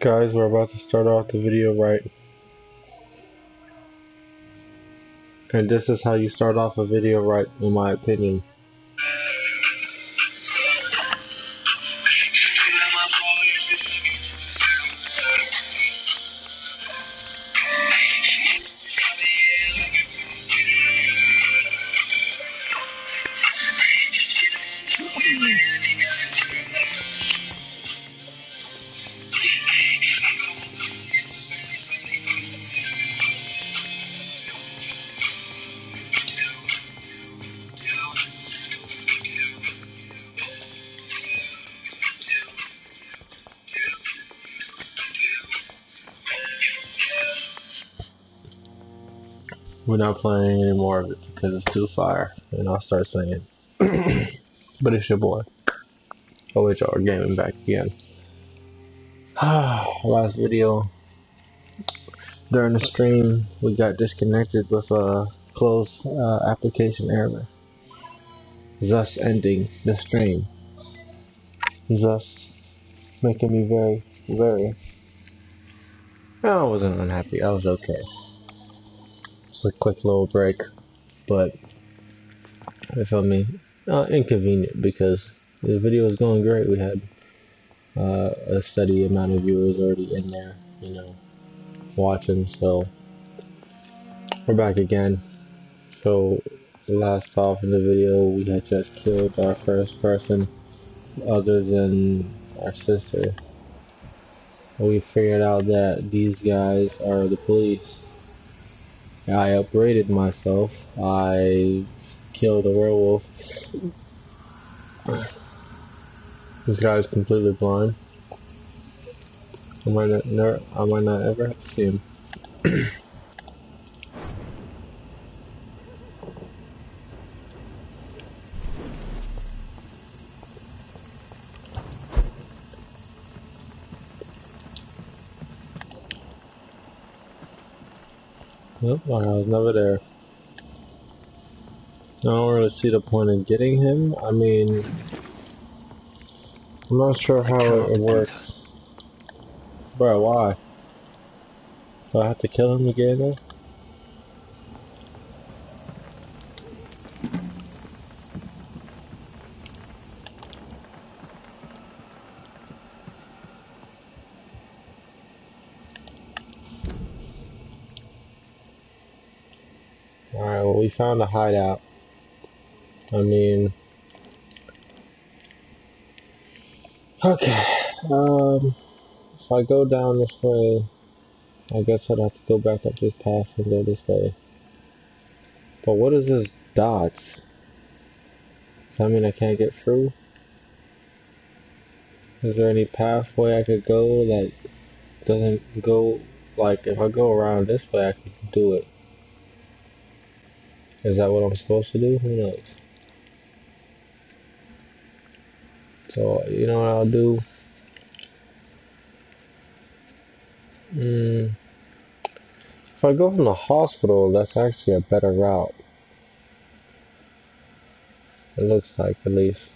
Guys, we're about to start off the video right. And this is how you start off a video right, in my opinion. We're not playing any more of it because it's too fire. And I'll start saying. But it's your boy, OHR Gaming, back again. Last video, during the stream, we got disconnected with a closed application error, thus ending the stream. Thus making me very. I wasn't unhappy. I was okay. It's a quick little break, but you feel me? Inconvenient because the video was going great. We had a steady amount of viewers already in there, you know, watching. So we're back again. So last off in the video, we had just killed our first person other than our sister. We figured out that these guys are the police. I upgraded myself. I killed a werewolf. This guy is completely blind. I might not ever have to see him. Nope, I was never there. I don't really see the point in getting him. I mean, I'm not sure how it works. Bro, why? Do I have to kill him to get in there? Alright, well, we found a hideout. I mean, okay. If I go down this way, I guess I'd have to go back up this path and go this way. But what is this dots? Does that mean I can't get through? Is there any pathway I could go that doesn't go, like, if I go around this way I could do it? Is that what I'm supposed to do? Who knows? So, you know what I'll do? If I go from the hospital, that's actually a better route. It looks like, at least.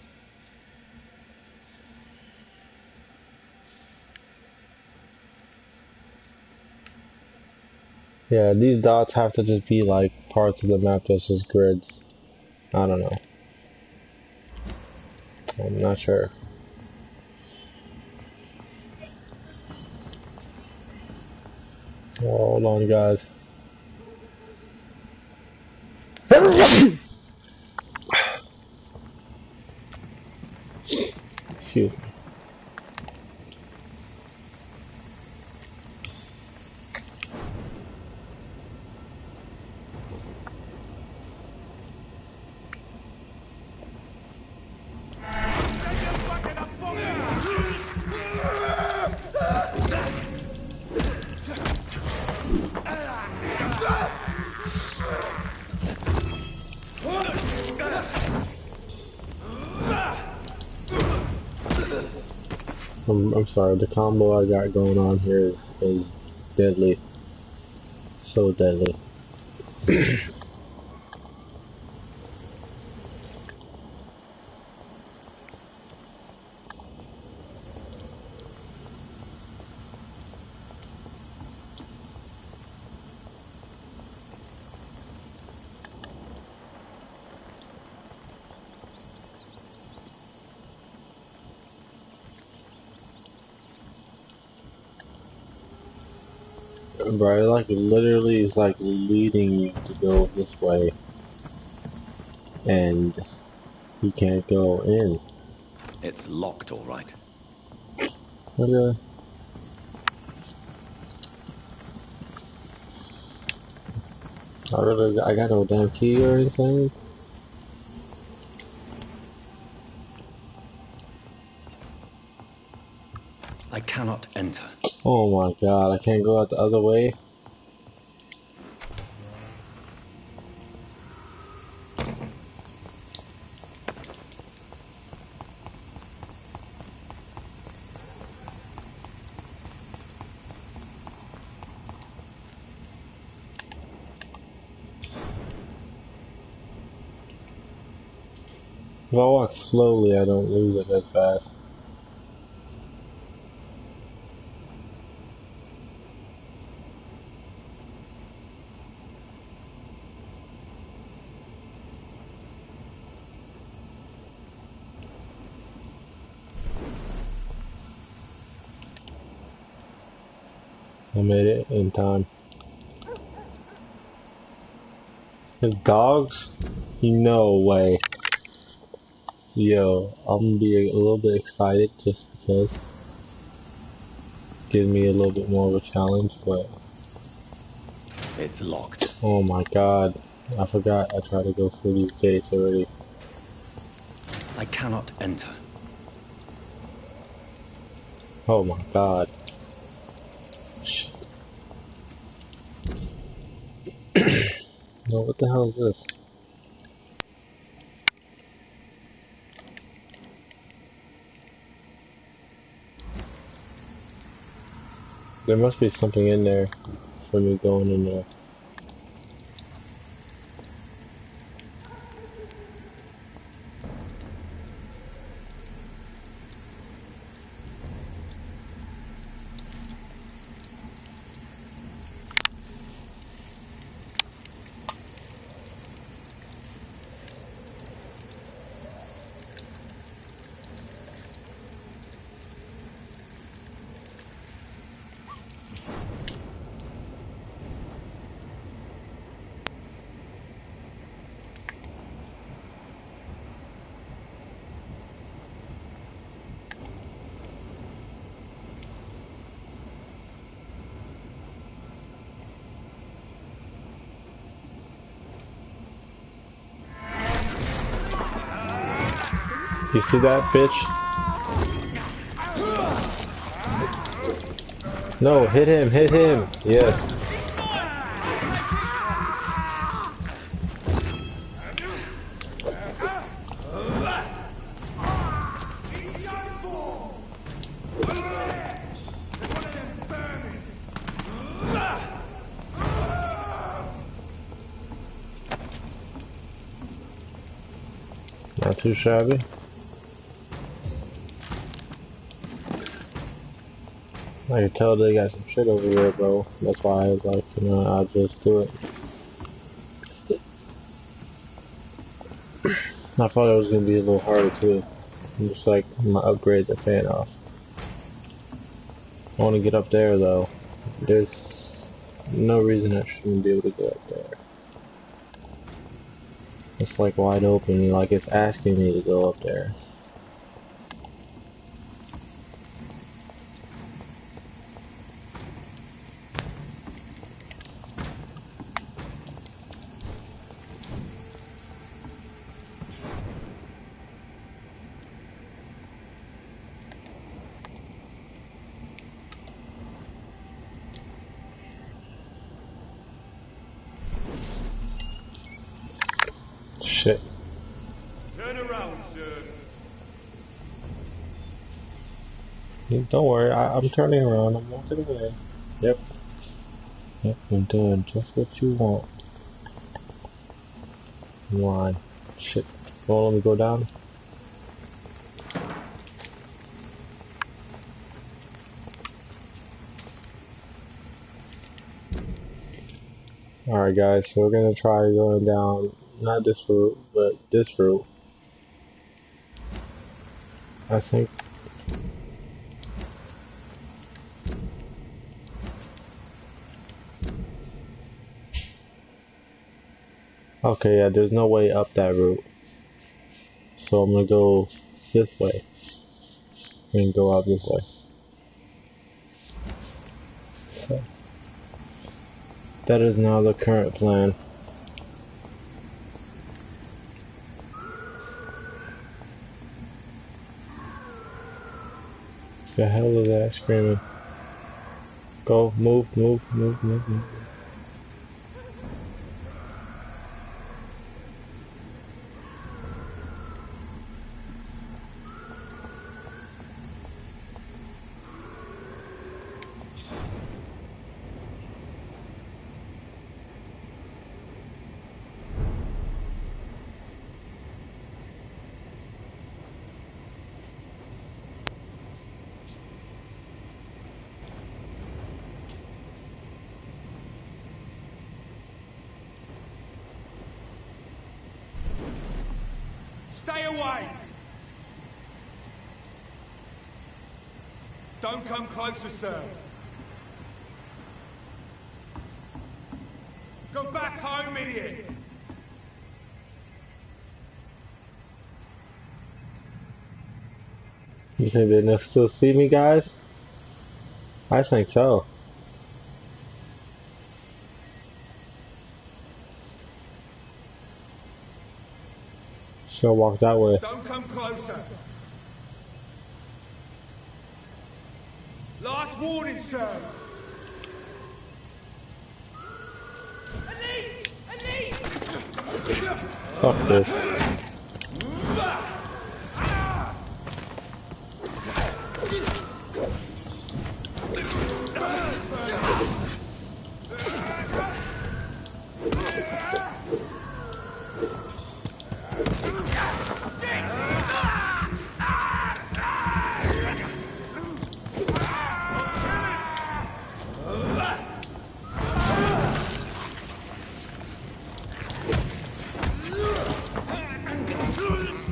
Yeah, these dots have to just be like parts of the map that's just grids. I don't know. I'm not sure. Oh, hold on, guys. Excuse me. I'm sorry, the combo I got going on here is deadly. So deadly. Bro, it like literally is like leading you to go this way, and you can't go in. It's locked, all right. Okay. I got no damn key or anything. I cannot enter. Oh my god, I can't go out the other way. If I walk slowly, I don't lose it as fast. I made it in time. His dogs? No way. Yo, I'm gonna be a little bit excited just because. Give me a little bit more of a challenge, but It's locked. oh my god. I forgot I tried to go through these gates already. I cannot enter. Oh my god. Shh. No, what the hell is this? There must be something in there for me going in there. You see that, bitch? No, hit him, hit him! Yes. Not too shabby. I can tell they got some shit over here, bro. That's why I was like, you know, I'll just do it. I thought it was gonna be a little harder too. Just like my upgrades are paying off. I want to get up there though. There's no reason I shouldn't be able to go up there. It's like wide open, like it's asking me to go up there. Shit. Turn around, sir. Don't worry, I'm turning around. I'm walking away. Yep. Yep, I'm doing just what you want. Come on. Shit. Won't let me go down? Alright guys, so we're gonna try going down, not this route, but this route. I think. Okay, yeah, there's no way up that route. So I'm gonna go this way. And go out this way. So that is now the current plan. The hell is that screaming? Go, move, move, move, move, move. Stay away! Don't come closer, sir. Go back home, idiot! You think they still see me, guys? I think so. She'll walk that way. Don't come closer. Last warning, sir. Elite! Elite! Fuck this.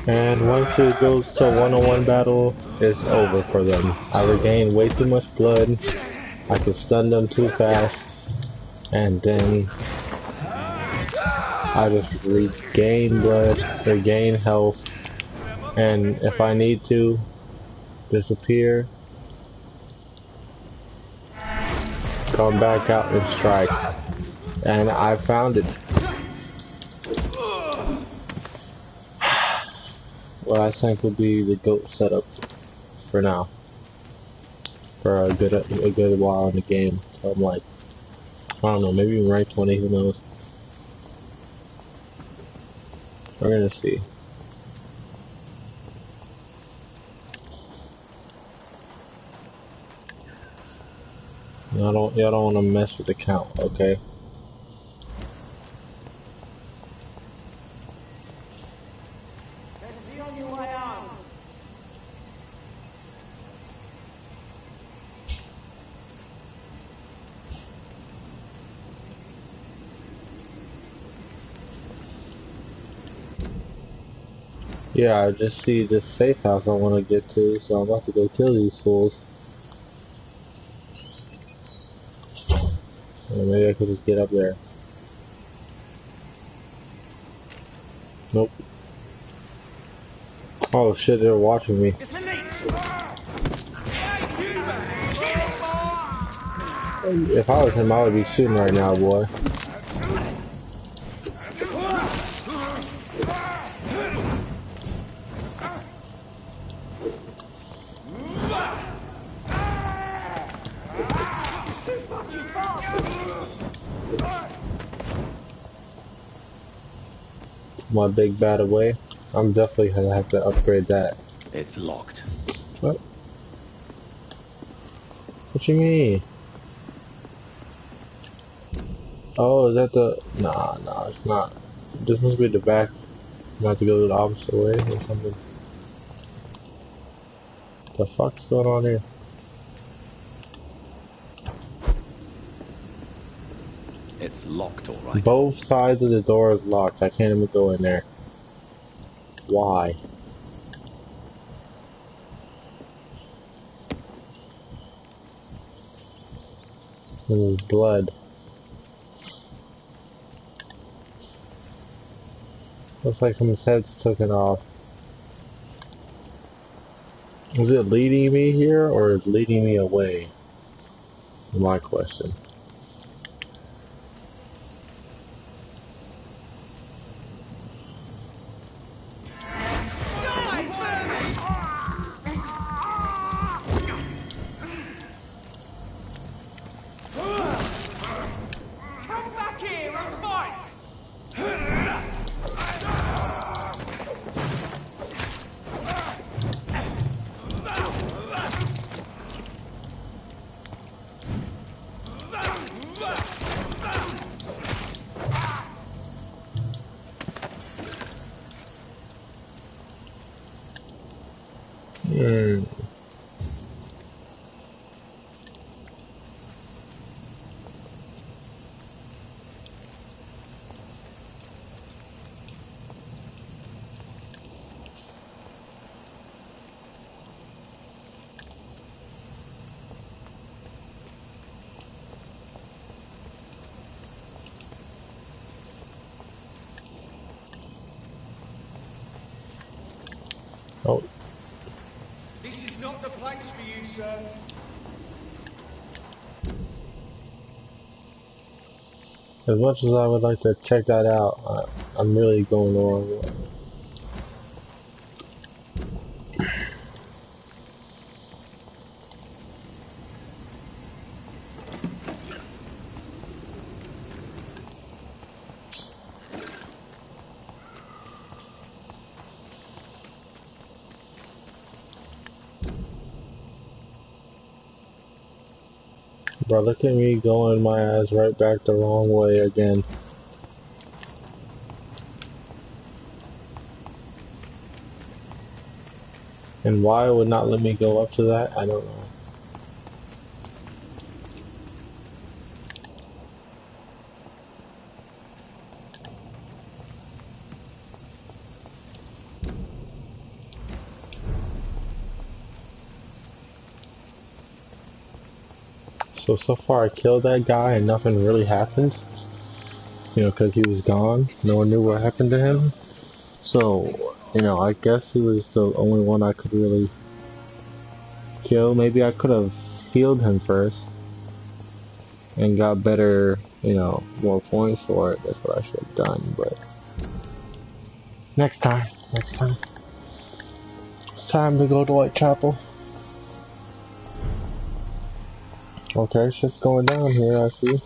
And once it goes to one-on-one battle, it's over for them. I regain way too much blood. I can stun them too fast. And then I just regain blood, regain health. And if I need to disappear, come back out and strike. And I found it. What I think will be the GOAT setup for now. For a good while in the game. So I'm like, I don't know, maybe even rank 20, who knows. We're gonna see. Y'all don't wanna mess with the count, okay? Best be on your way home. Yeah, I just see this safe house I wanna get to, so I'm about to go kill these fools. Or maybe I could just get up there. Nope. Oh shit, they're watching me. It's Elite! If I was him, I would be shooting right now, boy. It's too fucking fast. My big bad away. I'm definitely gonna have to upgrade that. It's locked. What? What you mean? Oh, is that the... Nah, it's not. This must be the back. I'm about to go the opposite way or something. The fuck's going on here? It's locked, all right. Both sides of the door is locked. I can't even go in there. Why? There's blood. Looks like someone's head's taken off. Is it leading me here or is it leading me away? My question. Come back here and fight! Hmm. Oh, This is not the place for you, sir. as much as I would like to check that out, I'm really going the wrong way. Bro, look at me going my ass right back the wrong way again. And why it would not let me go up to that, I don't know. So far I killed that guy and nothing really happened. You know, because he was gone. No one knew what happened to him. So, you know, I guess he was the only one I could really kill. Maybe I could have healed him first and got better, you know, more points for it. That's what I should have done, but next time. It's time to go to Whitechapel. Okay, it's just going down here, I see.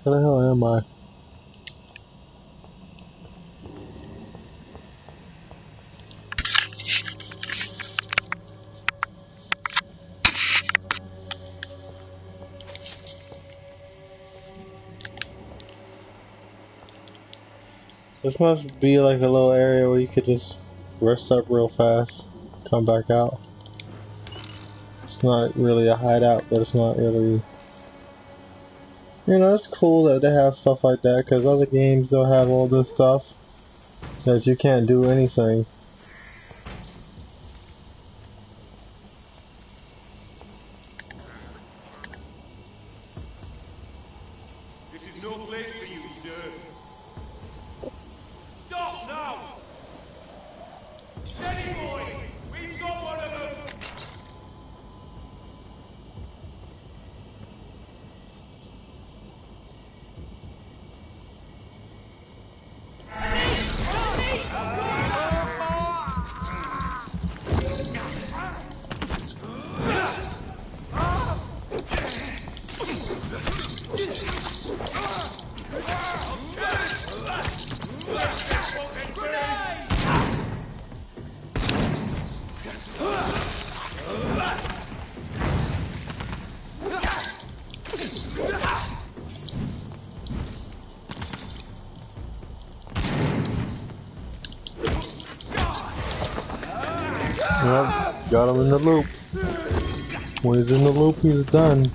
Where the hell am I? This must be like a little area where you could just rest up real fast, come back out. It's not really a hideout, but it's not really... You know, it's cool that they have stuff like that, because other games don't have all this stuff that you can't do anything. This is no place for you, sir. Stop now! Steady, boys! We've got one of them! Yep, got him in the loop. When he's in the loop, he's done.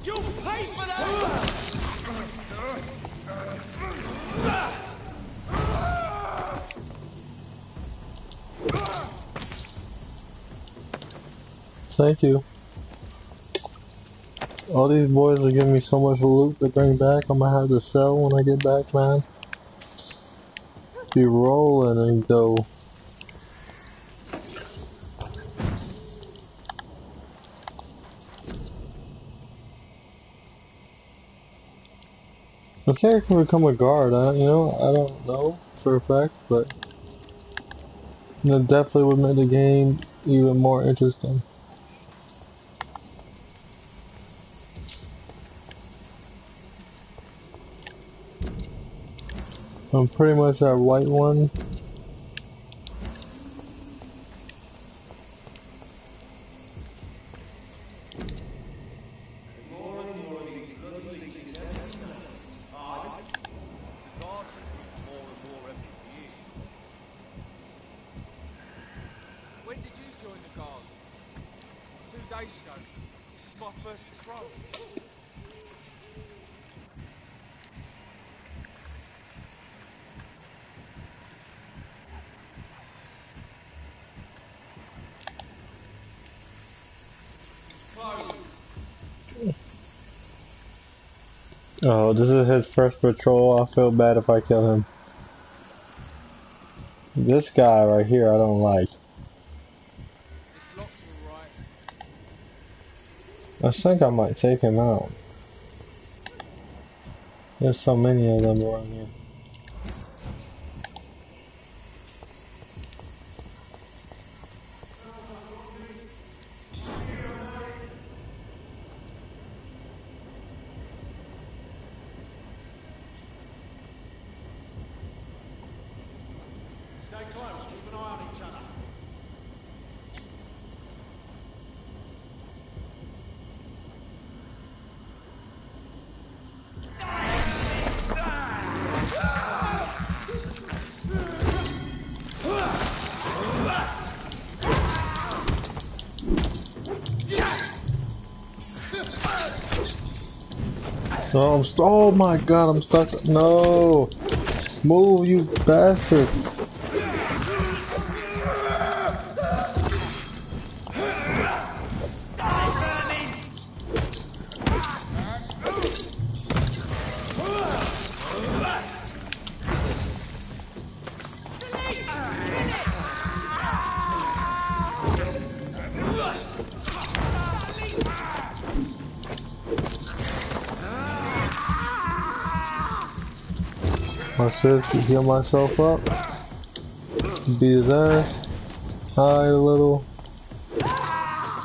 You'll pay for that! Thank you. All these boys are giving me so much loot to bring back. I'm gonna have to sell when I get back, man. Be rolling and go. I think I can become a guard. I don't know for a fact, but it definitely would make the game even more interesting. I'm pretty much that white one. When did you join the guard? 2 days ago. This is my first patrol. It's closed. Oh, this is his first patrol. I feel bad if I kill him. This guy right here I don't like. It's locked all right. I think I might take him out. There's so many of them around here. Stay close. Keep an eye on each other. Oh, oh my god, I'm stuck. No! Move, you bastard! Watch this, heal myself up. Beat his ass. Hide a little.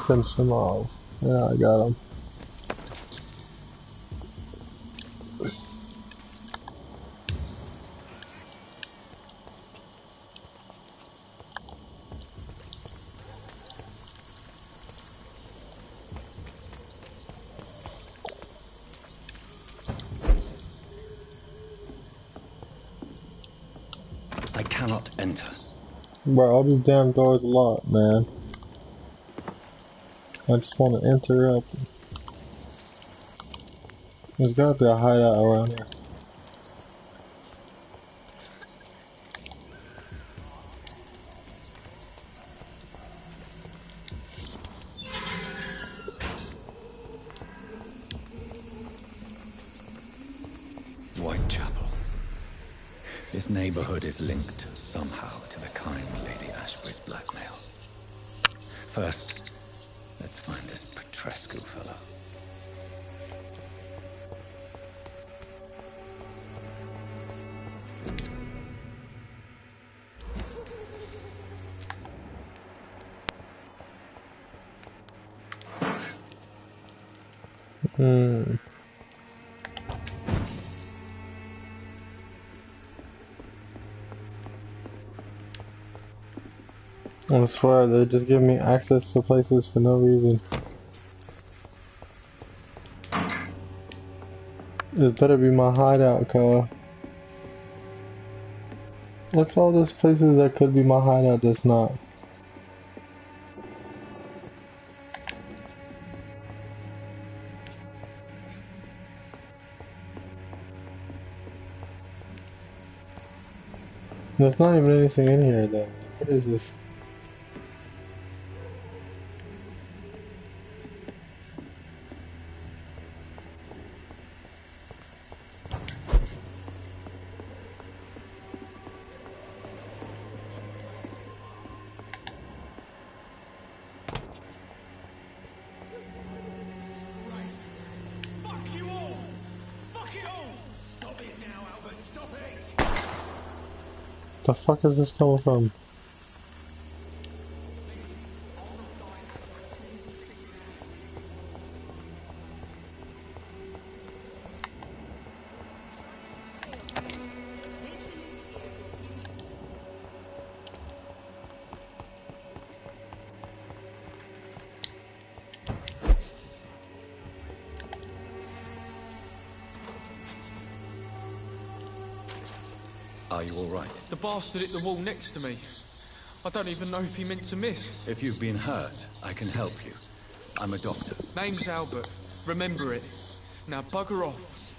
Finish him off. Yeah, I got him. I cannot enter. Bro, all these damn doors locked, man. I just want to enter up. There's gotta be a hideout around here. Whitechapel. This neighborhood is linked somehow to the kind Lady Ashbury's blackmail. First, let's find this Petrescu fellow. I swear, they just give me access to places for no reason. This better be my hideout, cuz. Look at all those places that could be my hideout that's not. There's not even anything in here though. What is this? Fuck you all! Fuck it all! Stop it now, Albert, stop it! The fuck is this coming from? Are you all right? The bastard hit the wall next to me. I don't even know if he meant to miss. If you've been hurt, I can help you. I'm a doctor. Name's Albert. Remember it. Now bugger off.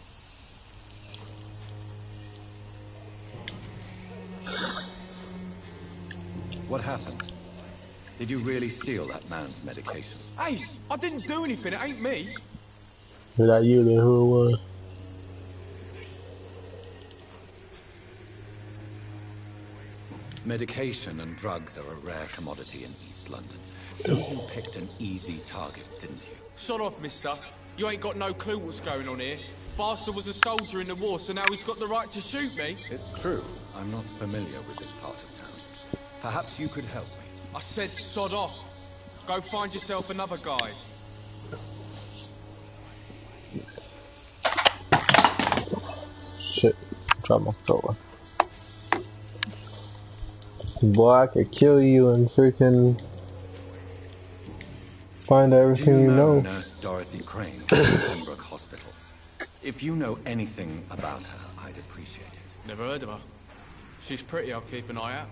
What happened? Did you really steal that man's medication? Hey, I didn't do anything. It ain't me. Is that you then? Who it was? Medication and drugs are a rare commodity in East London. So you picked an easy target, didn't you? Shut off, mister. You ain't got no clue what's going on here. Bastard was a soldier in the war, so now he's got the right to shoot me. It's true. I'm not familiar with this part of town. Perhaps you could help me. I said sod off. Go find yourself another guide. Shit. Drop my controller. Boy, I could kill you and freaking find everything you know. Nurse Dorothy Crane from Pembroke Hospital. If you know anything about her, I'd appreciate it. Never heard of her. If she's pretty, I'll keep an eye out.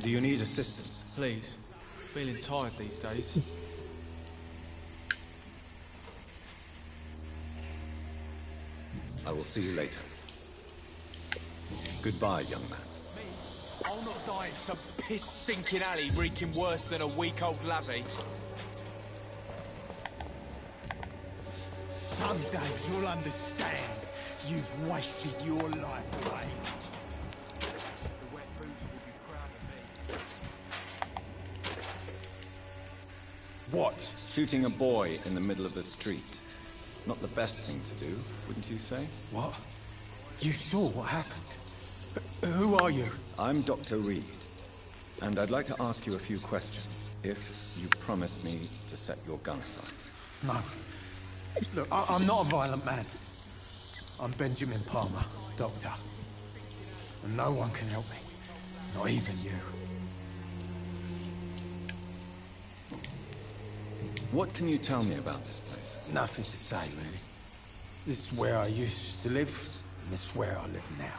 Do you need assistance? Please. Feeling tired these days. I will see you later. Goodbye, young man. I'll not die in some piss-stinking alley reeking worse than a week-old lavvy. Someday you'll understand. You've wasted your life away. The wet boots will be proud of me. What? Shooting a boy in the middle of the street. Not the best thing to do, wouldn't you say? What? You saw what happened? Who are you? I'm Dr. Reed, and I'd like to ask you a few questions, if you promise me to set your gun aside. No. Look, I'm not a violent man. I'm Benjamin Palmer, doctor. And no one can help me. Not even you. What can you tell me about this place? Nothing to say, really. This is where I used to live, and this is where I live now.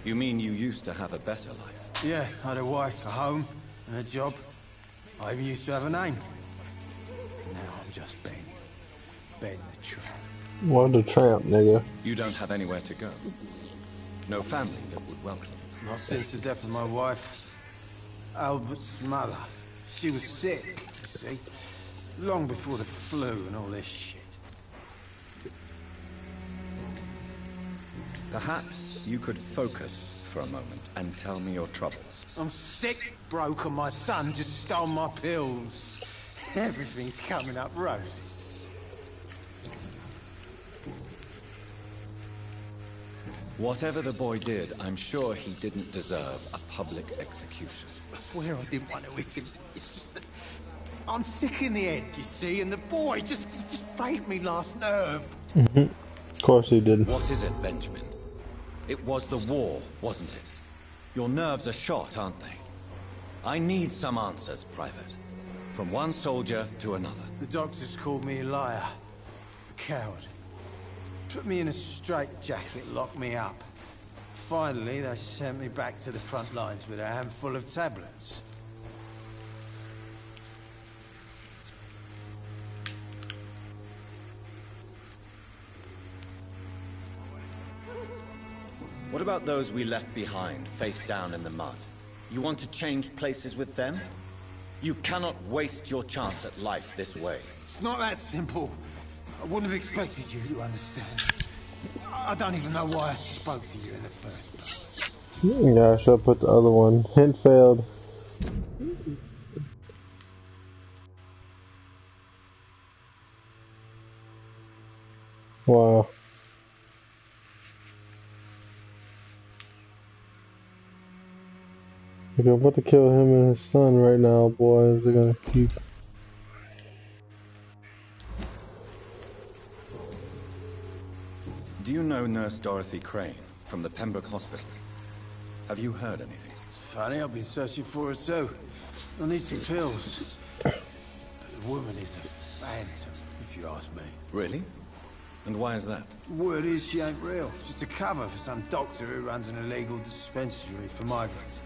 You mean you used to have a better life? Yeah, I had a wife, a home, and a job. I even used to have a name. Now I'm just Ben. Ben the Tramp. What a tramp, nigga. You don't have anywhere to go? No family that would welcome you? Not since the death of my wife, Albert's mother. She was sick, you see. Long before the flu and all this shit. Perhaps you could focus for a moment and tell me your troubles. I'm sick, broke, and my son just stole my pills. Everything's coming up roses. Whatever the boy did, I'm sure he didn't deserve a public execution. I swear I didn't want to hit him. It's just that I'm sick in the head, you see, and the boy just failed me last nerve. Of course he did. What is it, Benjamin? It was the war, wasn't it? Your nerves are shot, aren't they? I need some answers, Private. From one soldier to another. The doctors called me a liar. A coward. Put me in a straitjacket, locked me up. Finally, they sent me back to the front lines with a handful of tablets. What about those we left behind, face down in the mud? You want to change places with them? You cannot waste your chance at life this way. It's not that simple. I wouldn't have expected you to understand. I don't even know why I spoke to you in the first place. Yeah, I should have put the other one. Hint failed. Wow. Like, I'm about to kill him and his son right now, boys. They're gonna keep. Do you know Nurse Dorothy Crane from the Pembroke Hospital? Have you heard anything? It's funny, I've been searching for her too. I need some pills. But the woman is a phantom, if you ask me. Really? And why is that? The word is she ain't real. She's a cover for some doctor who runs an illegal dispensary for migrants.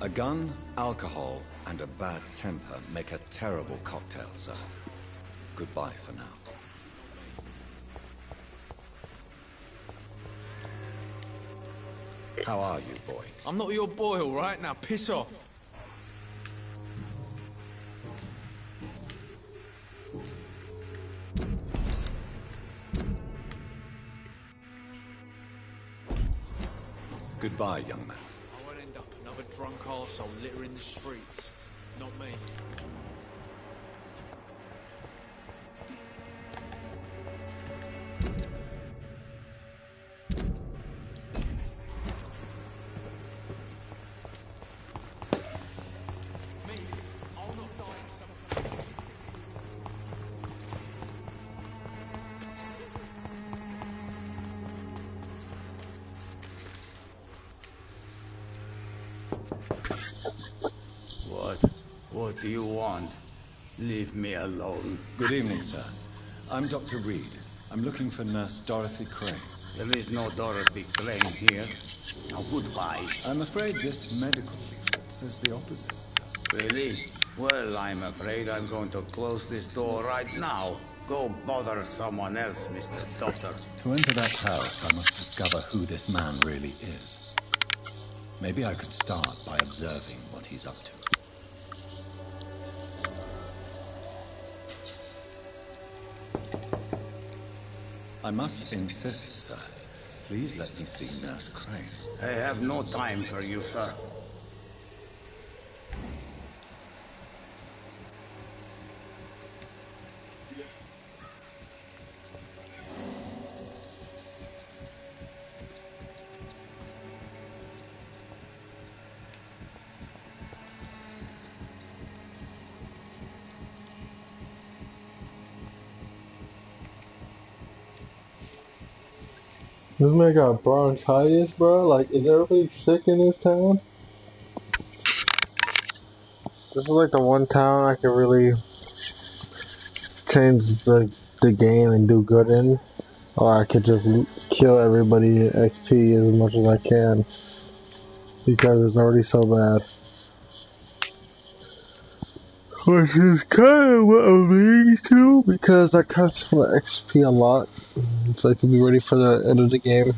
A gun, alcohol, and a bad temper make a terrible cocktail, sir. Goodbye for now. How are you, boy? I'm not your boy, all right? Now piss off. Goodbye, young man. I won't end up another drunk arsehole littering the streets. Not me. What do you want? Leave me alone. Good evening, sir. I'm Dr. Reed. I'm looking for Nurse Dorothy Crane. There is no Dorothy Crane here. Now, goodbye. I'm afraid this medical leaflet says the opposite, sir. Really? Well, I'm afraid I'm going to close this door right now. Go bother someone else, Mr. Doctor. To enter that house, I must discover who this man really is. Maybe I could start by observing what he's up to. I must insist, sir. Please let me see Nurse Crane. I have no time for you, sir. This man got bronchitis, bro. Like, is everybody sick in this town? This is like the one town I could really change the game and do good in. Or I could just kill everybody at XP as much as I can. Because it's already so bad. Which is kind of what I'm leaning to, because I kind of just want to XP a lot. So I can be ready for the end of the game.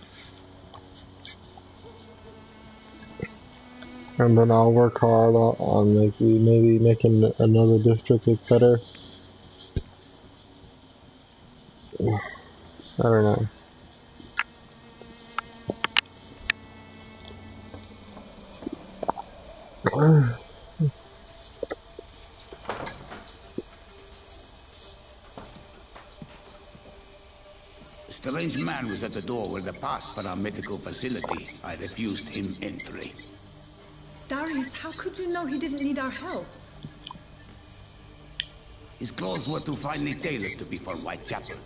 And then I'll work hard on maybe making another district look better. I don't know. Strange man was at the door with the pass for our medical facility. I refused him entry. Darius, how could you know he didn't need our help? His clothes were too finely tailored to be for Whitechapel.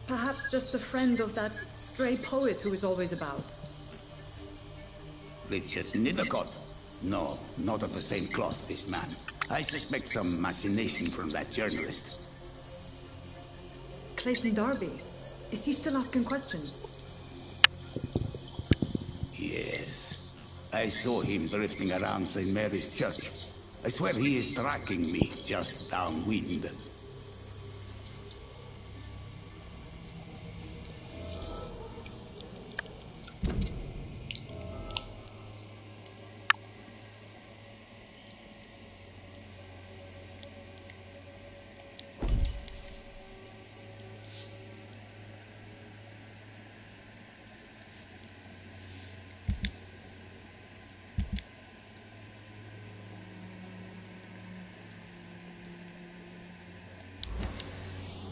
Perhaps just a friend of that stray poet who is always about. Richard Nethercott? No, not of the same cloth, this man. I suspect some machination from that journalist. Clayton Darby. Is he still asking questions? Yes. I saw him drifting around St. Mary's Church. I swear he is tracking me just downwind.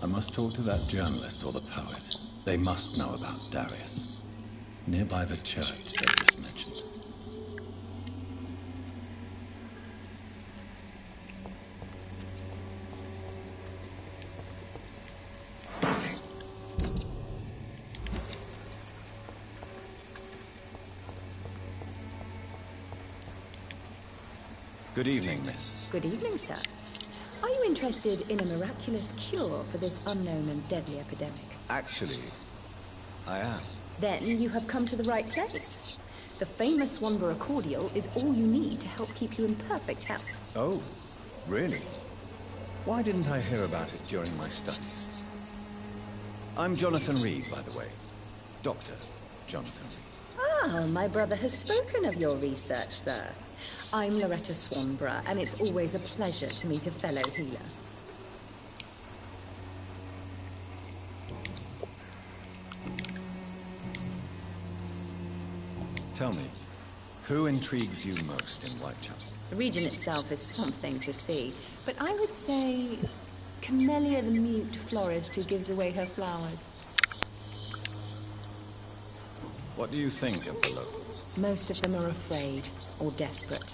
I must talk to that journalist or the poet. They must know about Darius. Nearby the church they just mentioned. Good evening, miss. Good evening, sir. Are you interested in a miraculous cure for this unknown and deadly epidemic? Actually, I am. Then you have come to the right place. The famous Swanborough cordial is all you need to help keep you in perfect health. Oh, really? Why didn't I hear about it during my studies? I'm Jonathan Reed, by the way. Dr. Jonathan Reed. Ah, my brother has spoken of your research, sir. I'm Loretta Swanborough, and it's always a pleasure to meet a fellow healer. Tell me, who intrigues you most in Whitechapel? The region itself is something to see, but I would say Camellia the mute florist who gives away her flowers. What do you think of the locals? Most of them are afraid or desperate.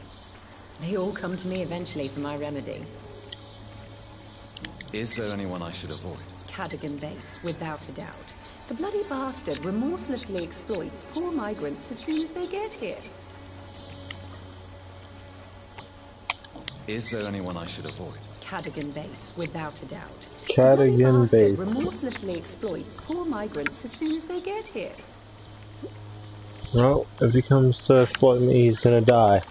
They all come to me eventually for my remedy. Is there anyone I should avoid? Cadogan Bates, without a doubt. The bloody bastard remorselessly exploits poor migrants as soon as they get here. Is there anyone I should avoid? Cadogan Bates, without a doubt. Cadogan The bloody bastard Bates. remorselessly exploits poor migrants as soon as they get here. Well, if he comes to exploit me, he's gonna die.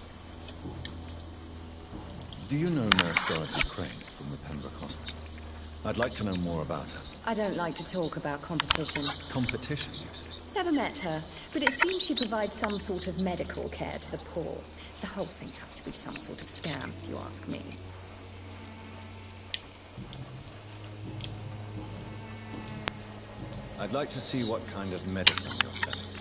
Do you know Nurse Dorothy Crane from the Pembroke Hospital? I'd like to know more about her. I don't like to talk about competition. Competition, you say? Never met her, but it seems she provides some sort of medical care to the poor. The whole thing has to be some sort of scam, if you ask me. I'd like to see what kind of medicine you're selling.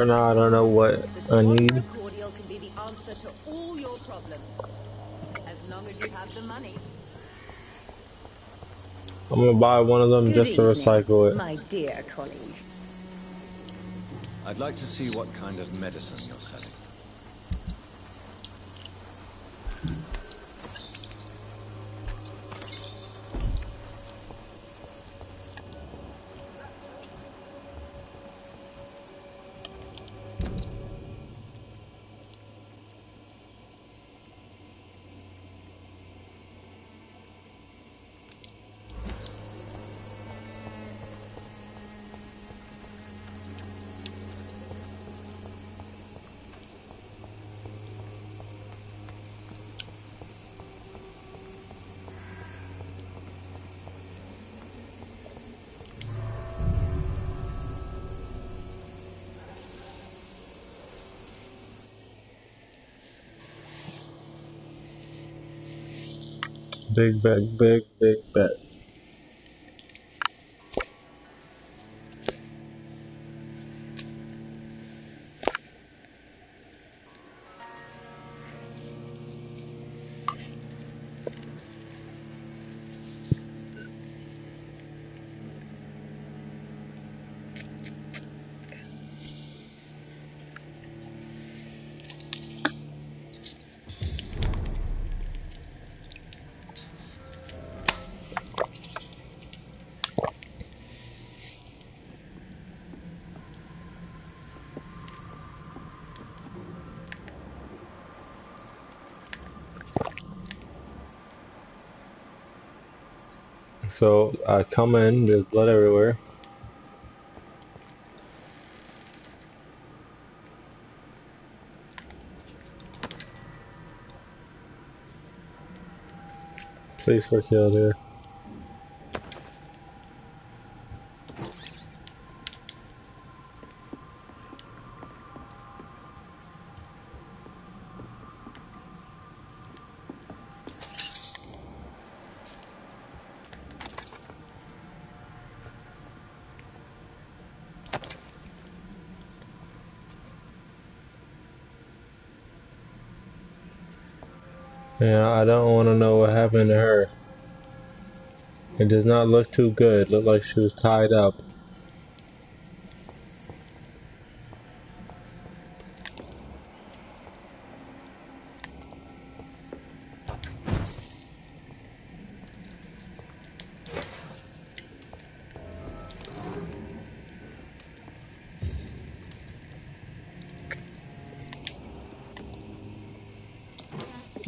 For now, I don't know what I need. The cordial can be the answer to all your problems, as long as you have the money. I'm gonna buy one of them Good just to evening, recycle it. my dear colleague. I'd like to see what kind of medicine you're selling. Big bet, big bet. So I come in, there's blood everywhere. Police were killed here. Yeah, I don't want to know what happened to her. It does not look too good. Looked like she was tied up.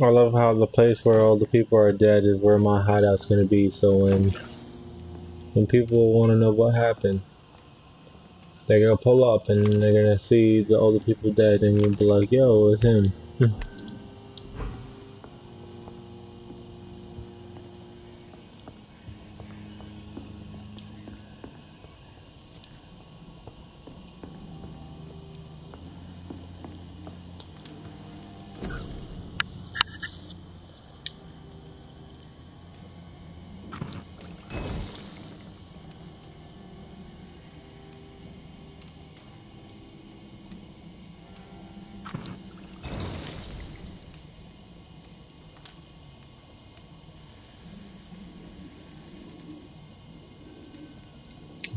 I love how the place where all the people are dead is where my hideout's gonna be, so when people want to know what happened, they're gonna pull up and they're gonna see the older people dead and you'll be like, yo, it's him.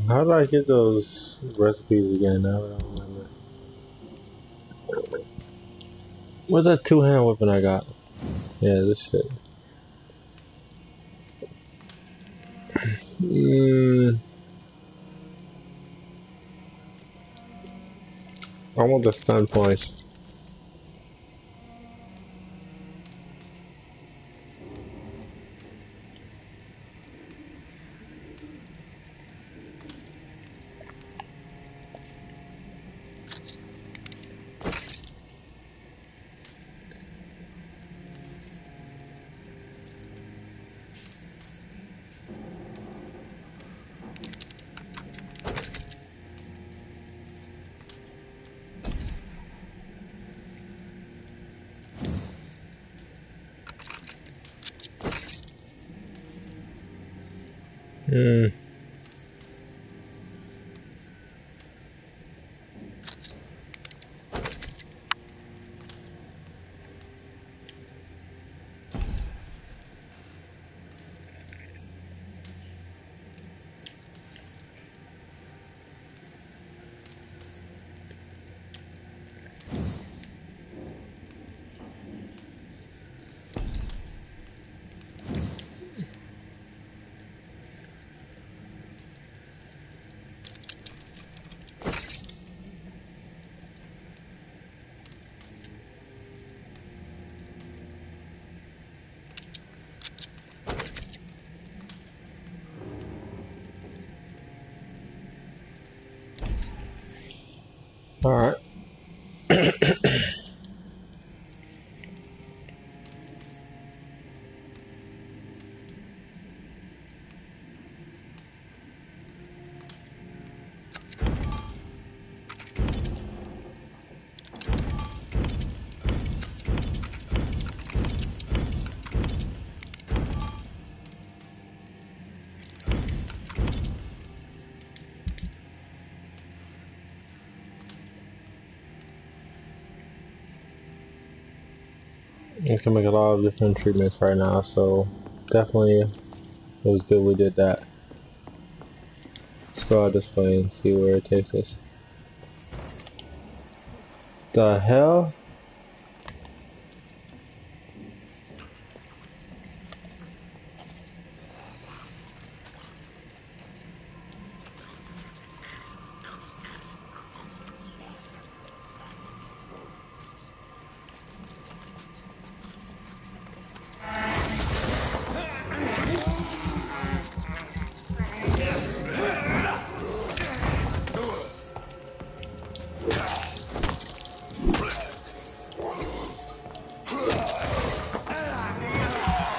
How did I get those recipes again? Now I don't remember. What's that two-hand weapon I got? Yeah, this shit. I want the stun points. Hmm. Alright. You can make a lot of different treatments right now, so definitely it was good we did that. Let's go out this way and see where it takes us. The hell?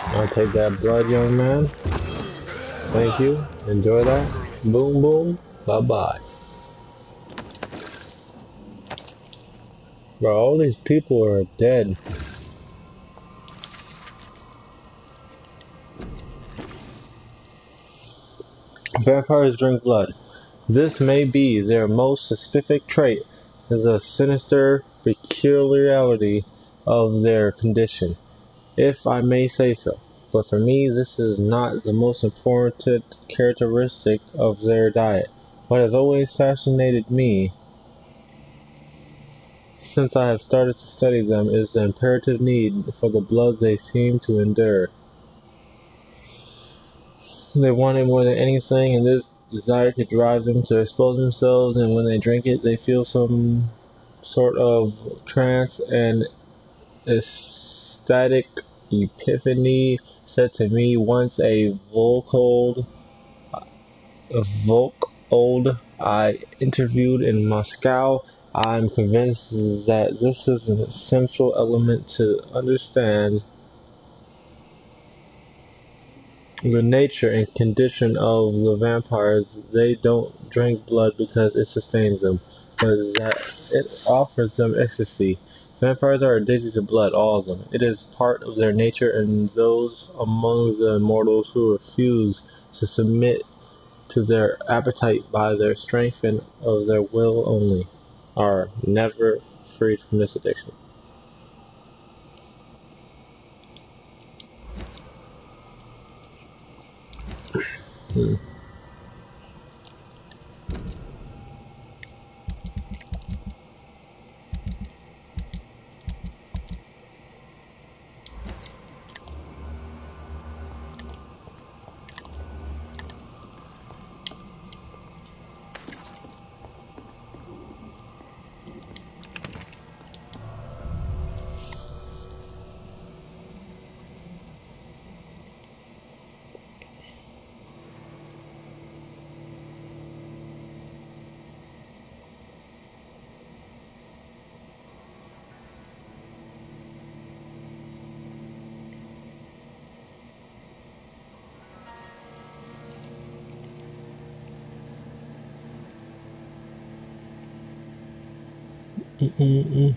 I'll take that blood, young man. Thank you. Enjoy that. Boom, boom. Bye-bye. Bro, all these people are dead. Vampires drink blood. This may be their most specific trait, is a sinister peculiarity of their condition, if I may say so. But for me, this is not the most important characteristic of their diet. What has always fascinated me since I have started to study them is the imperative need for the blood they seem to endure. They want it more than anything, and this desire could drive them to expose themselves, and when they drink it, they feel some sort of trance and ecstatic epiphany, said to me once a Volk-old I interviewed in Moscow. I'm convinced that this is an essential element to understand the nature and condition of the vampires. They don't drink blood because it sustains them, but that it offers them ecstasy. Vampires are addicted to blood, all of them. It is part of their nature, and those among the immortals who refuse to submit to their appetite by their strength and of their will only are never freed from this addiction. Hmm. Mm-mm-mm.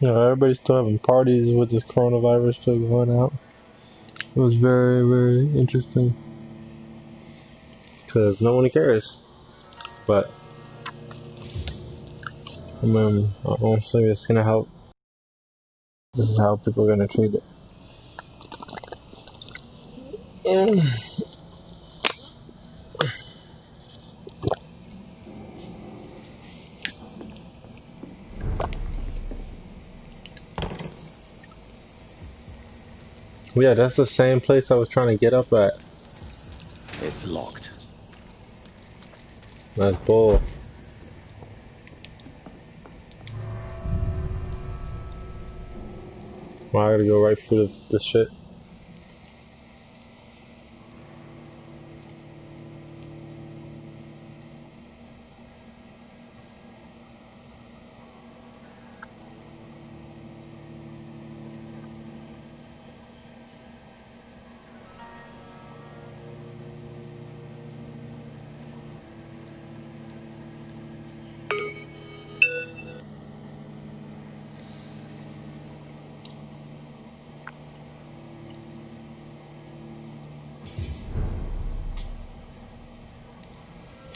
You know, everybody's still having parties with this coronavirus still going out. It was very, very interesting because no one cares. But I mean, honestly, it's gonna help. This is how people are gonna treat it. Mm. Yeah, that's the same place I was trying to get up at. It's locked. That's bull. Well, I gotta go right through the shit.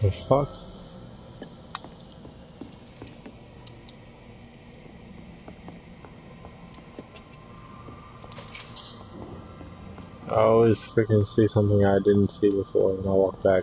The fuck? I always freaking see something I didn't see before when I walk back.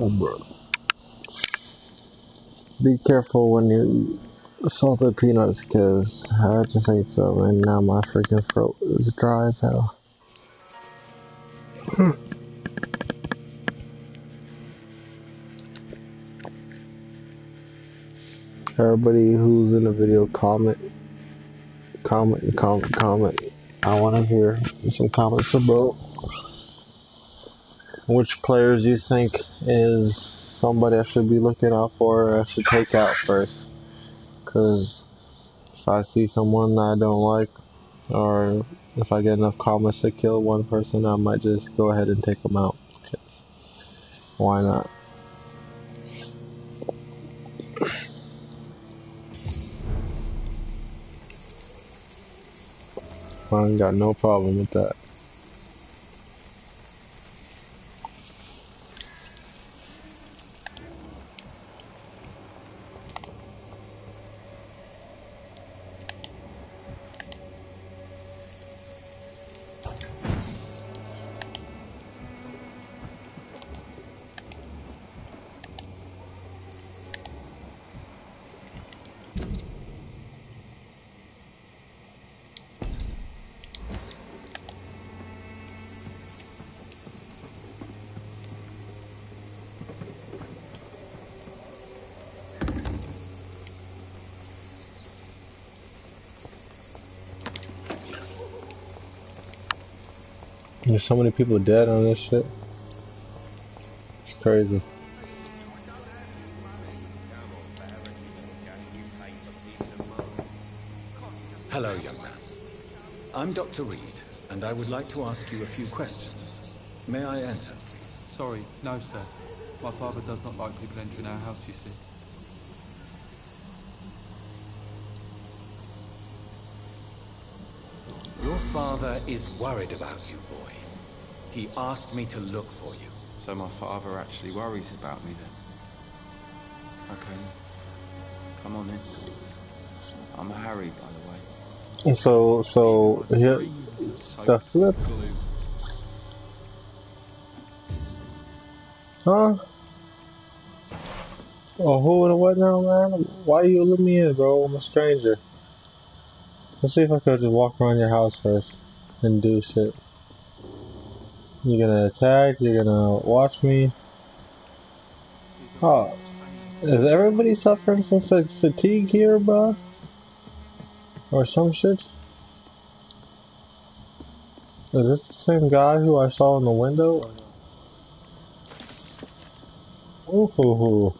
Oh, bro. Be careful when you eat salted peanuts, cause I just ate some and now my freaking throat is dry as hell. Everybody who's in the video, comment. I want to hear some comments about which players you think is somebody I should be looking out for or I should take out first. Cause if I see someone I don't like, or if I get enough comments to kill one person, I might just go ahead and take them out. Cause why not? I ain't got no problem with that. There's so many people dead on this shit. It's crazy. Hello, young man. I'm Dr. Reed, and I would like to ask you a few questions. May I enter, please? Sorry, no, sir. My father does not like people entering our house, you see. Your father is worried about you, boy. He asked me to look for you. So my father actually worries about me then? Okay. Come on in. I'm Harry, by the way. So here, the flip, huh? Oh, who and what now, man? Why you let me in, bro? I'm a stranger. Let's see if I could just walk around your house first and do shit. You're gonna attack? You're gonna watch me? Oh, is everybody suffering from fatigue here, bro? Or some shit? Is this the same guy who I saw in the window? Ooh, hoo, hoo.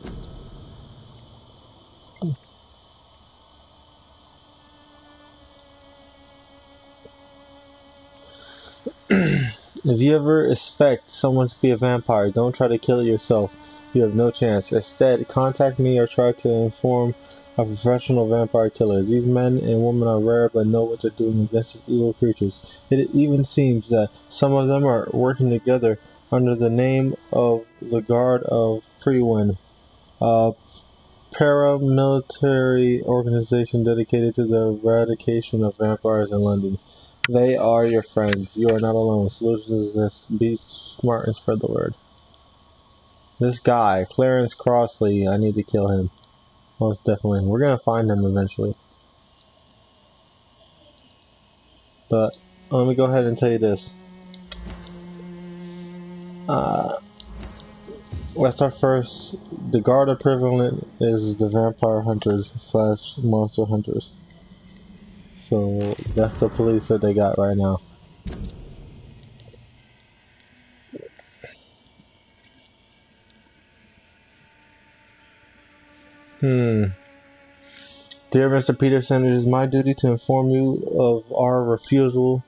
If you ever expect someone to be a vampire, don't try to kill it yourself. You have no chance. Instead, contact me or try to inform a professional vampire killer. These men and women are rare but know what they're doing against these evil creatures. It even seems that some of them are working together under the name of the Guard of Freewind, a paramilitary organization dedicated to the eradication of vampires in London. They are your friends. You are not alone. Solution is this. Be smart and spread the word. This guy, Clarence Crossley, I need to kill him. Most definitely. We're gonna find him eventually. But let me go ahead and tell you this. Let's start first. The guard equivalent is the vampire hunters slash monster hunters. So that's the police that they got right now. Dear Mr. Peterson, it is my duty to inform you of our refusal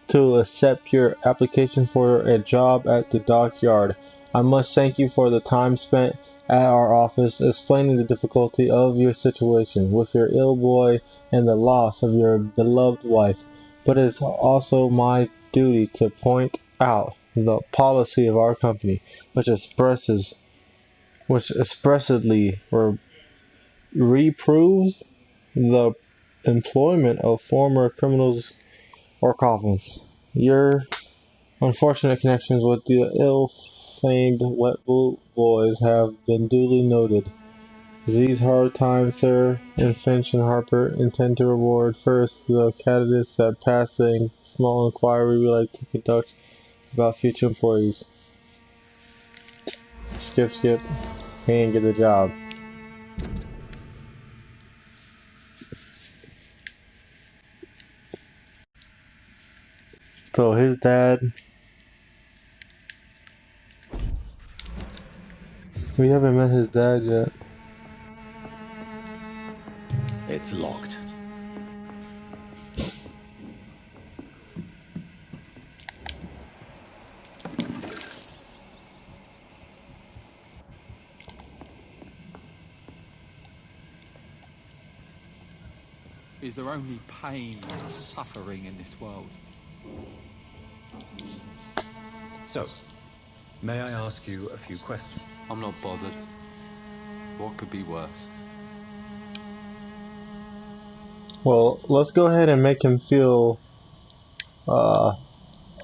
to accept your application for a job at the dockyard. I must thank you for the time spent at our office explaining the difficulty of your situation with your ill boy and the loss of your beloved wife. But it is also my duty to point out the policy of our company, which expressly reproves the employment of former criminals or coffins. Your unfortunate connections with the famed wet boot boys have been duly noted. These hard times, sir, and Finch and Harper intend to reward first the candidates that pass the small inquiry we like to conduct about future employees. Skip, skip. He didn't get the job. So his dad... We haven't met his dad yet. It's locked. Is there only pain and suffering in this world? So, may I ask you a few questions? I'm not bothered. What could be worse? Well, let's go ahead and make him feel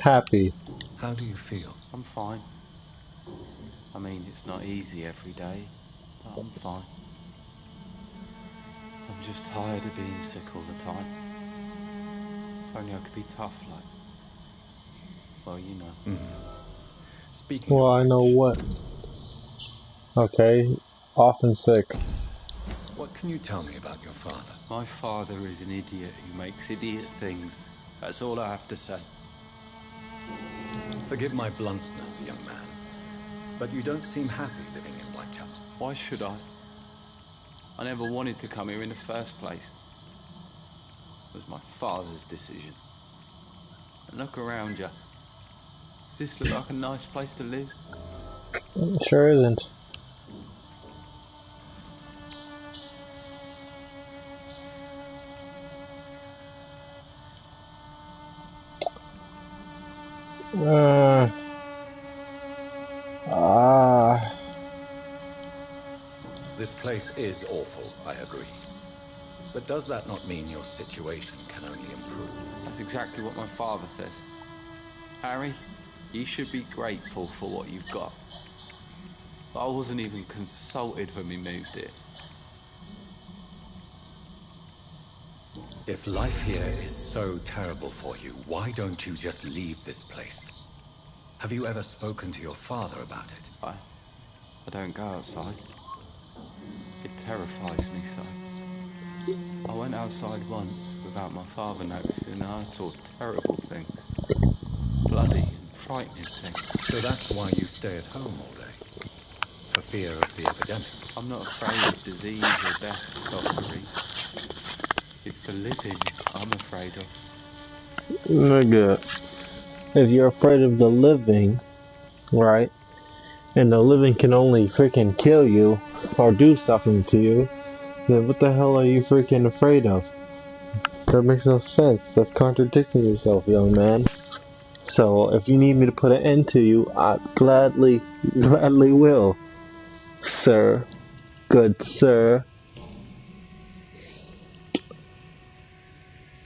happy. How do you feel? I'm fine. I mean, it's not easy every day, but I'm fine. I'm just tired of being sick all the time. If only I could be tough like... Well, you know. Speaking Well, of I know which, what. Okay, often sick. what can you tell me about your father? My father is an idiot who makes idiot things. That's all I have to say. Forgive my bluntness, young man, but you don't seem happy living in Whitechapel. Why should I? I never wanted to come here in the first place. It was my father's decision. And look around you. Does this look like a nice place to live? It sure isn't. This place is awful, I agree. But does that not mean your situation can only improve? That's exactly what my father says. Harry, you should be grateful for what you've got. But I wasn't even consulted when we moved here. If life here is so terrible for you, why don't you just leave this place? Have you ever spoken to your father about it? I don't go outside. It terrifies me so. I went outside once without my father noticing and I saw terrible things. Bloody and frightening things. So that's why you stay at home all day? For fear of the epidemic? I'm not afraid of disease or death, Dr. Reed. It's the living I'm afraid of. Nigga, if you're afraid of the living, right, and the living can only freaking kill you or do something to you, then what the hell are you freaking afraid of? That makes no sense. That's contradicting yourself, young man. So if you need me to put an end to you, I gladly will, sir. Good sir.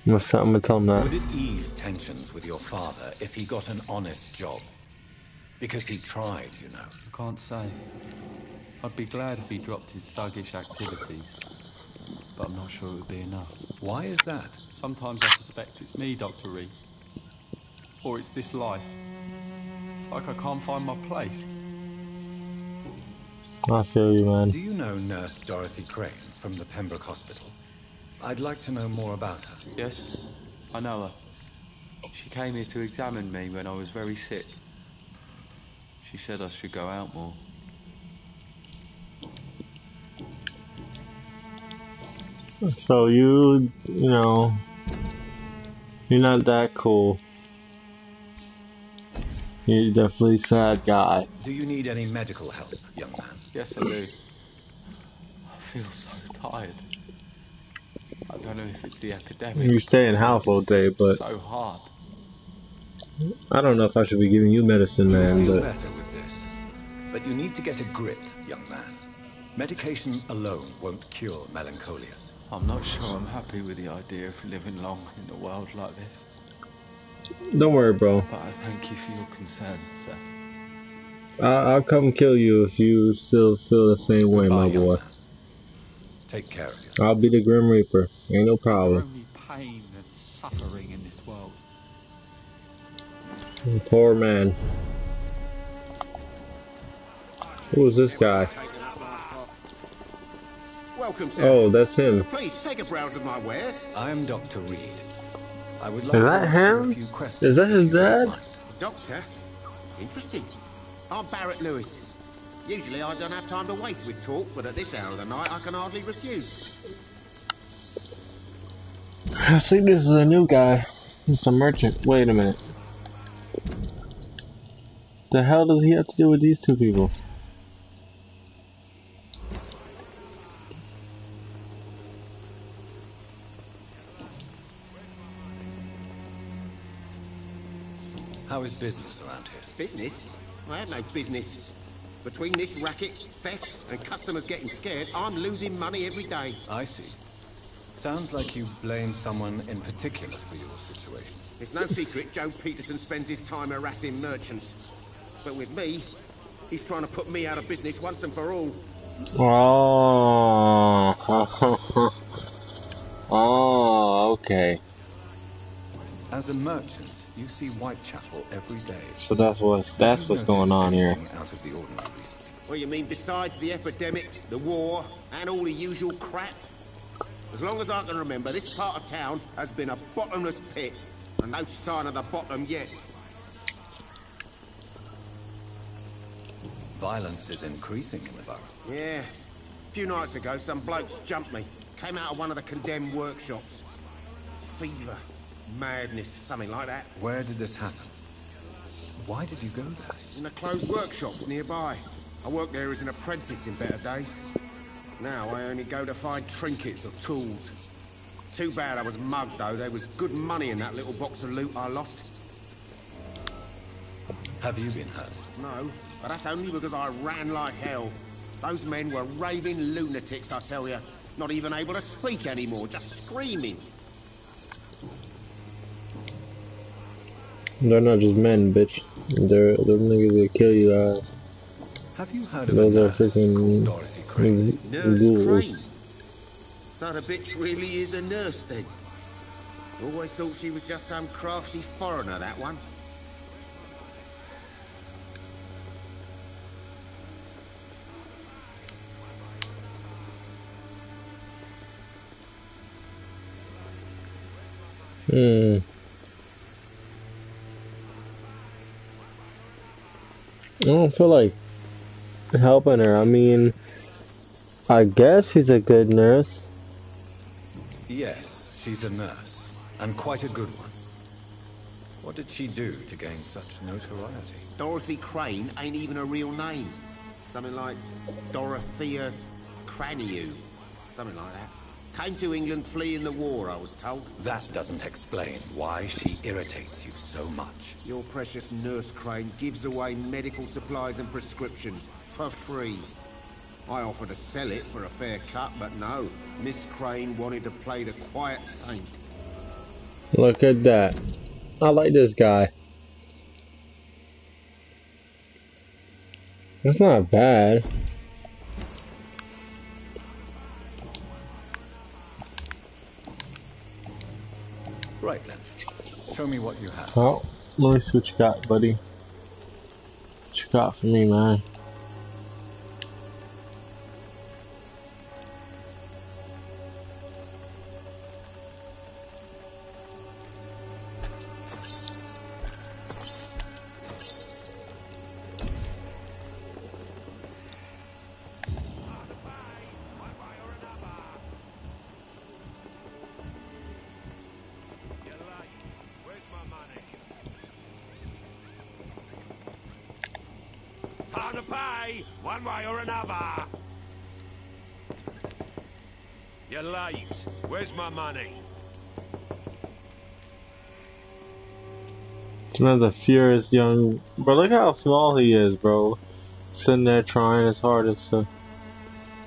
I'm gonna tell him that. Would it ease tensions with your father if he got an honest job? Because he tried, you know. I can't say. I'd be glad if he dropped his thuggish activities, but I'm not sure it would be enough. Why is that? Sometimes I suspect it's me, Dr. Reed. Or it's this life. It's like I can't find my place. I feel you, man. Do you know Nurse Dorothy Crane from the Pembroke Hospital? I'd like to know more about her. Yes, I know her. She came here to examine me when I was very sick. She said I should go out more. So you know, you're not that cool. You're definitely a sad guy. Do you need any medical help, young man? Yes, I do. I feel so tired. I don't know if it's the epidemic. You stay in house all day, but so hard. I don't know if I should be giving you medicine, man. You'll feel But better with this. But you need to get a grip, young man. Medication alone won't cure melancholia. I'm not sure I'm happy with the idea of living long in a world like this. don't worry, bro. But I thank you for your concern, sir. I'll come kill you if you still feel the same way, Goodbye, my young boy. man. Take care of yourself. I'll be the Grim Reaper. Ain't no Is there problem. only pain and suffering in this world? Poor man. Who is this guy? Welcome, sir. Oh, that's him. Please take a browse of my wares. I'm Dr. Reed. I would like Is to that ask you a him? few questions. Is that if his you don't dad? mind. Doctor? Interesting. I'm Barrett Lewis. Usually I don't have time to waste with talk, but at this hour of the night I can hardly refuse. I see this is a new guy. He's a merchant. Wait a minute. The hell does he have to do with these two people? How is business around here? Business? I have no business. Between this racket, theft, and customers getting scared, I'm losing money every day. I see. Sounds like you blame someone in particular for your situation. It's no secret Joe Peterson spends his time harassing merchants. But with me, he's trying to put me out of business once and for all. Oh. Oh, okay. As a merchant, you see Whitechapel every day. So that's what's going on here. Out of the ordinary recently? Well, you mean besides the epidemic, the war, and all the usual crap? As long as I can remember, this part of town has been a bottomless pit, and no sign of the bottom yet. Violence is increasing in the borough. Yeah. A few nights ago, some blokes jumped me. Came out of one of the condemned workshops. Fever, madness, something like that. Where did this happen? Why did you go there? In the closed workshops nearby. I worked there as an apprentice in better days. Now I only go to find trinkets or tools. Too bad I was mugged, though. There was good money in that little box of loot I lost. Have you been hurt? No, but that's only because I ran like hell. Those men were raving lunatics, I tell you. Not even able to speak anymore, just screaming. They're not just men, bitch. They're niggas that kill you guys. Have you heard of Those a are nurse freaking called Dorothy Crane? Nurse ghouls. Crane? So the bitch really is a nurse, then? Always thought she was just some crafty foreigner, that one. I don't feel like helping her. I mean, I guess she's a good nurse. Yes, she's a nurse, and quite a good one. What did she do to gain such notoriety? Dorothy Crane ain't even a real name. Something like Dorothea Craniu. Something like that. Came to England fleeing the war, I was told. That doesn't explain why she irritates you so much. Your precious Nurse Crane gives away medical supplies and prescriptions for free. I offered to sell it for a fair cut, but no. Miss Crane wanted to play the quiet saint. Look at that. I like this guy. It's not bad. Right then. Show me what you have. Oh, let me see what you got, buddy. What you got for me, man? Time to pay, one way or another. You're late. Where's my money? It's another furious young... Bro, look how small he is, bro. Sitting there trying his hardest to...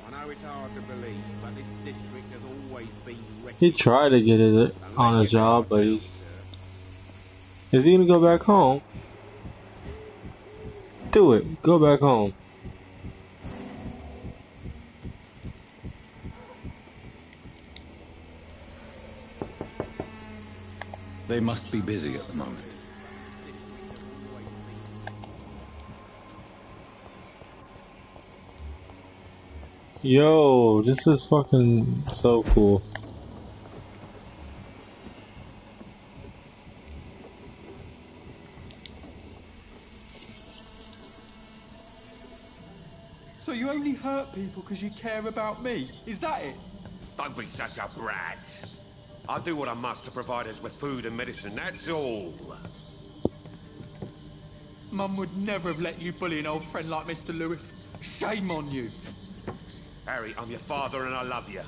I know it's hard to believe, but this district has always been wrecked. He tried to get it on a job, but he's... Is he gonna go back home? Do it. Go back home. They must be busy at the moment. Yo, this is fucking so cool. So you only hurt people because you care about me? Is that it? Don't be such a brat. I do what I must to provide us with food and medicine, that's all. Mum would never have let you bully an old friend like Mr. Lewis. Shame on you. Harry, I'm your father and I love you.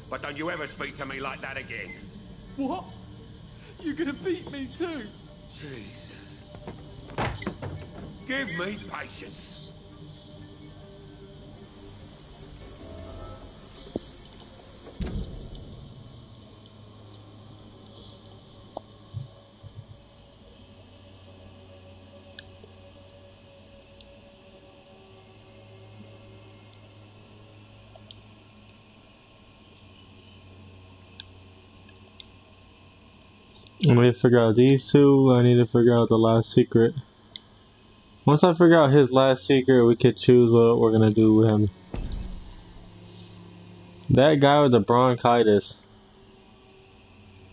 But don't you ever speak to me like that again. What? You're gonna beat me too? Jesus. Give me patience. I need to figure out these two. I need to figure out the last secret. Once I figure out his last secret, we could choose what we're gonna do with him. That guy with the bronchitis.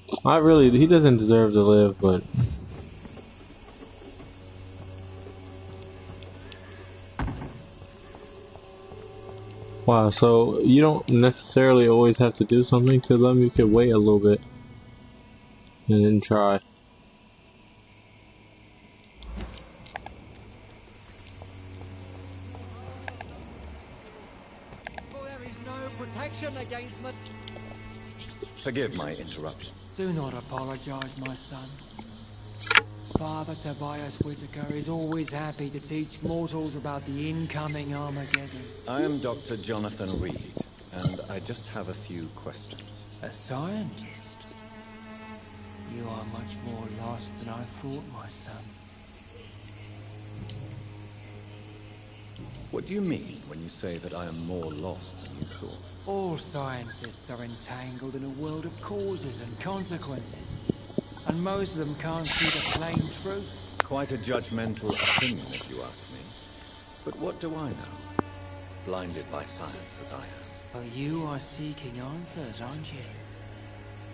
He doesn't deserve to live, but... Wow, so you don't necessarily always have to do something to them, you could wait a little bit. And then try. There is no protection against me. Forgive my interruption. Do not apologize, my son. Father Tobias Whitaker is always happy to teach mortals about the incoming Armageddon. I am Dr. Jonathan Reed, and I just have a few questions. A scientist? You are much more lost than I thought, my son. What do you mean when you say that I am more lost than you thought? All scientists are entangled in a world of causes and consequences. And most of them can't see the plain truth. Quite a judgmental opinion, if you ask me. But what do I know? Blinded by science as I am. Well, you are seeking answers, aren't you?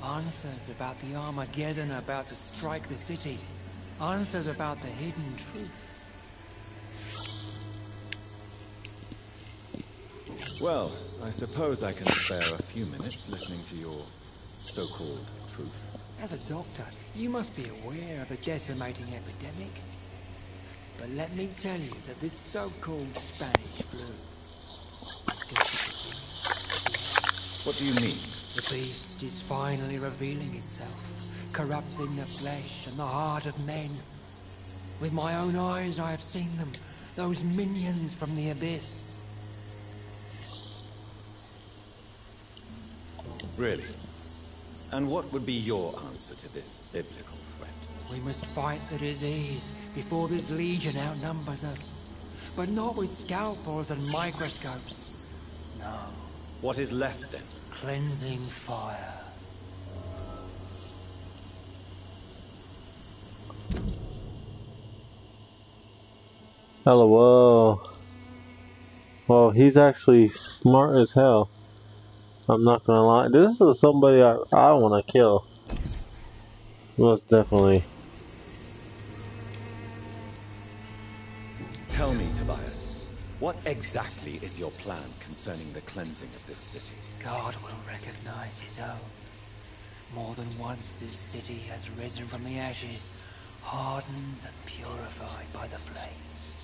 Answers about the Armageddon about to strike the city. Answers about the hidden truth. Well, I suppose I can spare a few minutes listening to your so-called truth. As a doctor, you must be aware of the decimating epidemic. But let me tell you that this so-called Spanish flu... What do you mean? The beast is finally revealing itself, corrupting the flesh and the heart of men. With my own eyes I have seen them, those minions from the abyss. Really? And what would be your answer to this biblical threat? We must fight the disease before this legion outnumbers us. But not with scalpels and microscopes. No. What is left then? Cleansing fire. Hello, whoa. Well, he's actually smart as hell. I'm not gonna lie. This is somebody I want to kill. Most definitely. Tell me, Tobias, what exactly is your plan concerning the cleansing of this city? God will recognize his own. More than once this city has risen from the ashes, hardened and purified by the flames.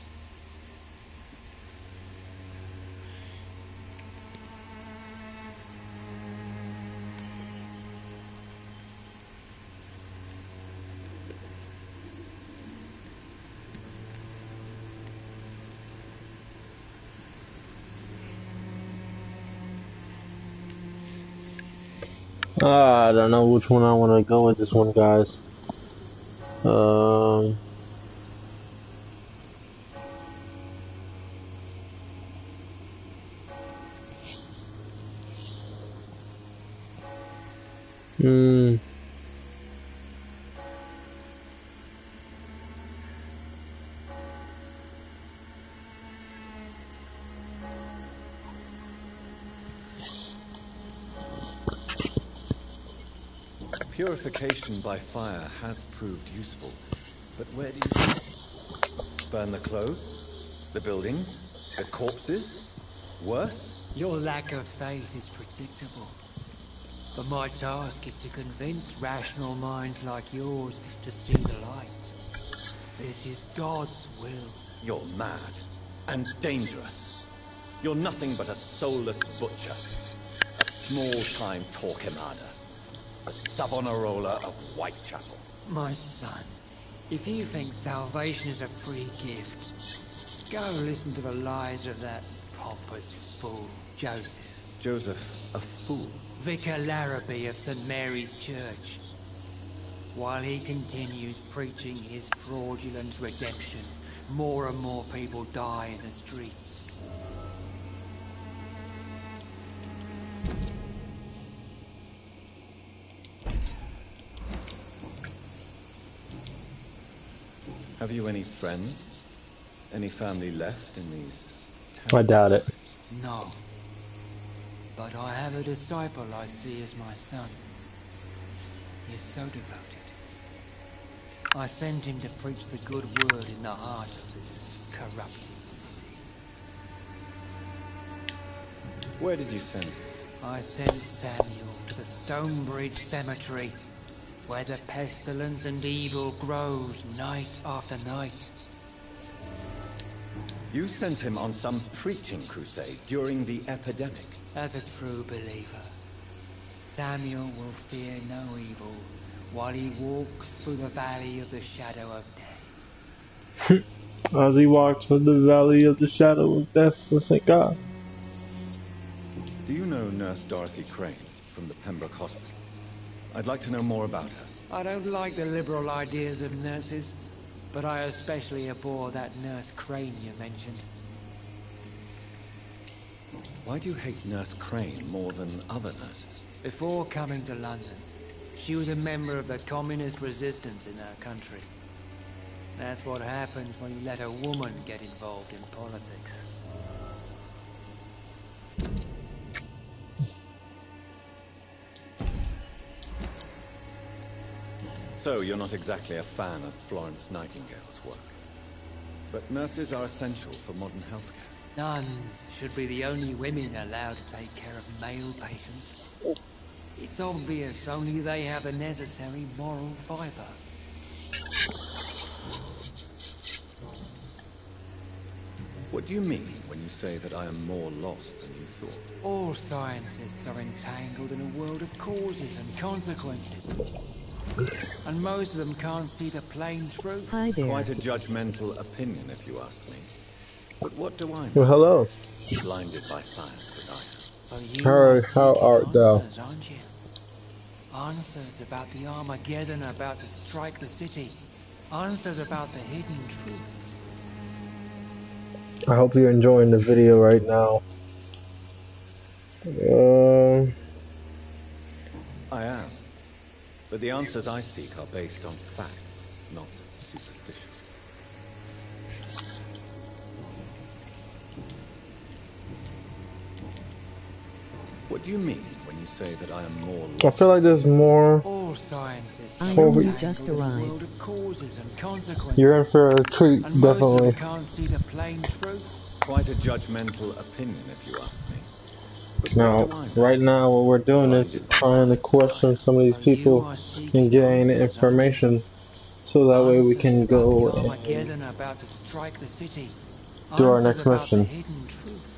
I don't know which one I want to go with this one, guys. Hmm. Purification by fire has proved useful, but where do you start? Burn the clothes? The buildings? The corpses? Worse? Your lack of faith is predictable. But my task is to convince rational minds like yours to see the light. This is God's will. You're mad. And dangerous. You're nothing but a soulless butcher. A small-time Torquemada. A Savonarola of Whitechapel. My son, if you think salvation is a free gift, go listen to the lies of that pompous fool, Joseph. Joseph, a fool? Vicar Larrabee of St. Mary's Church. While he continues preaching his fraudulent redemption, more and more people die in the streets. Have you any friends? Any family left in these I doubt it. No. But I have a disciple I see as my son. He is so devoted. I sent him to preach the good word in the heart of this corrupted city. Where did you send him? I sent Samuel to the Stonebridge Cemetery, where the pestilence and evil grows night after night. You sent him on some preaching crusade during the epidemic. As a true believer, Samuel will fear no evil while he walks through the valley of the shadow of death. As he walks through the valley of the shadow of death, thank God. Do you know Nurse Dorothy Crane from the Pembroke Hospital? I'd like to know more about her. I don't like the liberal ideas of nurses, but I especially abhor that Nurse Crane you mentioned. Why do you hate Nurse Crane more than other nurses? Before coming to London, she was a member of the communist resistance in her country. That's what happens when you let a woman get involved in politics. So you're not exactly a fan of Florence Nightingale's work. But nurses are essential for modern healthcare. Nuns should be the only women allowed to take care of male patients. It's obvious only they have the necessary moral fiber. What do you mean when you say that I am more lost than you thought? All scientists are entangled in a world of causes and consequences. And most of them can't see the plain truth. Hi there. Quite a judgmental opinion, if you ask me. But what do I know? Well, hello. Blinded by science as I am. Well, you How are art thou? answers, aren't you? Answers about the Armageddon about to strike the city. Answers about the hidden truth. I hope you're enjoying the video right now. I am. But the answers I seek are based on facts, not superstition. What do you mean when you say that I am more lost? I feel like there's more. All scientists I are only entangled just in a arrived. world of causes and consequences. You're in for a treat, And most of definitely. them can't see the plain truth. Quite a judgmental opinion, if you ask me. But Now, what do I know? right now, what we're doing is trying to question some of these people and gain information, so that way we can go and Armageddon about to strike the city. do our Answers next about the mission. hidden truth.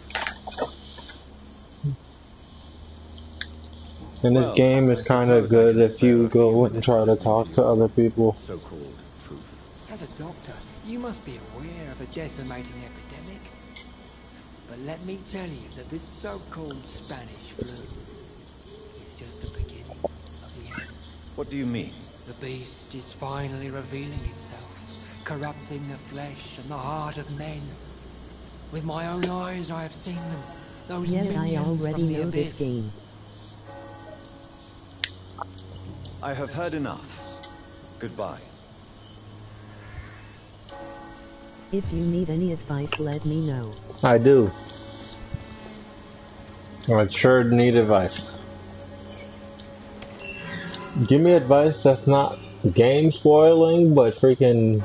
And this Well, game is I kind of suppose I good can if spare you a few go and minutes try to listening talk to your other people. So-called truth. As a doctor, you must be aware of a decimating epidemic. But let me tell you that this so-called Spanish flu is just the beginning of the end. What do you mean? The beast is finally revealing itself, corrupting the flesh and the heart of men. With my own eyes I have seen them, those Yet I minions already from the know abyss. this game. I have heard enough. Goodbye. If you need any advice, let me know. I do. I sure need advice. Give me advice that's not game spoiling, but freaking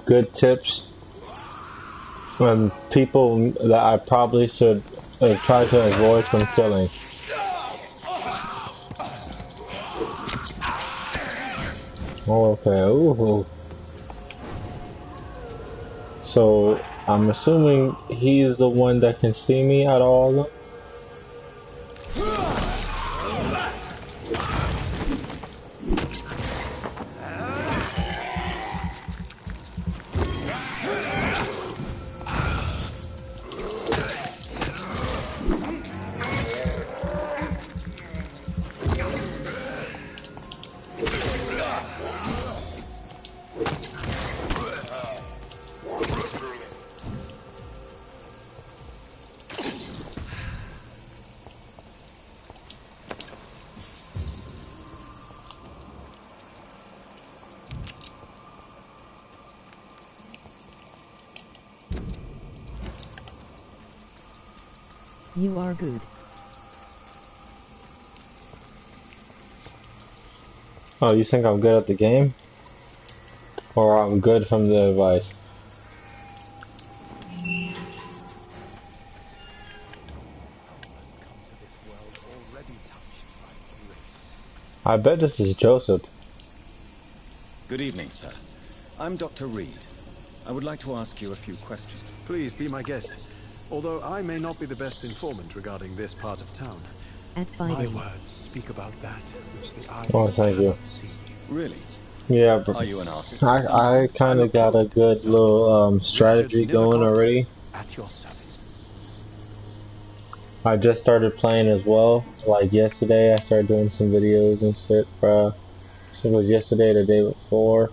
good tips on people that I probably should try to avoid from killing. Oh, okay. Ooh. So I'm assuming he's the one that can see me out of all of them. You are good. Oh, you think I'm good at the game? Or I'm good from the advice? I bet this is Joseph. Good evening, sir. I'm Dr. Reed. I would like to ask you a few questions. Please be my guest. Although I may not be the best informant regarding this part of town, my words speak about that which the eyes cannot see. Really? Yeah, but Are you an artist? I kind of got a good little strategy going already. At your service. I just started playing as well. Like yesterday, I started doing some videos and shit. I think it was yesterday, or the day before.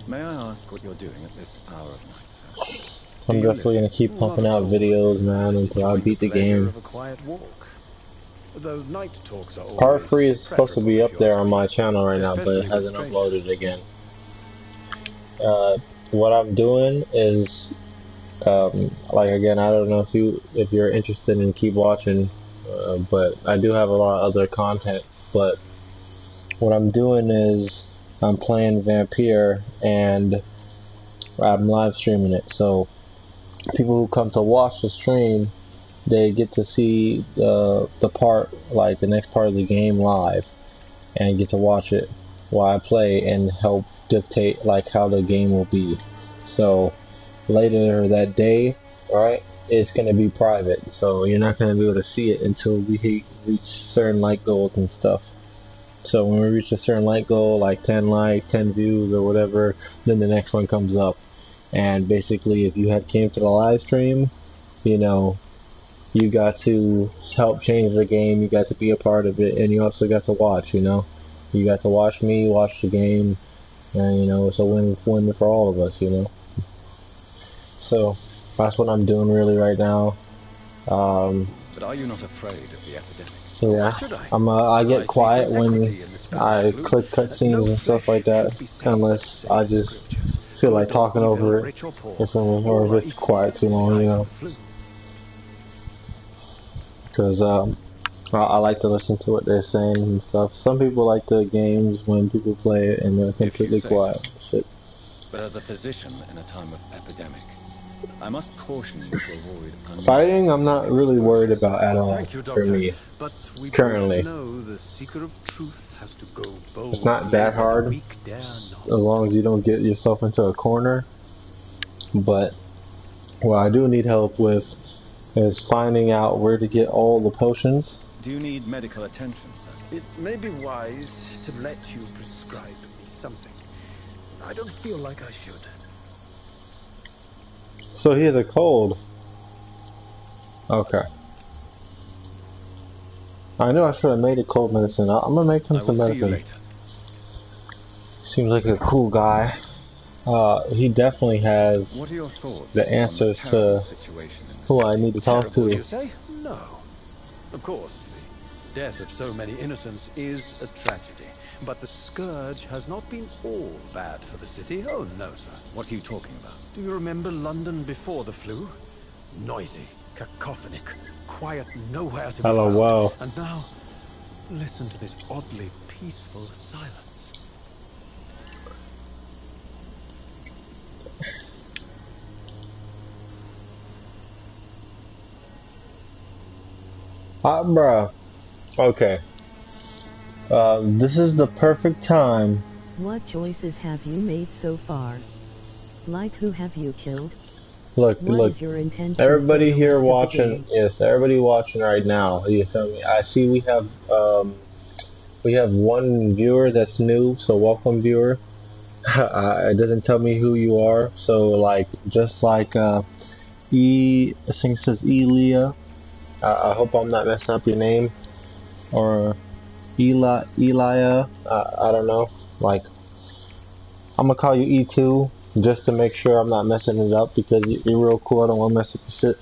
May I ask what you're doing at this hour of night, sir? I'm definitely gonna keep pumping out videos, man, until I beat the game. Of a quiet walk. Though night talks are Part 3 is supposed to be up there on my channel right now, but it hasn't uploaded again. What I'm doing is, like again, I don't know if you're interested in keep watching, but I do have a lot of other content. But what I'm doing is I'm playing Vampyr and I'm live streaming it. So people who come to watch the stream, they get to see the part, like the next part of the game live, and get to watch it while I play and help dictate like how the game will be. So later that day, right, it's gonna be private, so you're not gonna be able to see it until we reach certain like goals and stuff. So when we reach a certain like goal, like 10 likes, 10 views or whatever, then the next one comes up. And basically, if you had came to the live stream, you know, you got to help change the game, you got to be a part of it, and you also got to watch, you know. You got to watch me, watch the game, and, you know, it's a win-win for all of us, you know. So, that's what I'm doing really right now. But are you not afraid of the epidemic? Yeah, I get quiet when I click cutscenes and stuff like that, unless I just feel like talking over it, or if it's quiet too long, you know. Because I like to listen to what they're saying and stuff. Some people like the games when people play it and they're completely quiet. Shit. But as a physician in a time of epidemic, I must caution you to avoid fighting. I'm not really worried about at all for me currently. It's not that hard as long as you don't get yourself into a corner. But what I do need help with is finding out where to get all the potions. Do you need medical attention, sir? It may be wise to let you prescribe me something. I don't feel like I should. So he has a cold. Okay. I knew I should have made a cold medicine. I'm gonna make him some medicine. Seems like a cool guy. He definitely has the answers to who I need to talk to. You say? No. Of course, Death of so many innocents is a tragedy. But the scourge has not been all bad for the city. Oh, no, sir. What are you talking about? Do you remember London before the flu? Noisy, cacophonic, quiet, nowhere to be Hello, found. wow. And now, listen to this oddly peaceful silence. Bruh. Okay. This is the perfect time. What choices have you made so far? Like, who have you killed? Look, What is your intention everybody for the here rest of the watching, game? yes, everybody watching right now, you feel me? I see we have one viewer that's new, so welcome, viewer. It doesn't tell me who you are, so like, just like, I think it says Elia. I hope I'm not messing up your name, or Elia, I don't know, like, I'm gonna call you E2, just to make sure I'm not messing it up, because you're real cool, I don't wanna mess up your shit.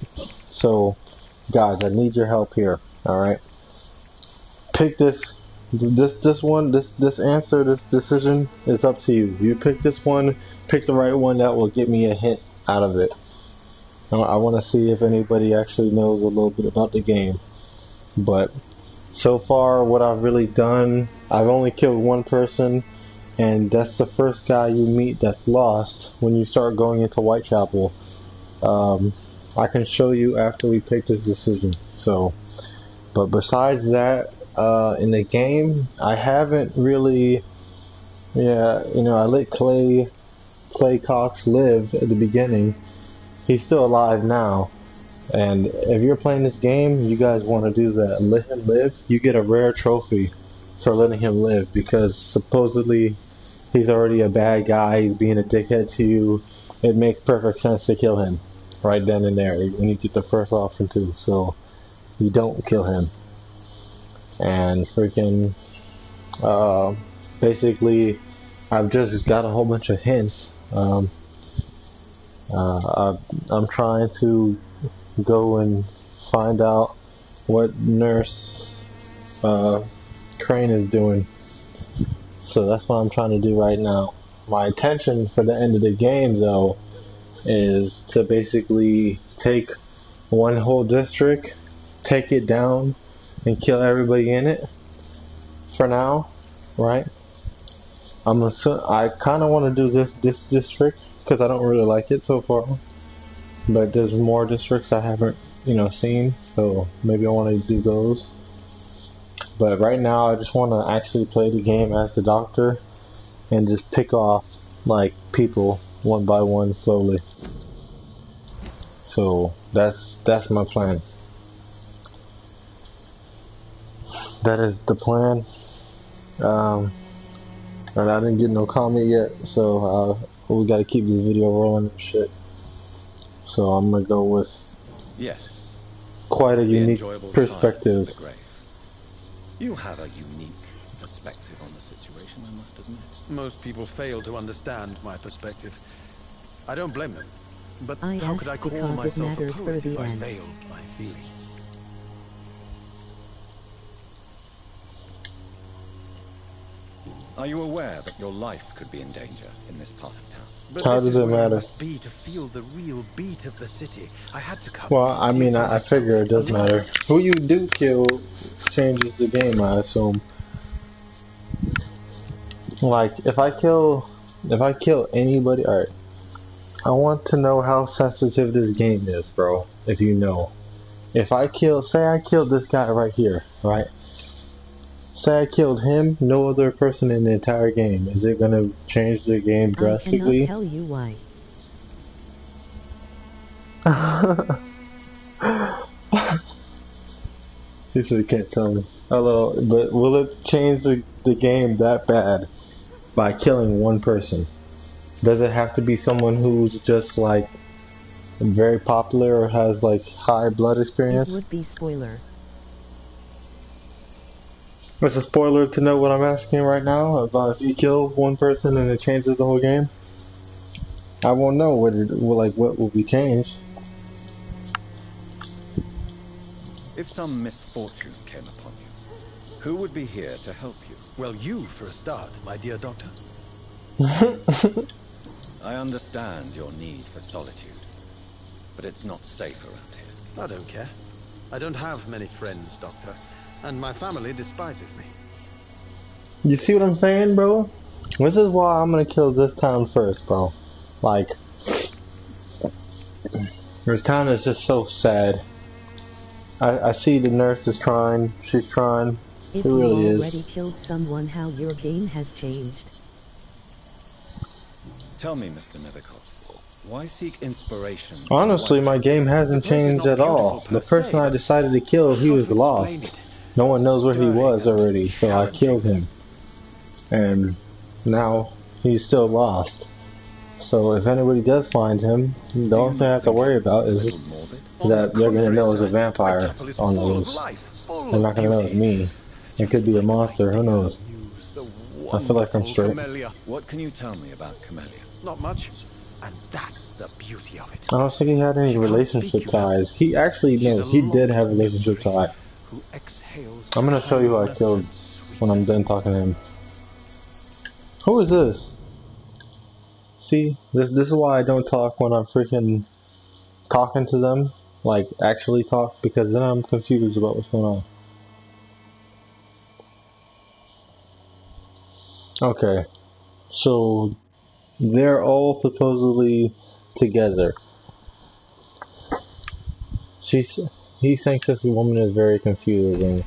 So, guys, I need your help here, alright? Pick this answer, this decision is up to you. You pick this one, pick the right one that will get me a hint out of it. I wanna see if anybody actually knows a little bit about the game. But, so far, what I've really done, I've only killed one person, and that's the first guy you meet that's lost when you start going into Whitechapel. I can show you after we pick this decision. So, but besides that, in the game, I haven't really, I let Clay Cox live at the beginning. He's still alive now. And if you're playing this game, you guys want to do that. Let him live. You get a rare trophy for letting him live, because supposedly he's already a bad guy. He's being a dickhead to you. It makes perfect sense to kill him right then and there when you get the first option too. So you don't kill him. And freaking, basically, I've just got a whole bunch of hints. I'm trying to go and find out what Nurse Crane is doing. So that's what I'm trying to do right now. My intention for the end of the game, though, is to basically take one whole district, take it down, and kill everybody in it. For now, right? I kind of want to do this district because I don't really like it so far. But there's more districts I haven't, seen, so maybe I want to do those. But right now, I just want to actually play the game as the Doctor and just pick off, like, people one by one slowly. So that's my plan. That is the plan. And I didn't get no comment yet, so we got to keep this video rolling and shit. So I'm gonna go with quite a unique perspective. You have a unique perspective on the situation, I must admit. Most people fail to understand my perspective. I don't blame them. But how could I call myself a poet if I veiled my feelings? Are you aware that your life could be in danger in this part of town? But how this does is it where matter? I must be to feel the real beat of the city. I had to come. Well, I mean, I figure it does matter. Who you do kill changes the game, I assume. Like, if I kill anybody, alright. I want to know how sensitive this game is, bro. If you know. If I say I killed this guy right here, right? Say I killed him, no other person in the entire game. Is it gonna change the game drastically? I cannot tell you why. He said, can't tell me. Hello, but will it change the game that bad by killing one person? Does it have to be someone who's just like very popular or has like high blood experience? It would be spoiler. It's a spoiler to know what I'm asking right now about if you kill one person and it changes the whole game. I won't know what will be changed. If some misfortune came upon you, Who would be here to help you? Well, you for a start, my dear doctor. I understand your need for solitude, but it's not safe around here. I don't care. I don't have many friends, Doctor, and my family despises me. You see what I'm saying, bro? This is why I'm gonna kill this town first, bro. Like, this town is just so sad. I see the nurse is trying. She's trying. If it really you is. already killed someone, how your game has changed. Tell me, Mr. Nethercott, why seek inspiration? Honestly, my game hasn't changed at all. The person I decided to kill, he was lost. No one knows where he was already, so I killed him. And now he's still lost. So if anybody does find him, the only thing I have to worry about is that they're going to know it's a vampire on the loose. They're not going to know it's me. It could be a monster, who knows? I feel like I'm straight. What can you tell me about Camellia? Not much. And that's the beauty of it. I don't think he had any relationship ties. He actually, no, he did have a relationship tie. I'm going to show you who I killed when I'm done talking to him. Who is this? See, this is why I don't talk when I'm freaking talking to them, like actually talk, because then I'm confused about what's going on. Okay, so they're all supposedly together. He thinks this woman is very confusing.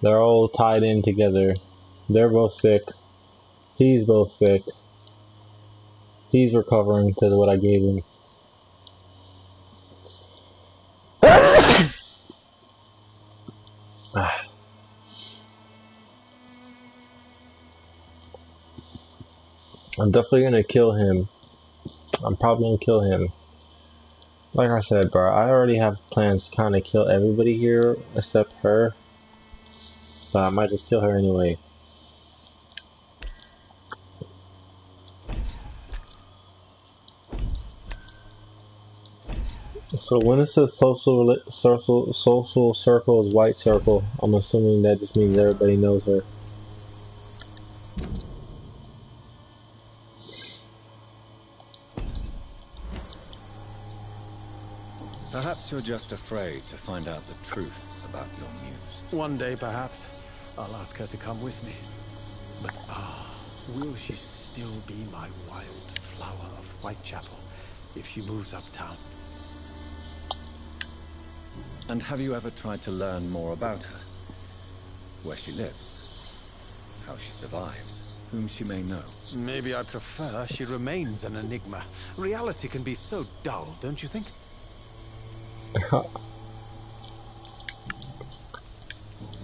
They're all tied in together. They're both sick. He's both sick. He's recovering because of what I gave him. I'm definitely gonna kill him. I'm probably gonna kill him. Like I said, bro, I already have plans to kind of kill everybody here except her. So I might just kill her anyway. So when it says social circle is white circle, I'm assuming that just means everybody knows her. Perhaps you're just afraid to find out the truth about your muse. One day, perhaps, I'll ask her to come with me. But will she still be my wild flower of Whitechapel if she moves uptown? And have you ever tried to learn more about her? Where she lives? How she survives? Whom she may know? Maybe I prefer she remains an enigma. Reality can be so dull, don't you think?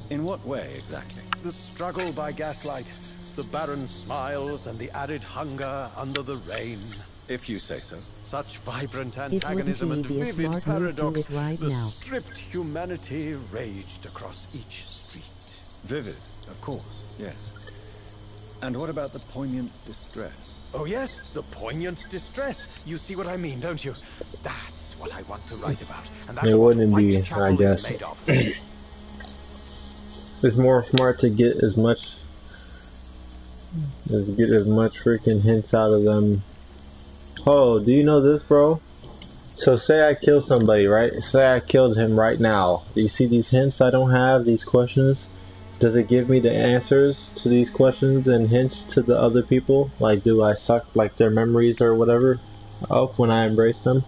In what way, exactly? The struggle by gaslight, the barren smiles and the added hunger under the rain. If you say so. Such vibrant antagonism and vivid paradox. Right the now. Stripped humanity raged across each street. Vivid, of course, yes. And what about the poignant distress? Oh yes, the poignant distress. You see what I mean, don't you? That's what I want to write about. And that's it what wouldn't be, I guess. made of. It's more smart to get as much freaking hints out of them. Oh, do you know this, bro? So say I kill somebody, right? Say I killed him right now. Do you see these hints I don't have, these questions? Does it give me the answers to these questions and hints to the other people? Like, do I suck like their memories or whatever up when I embrace them?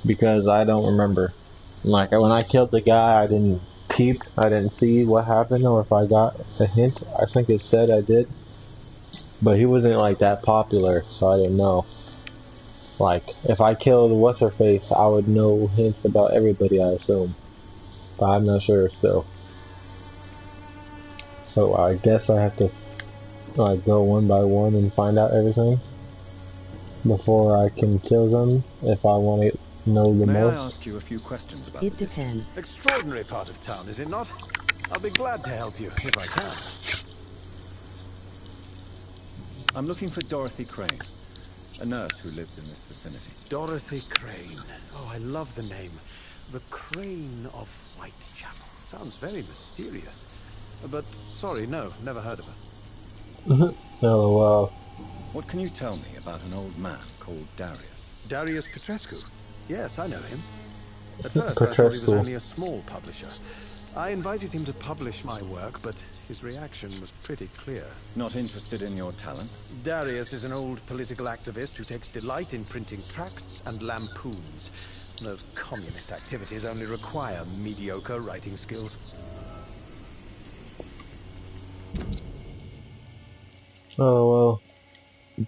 Because I don't remember. Like, when I killed the guy, I didn't peep, I didn't see what happened, or if I got a hint. I think it said I did. But he wasn't like that popular, so I didn't know. Like, if I killed What's-Her-Face, I would know hints about everybody, I assume. But I'm not sure still. So I guess I have to like go one by one and find out everything before I can kill them if I want to know the most. May I ask you a few questions about it? Depends. Extraordinary part of town, is it not? I'll be glad to help you if I can. I'm looking for Dorothy Crane, a nurse who lives in this vicinity. Dorothy Crane. Oh, I love the name. The Crane of Whitechapel. Sounds very mysterious. But sorry, no, never heard of her. Oh, wow. What can you tell me about an old man called Darius? Darius Petrescu? Yes, I know him. At first, I thought he was only a small publisher. I invited him to publish my work, but his reaction was pretty clear. Not interested in your talent? Darius is an old political activist who takes delight in printing tracts and lampoons. Those communist activities only require mediocre writing skills. Oh, well.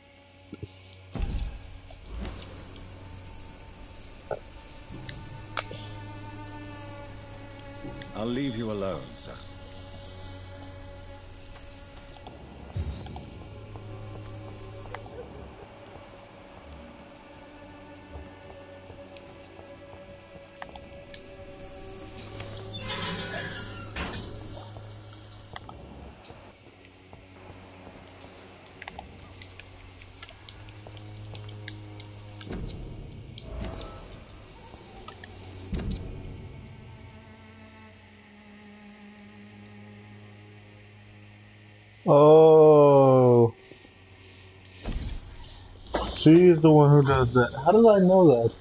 I'll leave you alone, sir. Oh. She's the one who does that. How did I know that?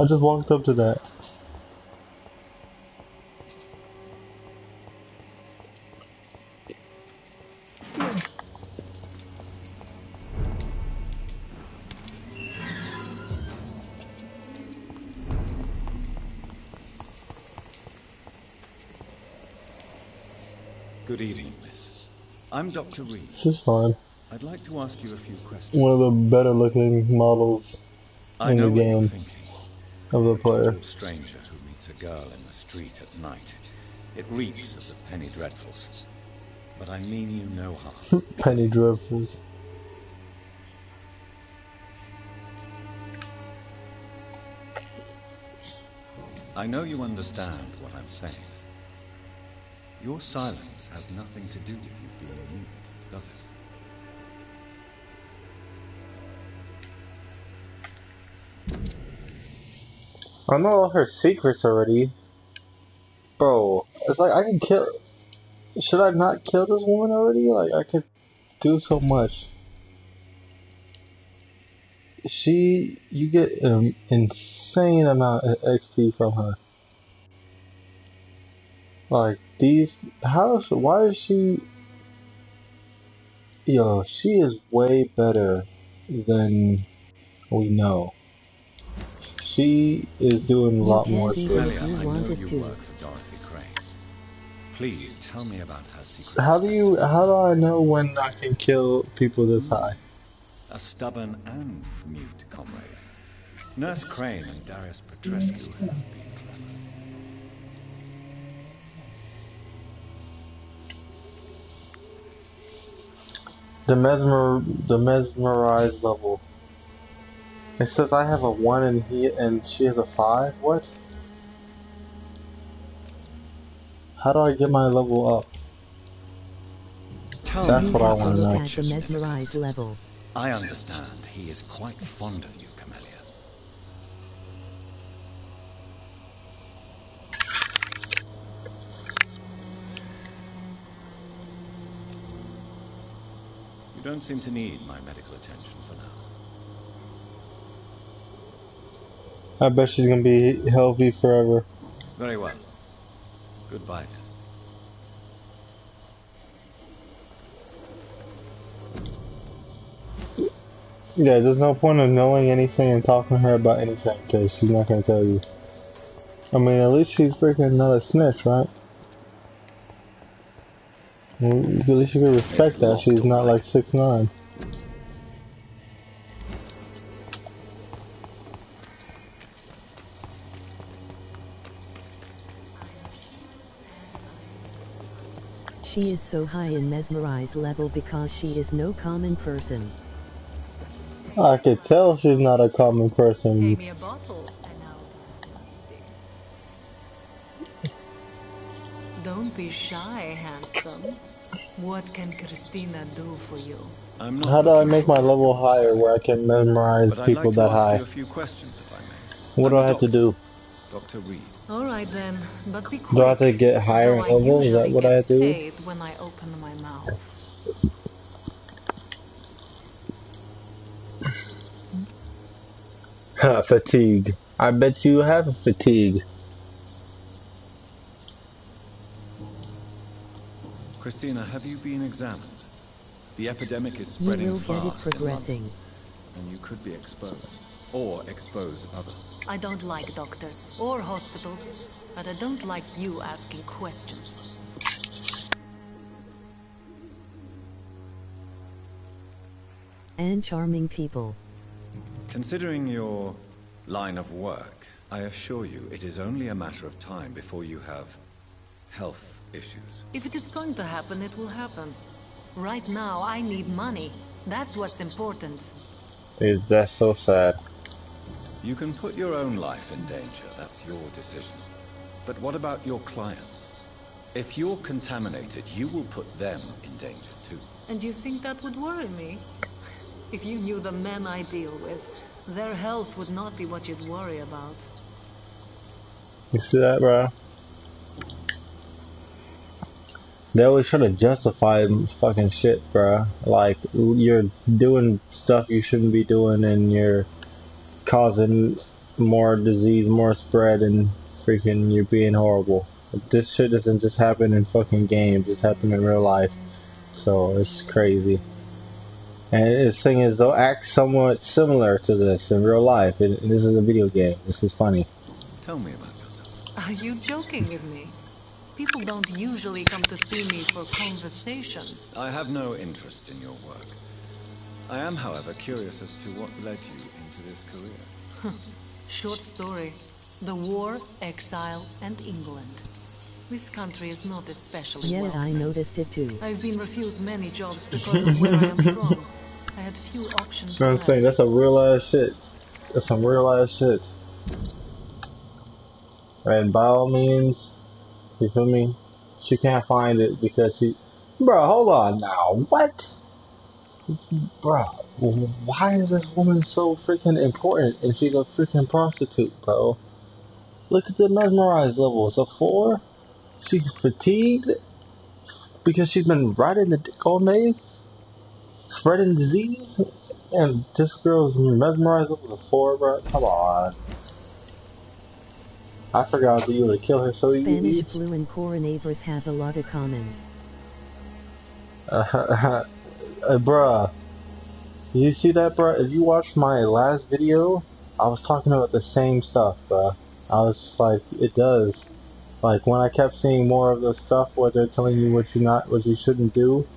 I just walked up to that. Good evening, miss. I'm Dr. Reed. She's fine. I'd like to ask you a few questions. One of the better looking models in the game of the player. A total stranger who meets a girl in the street at night. It reeks of the penny dreadfuls. But I mean you no harm. Penny dreadfuls. I know you understand what I'm saying. Your silence has nothing to do with you being mute, does it? I know all her secrets already. Bro, it's like I can kill... Should I not kill this woman already? Like, I could do so much. You get an insane amount of XP from her. Like, why is she... Yo, she is way better than we know. She is doing a lot more shit. Amelia, I know you work for Dorothy Crane. Please tell me about her secret. How do I know when I can kill people this high? A stubborn and mute comrade. Nurse Crane and Darius Petrescu have been clever. The mesmerized level. It says I have a 1 and she has a 5? What? How do I get my level up? That's what I want to know. At the mesmerized level. I understand he is quite fond of you, Camellia. You don't seem to need my medical attention for now. I bet she's gonna be healthy forever. Very well. Goodbye then. Yeah, there's no point of knowing anything and talking to her about anything because she's not gonna tell you. I mean, at least she's freaking not a snitch, right? Well, at least you can respect that she's not like 6'9". She is so high in mesmerized level because she is no common person. I could tell she's not a common person. Pay me a bottle, and I'll be Don't be shy, handsome. What can Christina do for you? How do I make my level higher where I can memorize people that high? A few questions, if I may. What do I have to do? Dr. Reed. All right then, but be Do I have quick. to get higher Though I level? Is that usually what I get do? paid when I open my mouth. Fatigue. I bet you have fatigue. Christina, have you been examined? The epidemic is You spreading will get it fast in progressing. London, and you could be exposed, or expose others. I don't like doctors or hospitals, but I don't like you asking questions. And charming people. Considering your line of work, I assure you it is only a matter of time before you have health issues. If it is going to happen, it will happen. Right now, I need money. That's what's important. That's so sad. You can put your own life in danger, that's your decision. But what about your clients? If you're contaminated, you will put them in danger too. And you think that would worry me? If you knew the men I deal with, their health would not be what you'd worry about. You see that, bro? They always try to justify fucking shit, bro. Like, you're doing stuff you shouldn't be doing and you're causing more disease, more spread, and freaking you're being horrible. This shit doesn't just happen in fucking games, it's happening in real life. So, it's crazy. And this thing is, they'll act somewhat similar to this in real life. And this is a video game. This is funny. Tell me about yourself. Are you joking with me? People don't usually come to see me for conversation. I have no interest in your work. I am, however, curious as to what led you into this career. Short story. The war, exile, and England. This country is not especially Yeah, welcoming. I noticed it too. I've been refused many jobs because of where I am from. I had few options You know what I'm saying? That's a real ass shit. That's some real ass shit. And by all means, you feel me? She can't find it because she... Bro, hold on now. What? Bro, why is this woman so freaking important and she's a freaking prostitute, bro? Look at the mesmerized level. It's a 4. She's fatigued because she's been riding the dick all day, spreading disease, and this girl's mesmerized level is a 4, bro. Come on. I forgot that you would kill her so Spanish easy. flu and coronavírus have a lot of common. Bruh. You see that, bruh? If you watched my last video, I was talking about the same stuff, bruh. I was just like, it does. Like, when I kept seeing more of the stuff where they're telling you what you shouldn't do,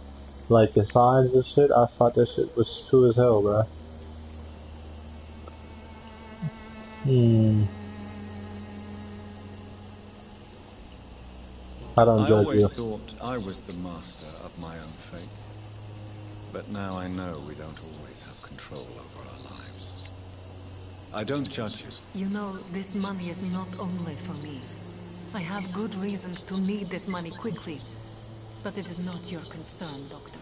like the signs and shit, I thought that shit was true as hell, bruh. I don't judge you. I always thought I was the master of my own fate. But now I know we don't always have control over our lives. I don't judge you. You know, this money is not only for me. I have good reasons to need this money quickly. But it is not your concern, Doctor.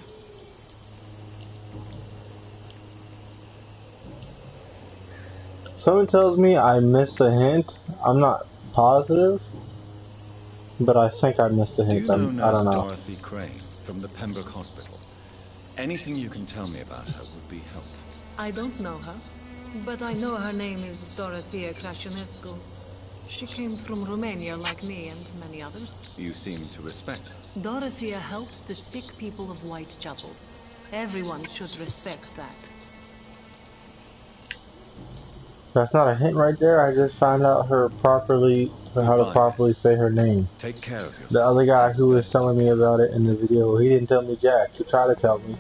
Someone tells me I missed a hint. I'm not positive, but I think I missed a hint. Do you know I don't know. Dorothy Crane from the Pembroke Hospital? Anything you can tell me about her would be helpful. I don't know her, but I know her name is Dorothea Crăciunescu. She came from Romania like me and many others. You seem to respect her. Dorothea helps the sick people of Whitechapel. Everyone should respect that. That's not a hint right there. I just found out how to properly say her name. Take care of yourself. The other guy who was telling me about it in the video, he didn't tell me jack. He tried to tell me.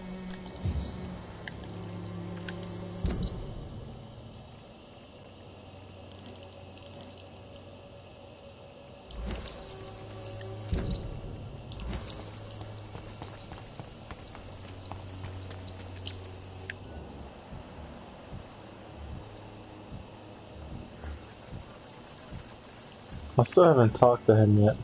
I still haven't talked to him yet.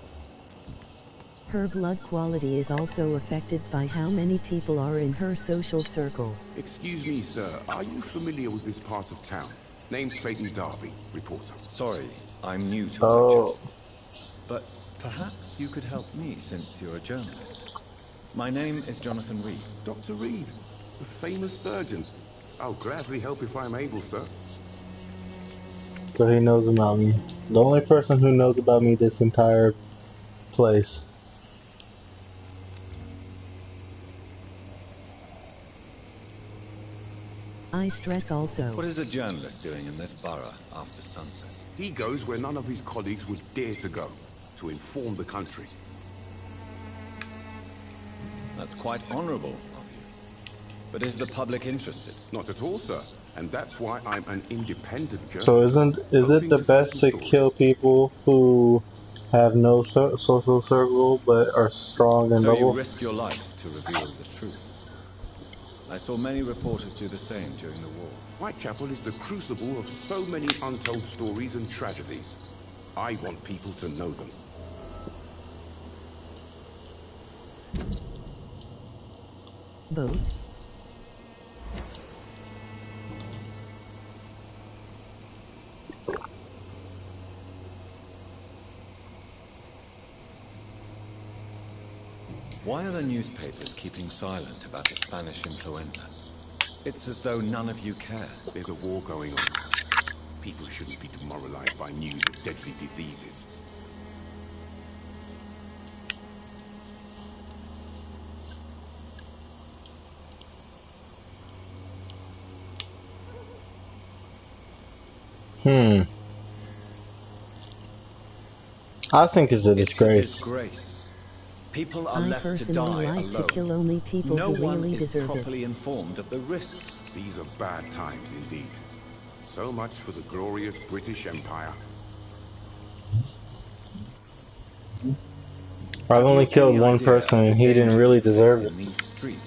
Her blood quality is also affected by how many people are in her social circle. Excuse me, sir. Are you familiar with this part of town? Name's Clayton Darby, reporter. Sorry, I'm new to Oh. Whitechapel, but perhaps you could help me since you're a journalist. My name is Jonathan Reed. Dr. Reed, the famous surgeon. I'll gladly help if I'm able, sir. So he knows about me. The only person who knows about me this entire place. I stress also. What is a journalist doing in this borough after sunset? He goes where none of his colleagues would dare to go, to inform the country. That's quite honorable of you. But is the public interested? Not at all, sir. And that's why I'm an independent journalist. So is it the best to kill people who have no social circle but are strong and So you noble? risk your life to reveal the truth. I saw many reporters do the same during the war. Whitechapel is the crucible of so many untold stories and tragedies. I want people to know them. Both. Why are the newspapers keeping silent about the Spanish influenza? It's as though none of you care. There's a war going on. People shouldn't be demoralized by news of deadly diseases. I think it's a disgrace. It's a disgrace. People are left to personally die like alone. to kill only people no who one really is deserve properly informed of the risks. These are bad times indeed. So much for the glorious British Empire. I've only killed one person and he didn't really deserve it,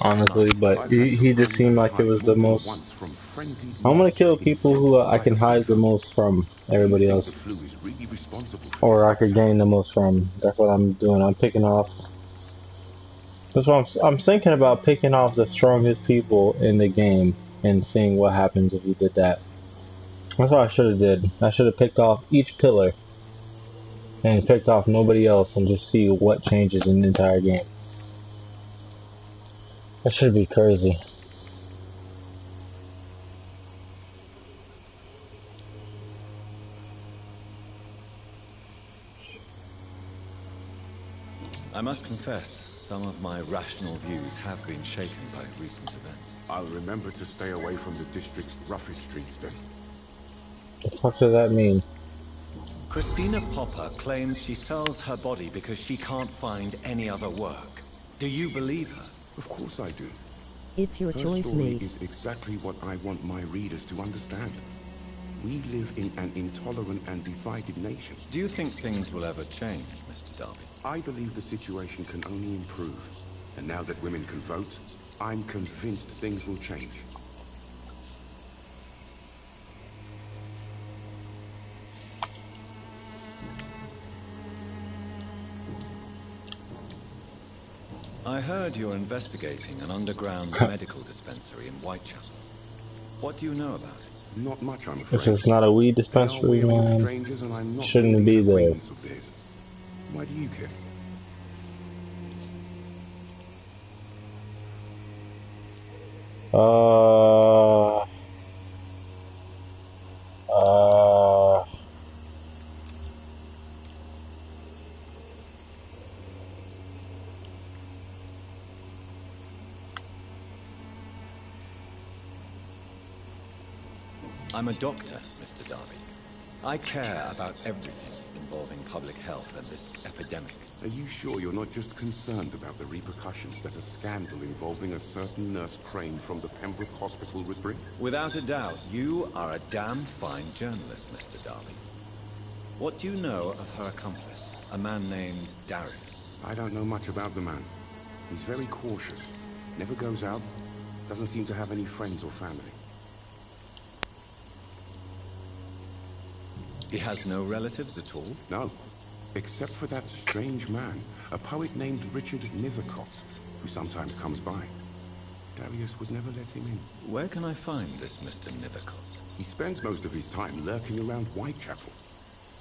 honestly, but he just seemed like it was the most... I'm gonna kill people who I can hide the most from everybody else. Or I could gain the most from. That's what I'm doing. I'm picking off... That's what I'm thinking about, picking off the strongest people in the game and seeing what happens if you did that. That's what I should have did. I should have picked off each pillar and picked off nobody else and just see what changes in the entire game. That should be crazy. I must confess, some of my rational views have been shaken by recent events. I'll remember to stay away from the district's roughest streets then. The fuck does that mean? Christina Popper claims she sells her body because she can't find any other work. Do you believe her? Of course I do. It's your choice, Her story mate. is exactly what I want my readers to understand. We live in an intolerant and divided nation. Do you think things will ever change, Mr. Darby? I believe the situation can only improve. And now that women can vote, I'm convinced things will change. I heard you're investigating an underground medical dispensary in Whitechapel. What do you know about it? Not much, I'm afraid. If it's not a weed dispensary, man, shouldn't it be there? Why do you care? I'm a doctor, Mr. Darby. I care about everything involving public health and this epidemic. Are you sure you're not just concerned about the repercussions that a scandal involving a certain Nurse Crane from the Pembroke Hospital would bring? Without a doubt, you are a damned fine journalist, Mr. Darby. What do you know of her accomplice, a man named Darius? I don't know much about the man. He's very cautious. Never goes out. Doesn't seem to have any friends or family. He has no relatives at all? No. Except for that strange man, a poet named Richard Nethercott, who sometimes comes by. Darius would never let him in. Where can I find this Mr. Nethercott? He spends most of his time lurking around Whitechapel.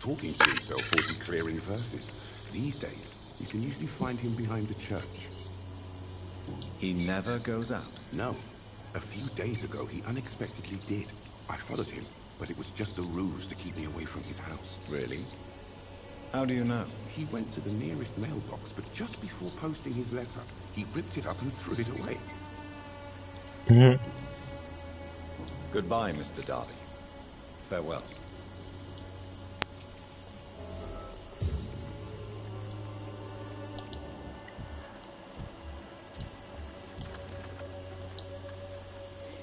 talking to himself or declaring verses. These days, you can usually find him behind the church. He never goes out? No. A few days ago, he unexpectedly did. I followed him, but it was just a ruse to keep me away from his house. Really? How do you know? He went to the nearest mailbox, but just before posting his letter, he ripped it up and threw it away. Goodbye, Mr. Darby. Farewell.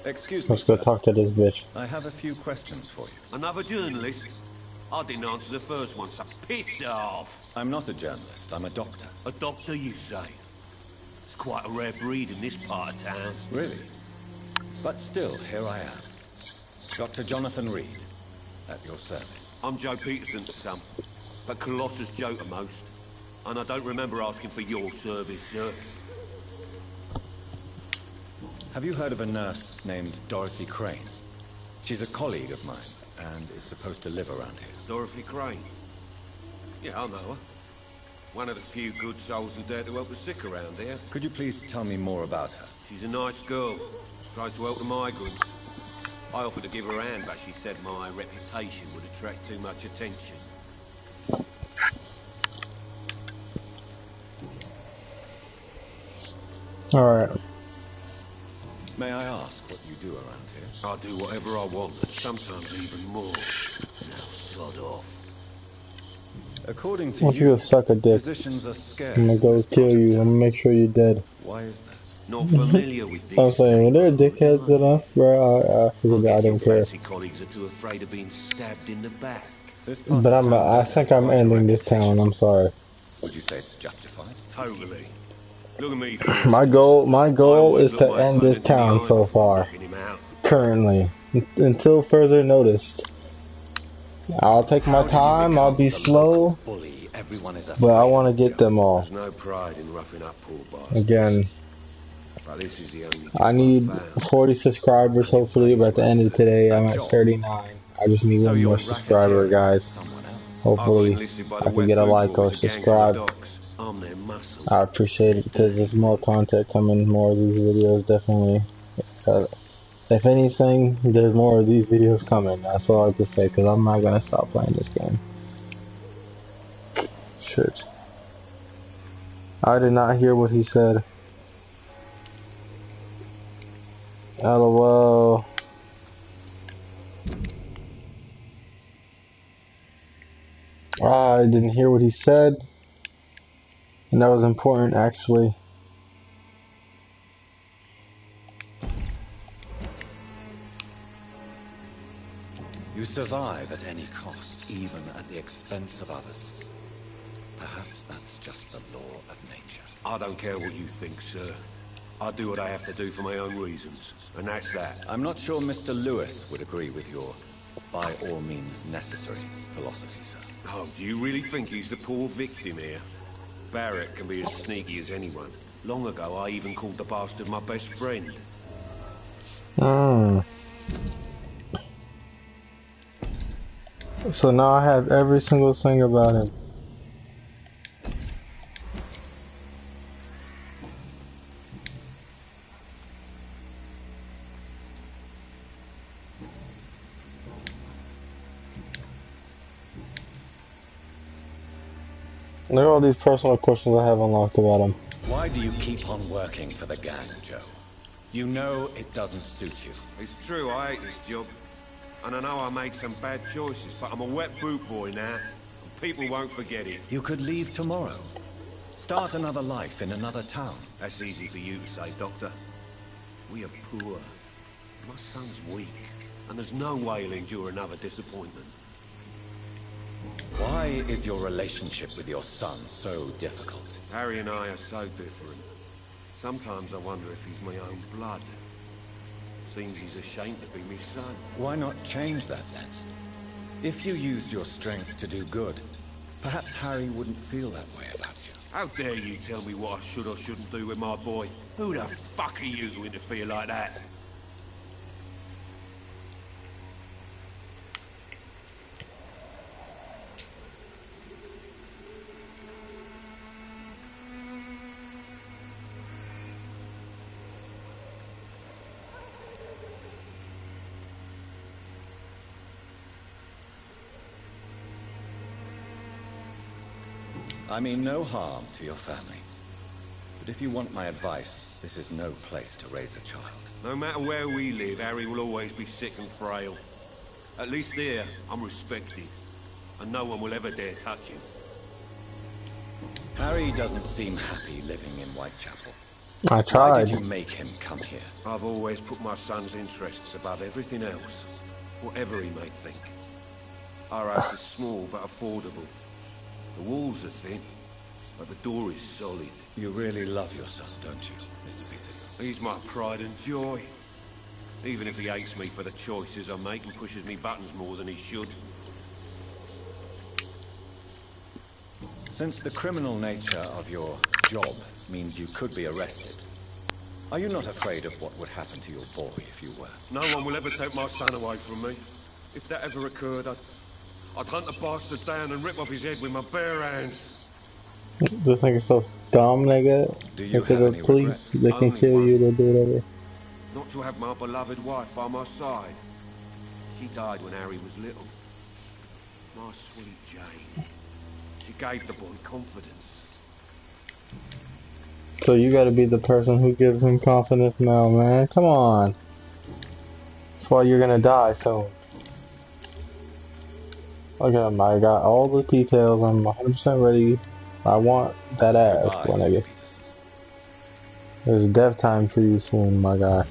Excuse me, Let's go sir. talk to this bitch. I have a few questions for you. Another journalist? I didn't answer the first one, so piss off! I'm not a journalist, I'm a doctor. A doctor, you say? It's quite a rare breed in this part of town. Really? But still, here I am. Dr. Jonathan Reed, at your service. I'm Joe Peterson's son, but Colossus Joe to most. And I don't remember asking for your service, sir. Have you heard of a nurse named Dorothy Crane? She's a colleague of mine, and is supposed to live around here. Dorothy Crane? Yeah, I know her. One of the few good souls who dare to help the sick around here. Could you please tell me more about her? She's a nice girl. Tries to help the migrants. I offered to give her a hand, but she said my reputation would attract too much attention. Alright. May I ask what you do around here? I do whatever I want, and sometimes even more. Now sod off. According to Once you suck a dick, physicians are scarce. I'm gonna go kill you. I'm gonna make sure you're dead. Why is that? Not familiar with this. I'm saying, when they're dickheads enough, bro, I don't care. Fancy colleagues are too afraid of being stabbed in the back. But I think I'm ending this town. I'm sorry. Would you say it's justified? Totally. Look at me. My goal is to end this town so far. Currently, until further notice. I'll take my time. I'll be slow, but I want to get them all. There's no pride in roughing up poor bastards. Again, But this is the only I need 40 subscribers hopefully, but at the end of today I'm at 39. I just need one more subscriber, guys. Hopefully I can get a like or subscribe. I appreciate it because there's more content coming, more of these videos definitely. If anything, there's more of these videos coming. That's all I have to say, because I'm not going to stop playing this game. Shit. I did not hear what he said. LOL. I didn't hear what he said. And that was important, actually. You survive at any cost, even at the expense of others. Perhaps that's just the law of nature. I don't care what you think, sir. I do what I have to do for my own reasons, and that's that. I'm not sure Mr. Lewis would agree with your by all means necessary philosophy, sir. Oh, do you really think he's the poor victim here? Barrett can be as sneaky as anyone. Long ago, I even called the bastard my best friend. So now I have every single thing about him. Look at all these personal questions I have unlocked about him. Why do you keep on working for the gang, Joe? You know it doesn't suit you. It's true, I hate this job. And I know I made some bad choices, but I'm a wet boot boy now. And people won't forget it. You could leave tomorrow. Start another life in another town. That's easy for you to say, Doctor. We are poor. My son's weak. And there's no way he'll endure another disappointment. Why is your relationship with your son so difficult? Harry and I are so different. Sometimes I wonder if he's my own blood. Seems he's ashamed to be my son. Why not change that then? If you used your strength to do good, perhaps Harry wouldn't feel that way about you. How dare you tell me what I should or shouldn't do with my boy? Who the fuck are you to interfere like that? I mean no harm to your family. But if you want my advice, this is no place to raise a child. No matter where we live, Harry will always be sick and frail. At least here, I'm respected. And no one will ever dare touch him. Harry doesn't seem happy living in Whitechapel. I Why did tried. you make him come here? I've always put my son's interests above everything else, whatever he may think. Our house is small but affordable. The walls are thin, but the door is solid. You really love your son, don't you, Mr. Peterson? He's my pride and joy. Even if he hates me for the choices I make and pushes me buttons more than he should. Since the criminal nature of your job means you could be arrested, are you not afraid of what would happen to your boy if you were? No one will ever take my son away from me. If that ever occurred, I'd hunt the bastard down and rip off his head with my bare hands. This nigga's so dumb, nigga. Do you If have the any police, they can Only kill one. you, they'll do whatever. Not to have my beloved wife by my side. She died when Harry was little. My sweet Jane. She gave the boy confidence. So you gotta be the person who gives him confidence now, man. Come on. That's why you're gonna die soon. Okay, I got all the details. I'm 100% ready. I want that ass, Goodbye, when I Mr. get. Peterson. There's death time for you soon, my guy.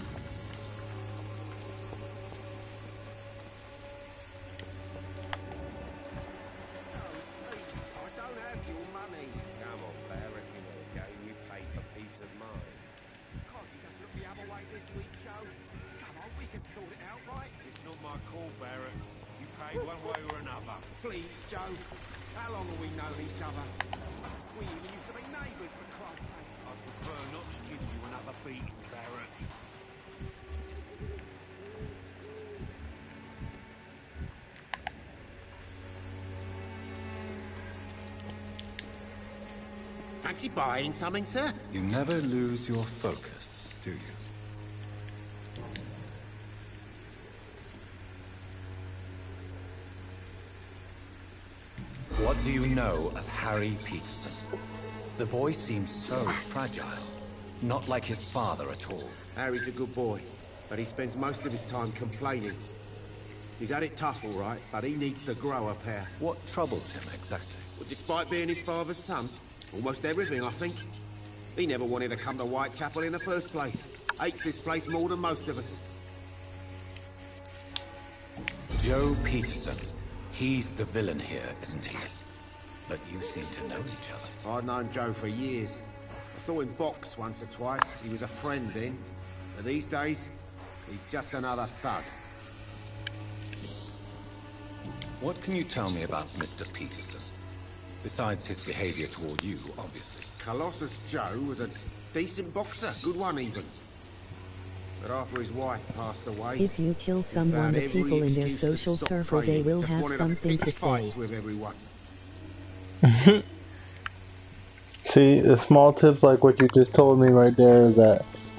Please, Joe. How long have we known each other? We even used to be neighbours, for Christ's sake. I'd prefer not to give you another beating, Barrett. Fancy buying something, sir? You never lose your focus, do you? What do you know of Harry Peterson? The boy seems so fragile. Not like his father at all. Harry's a good boy, but he spends most of his time complaining. He's had it tough, all right, but he needs to grow a pair. What troubles him exactly? Well, despite being his father's son, almost everything, I think. He never wanted to come to Whitechapel in the first place. Hates this place more than most of us. Joe Peterson. He's the villain here, isn't he? But you seem to know each other. I've known Joe for years. I saw him box once or twice. He was a friend then. But these days, he's just another thug. What can you tell me about Mr. Peterson? Besides his behavior toward you, obviously. Colossus Joe was a decent boxer. Good one, even. But after his wife passed away... If you kill someone, the people in their social circle, they will have something to say. With everyone. See, the small tips like what you just told me right there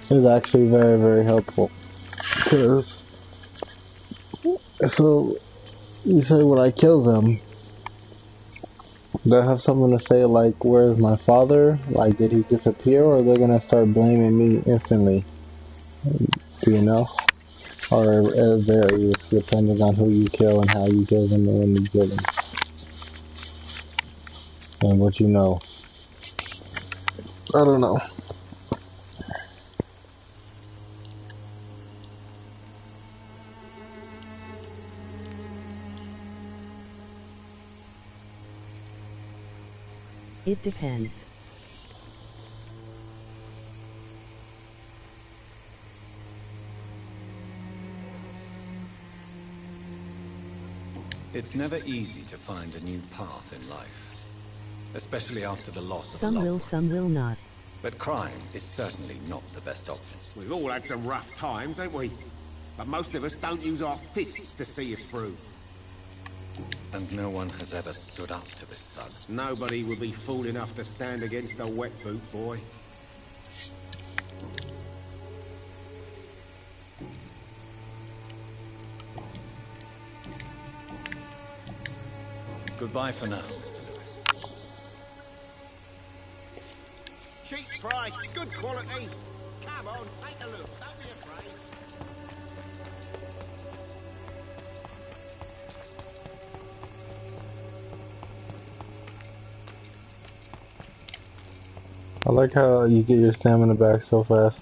is actually very, very helpful. Because, so, you say when I kill them, they'll have someone to say like, where's my father? Like, did he disappear? Or they're gonna start blaming me instantly? Do you know? Or it varies depending on who you kill and how you kill them and when you kill them. And what you know. I don't know. It depends. It's never easy to find a new path in life. Especially after the loss of a Some loved will, one. some will not. But crime is certainly not the best option. We've all had some rough times, ain't we? But most of us don't use our fists to see us through. And no one has ever stood up to this thug. Nobody would be fool enough to stand against a wet boot boy. Goodbye for now, Mr. Lewis. Cheap price, good quality. Come on, take a look. Don't be afraid. I like how you get your stamina back so fast.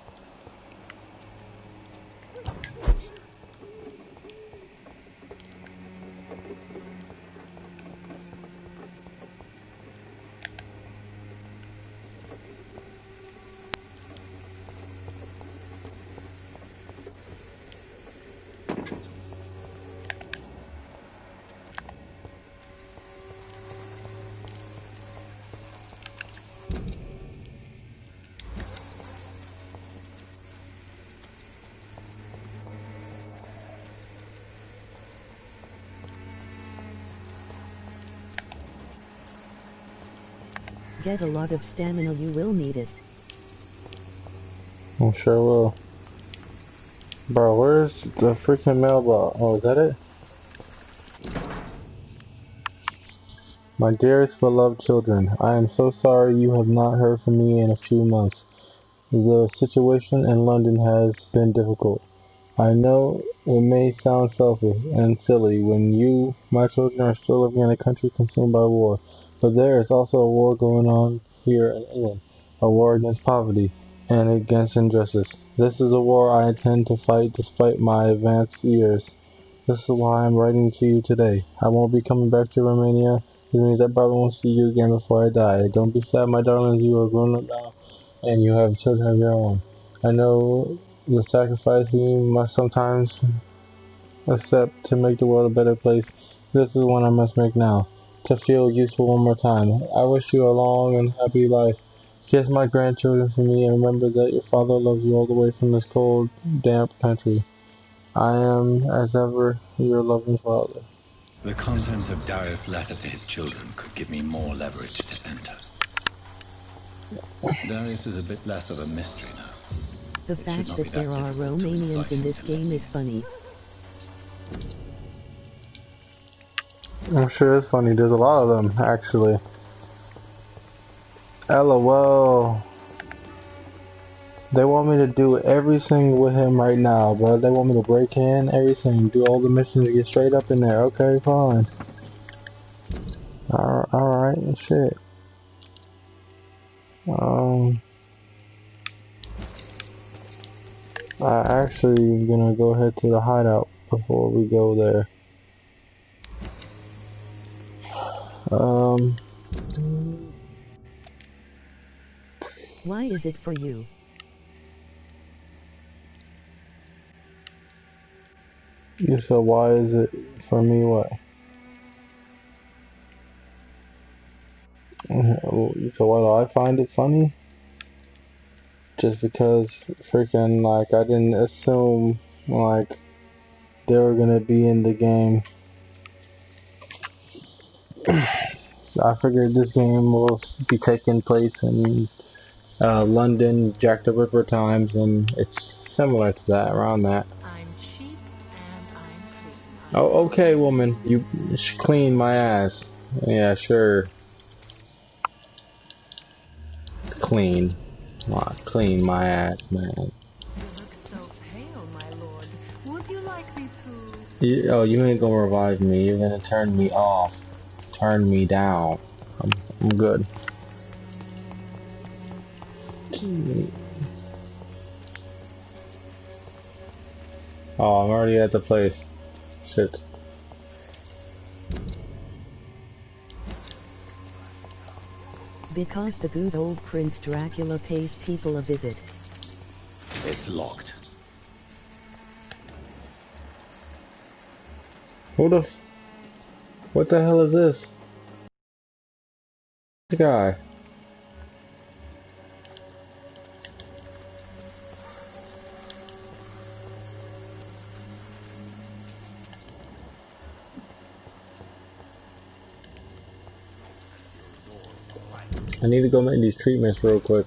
Get a lot of stamina, you will need it. I sure will. Bro, where's the freaking mailbox? Oh, is that it? My dearest beloved children, I am so sorry you have not heard from me in a few months. The situation in London has been difficult. I know it may sound selfish and silly when you, my children, are still living in a country consumed by war, but there is also a war going on here in England, a war against poverty and against injustice. This is a war I intend to fight despite my advanced years. This is why I'm writing to you today. I won't be coming back to Romania. This means I probably won't see you again before I die. Don't be sad, my darlings. You are grown up now, and you have children of your own. I know the sacrifice we must sometimes accept to make the world a better place. This is one I must make now, to feel useful one more time. I wish you a long and happy life. Kiss my grandchildren for me, and remember that your father loves you all the way from this cold, damp country. I am, as ever, your loving father. The content of Darius' letter to his children could give me more leverage to enter. Darius is a bit less of a mystery now. The fact that there are Romanians in this game is funny. I'm sure it's funny. There's a lot of them, actually. LOL. They want me to do everything with him right now, but they want me to break in, everything, do all the missions, get straight up in there. Okay, fine. Alright, shit. I actually am gonna go ahead to the hideout before we go there. Why is it for you? You said why is it for me what? So why do I find it funny? Just because freaking like I didn't assume like they were gonna be in the game. I figured this game will be taking place in London, Jack the Ripper times, and it's similar to that, around that. I'm cheap and I'm clean. Oh, okay, woman, you clean my ass. Yeah, sure. Clean. Clean my ass, man. You look so pale, my lord. Would you like me to... You ain't gonna revive me. You're gonna turn me off. Turn me down. I'm good. Oh, I'm already at the place. Shit. Because the good old Prince Dracula pays people a visit. It's locked. What the hell is this? This guy. I need to go make these treatments real quick.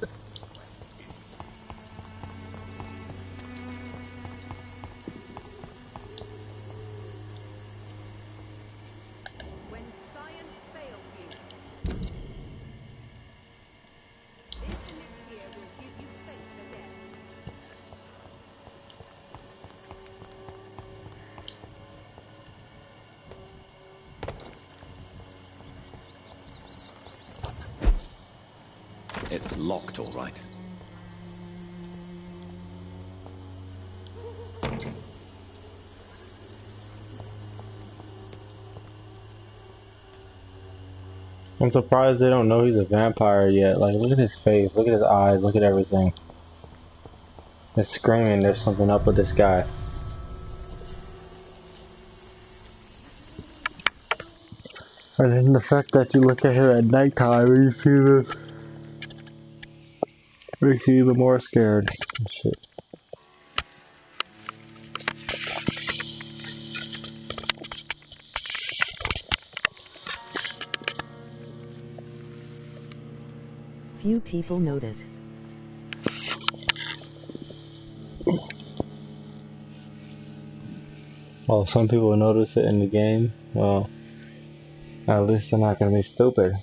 When science fails you, this elixir It's locked, all right. I'm surprised they don't know he's a vampire yet. Like, look at his face, look at his eyes, look at everything. They're screaming there's something up with this guy. And then the fact that you look at him at nighttime and you see this makes you even more scared. Shit. Few people notice. Well, some people notice it in the game. Well, at least they're not gonna be stupid.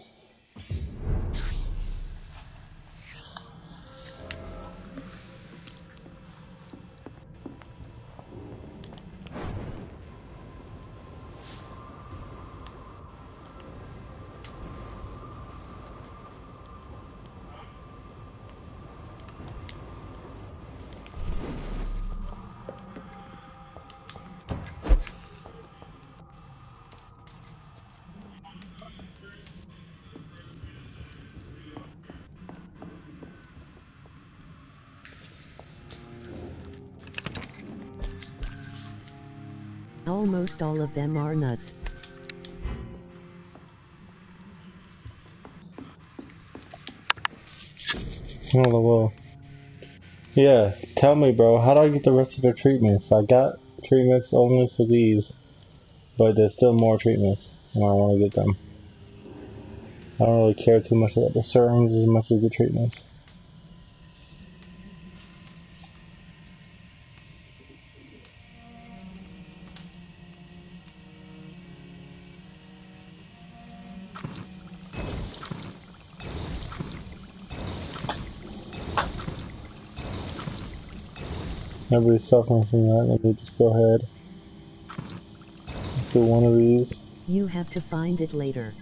Almost all of them are nuts. Oh, well. Yeah, tell me, bro, how do I get the rest of the treatments? I got treatments only for these, but there's still more treatments, and I want to get them. I don't really care too much about the serums as much as the treatments. Nobody's suffering from that. Let me just go ahead. Let's do one of these. You have to find it later.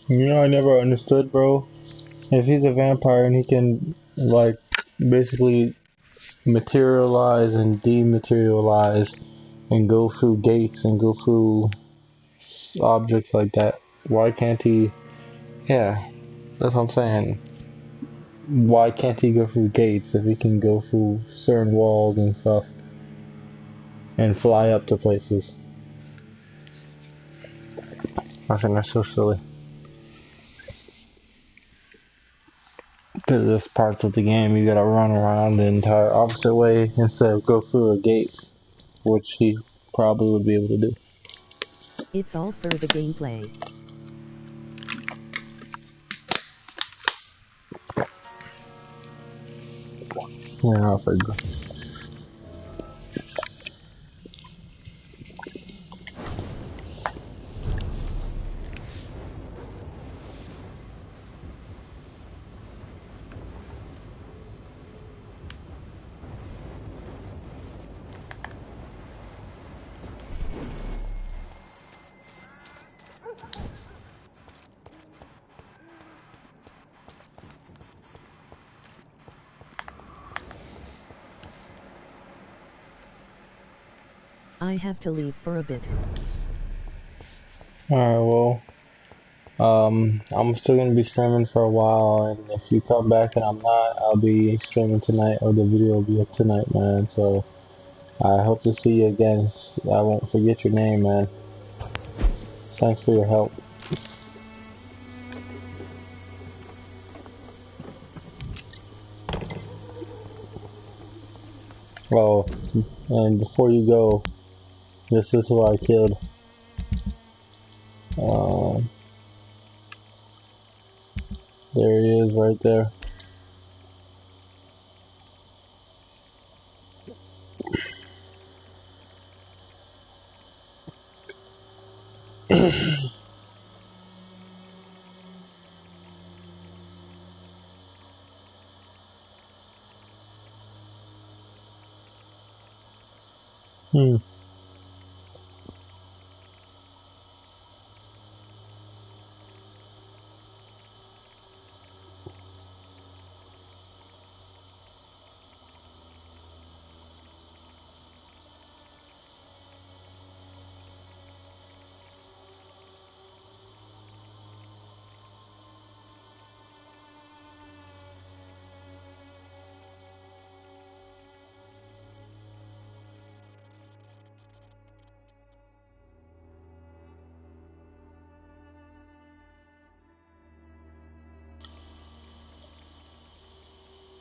You know, I never understood, bro. If he's a vampire and he can, like, basically materialize and dematerialize and go through gates and go through objects like that, why can't he? Yeah, that's what I'm saying. Why can't he go through gates if he can go through certain walls and stuff and fly up to places? I think that's so silly. Because there's parts of the game you gotta run around the entire opposite way instead of go through a gate, which he probably would be able to do. It's all for the gameplay. Yeah, I figure. I have to leave for a bit. Alright, well, I'm still gonna be streaming for a while, and if you come back and I'm not, I'll be streaming tonight, or the video will be up tonight, man, so I hope to see you again. I won't forget your name, man. Thanks for your help. Oh, and before you go, this is who I killed. There he is right there. Hmm.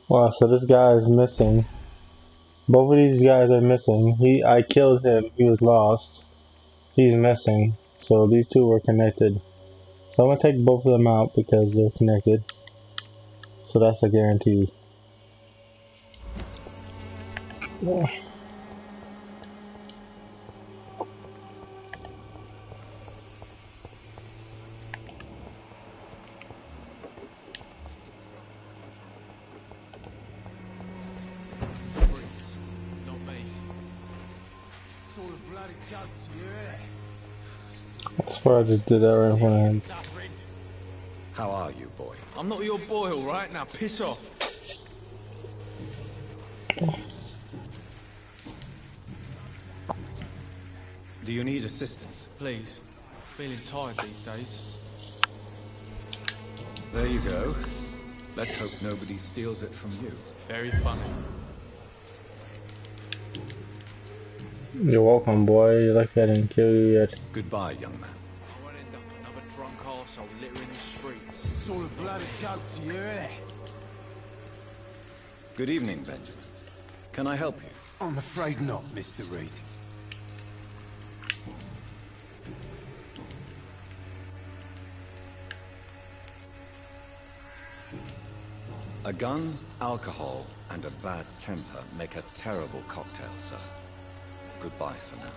Wow, so this guy is missing. Both of these guys are missing. I killed him. He was lost. He's missing. So these two were connected. So I'm gonna take both of them out because they're connected. So that's a guarantee. Yeah. Not me. It's all a bloody joke to you, innit? I swear I just did that right in front of him. How are you, boy? I'm not your boy, all right? Now piss off. Do you need assistance? Please. Feeling tired these days. There you go. Let's hope nobody steals it from you. Very funny. You're welcome, boy. You're lucky I didn't kill you yet. Goodbye, young man. I won't end up another drunk arsehole littering the streets. It's all a bloody joke to you, innit? Good evening, Benjamin. Can I help you? I'm afraid not, Mr. Reed. A gun, alcohol, and a bad temper make a terrible cocktail, sir. Goodbye for now.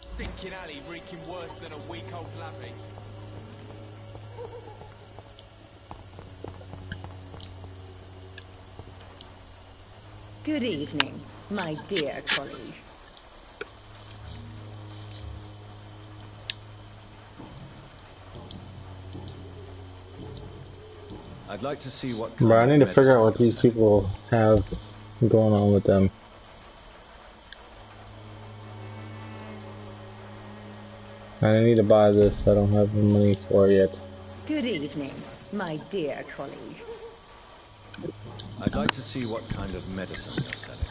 Stinking alley reeking worse than a week-old lavvy. Good evening, my dear colleague. I'd like to see what. Bro, I need to figure out what these people have going on with them. I need to buy this. I don't have the money for it yet. Good evening, my dear colleague. I'd like to see what kind of medicine you're selling.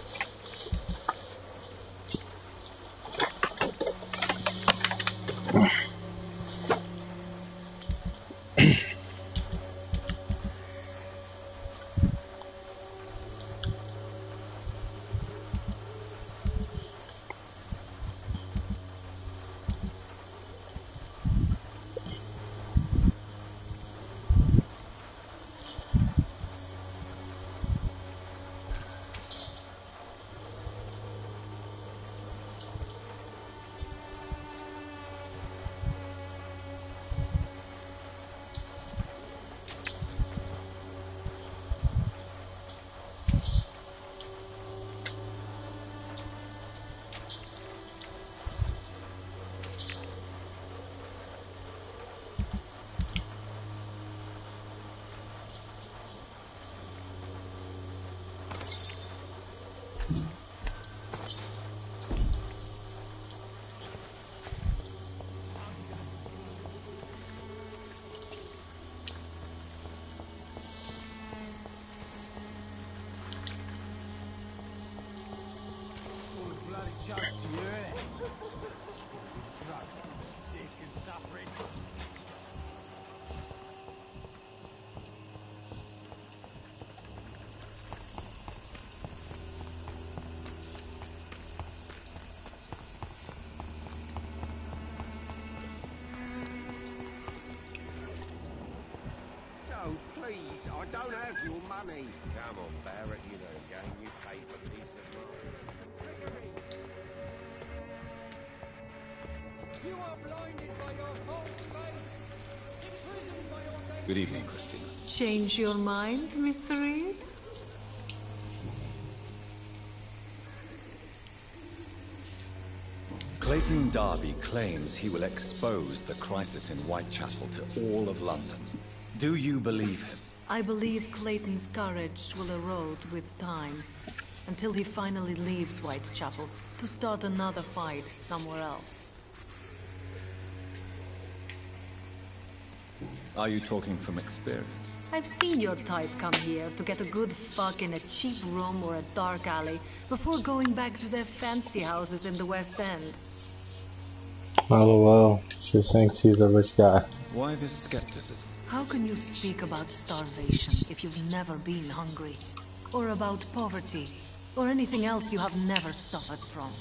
don't have your money. Come on, Barrett, you know the game. You pay for peace of mind. You are blinded by your false faith, imprisoned by your daily... Good evening, Christina. Change your mind, Mr. Reed? Clayton Darby claims he will expose the crisis in Whitechapel to all of London. Do you believe him? I believe Clayton's courage will erode with time, until he finally leaves Whitechapel to start another fight somewhere else. Are you talking from experience? I've seen your type come here to get a good fuck in a cheap room or a dark alley before going back to their fancy houses in the West End. LOL, she thinks he's a rich guy. Why this skepticism? How can you speak about starvation if you've never been hungry? Or about poverty? Or anything else you have never suffered from?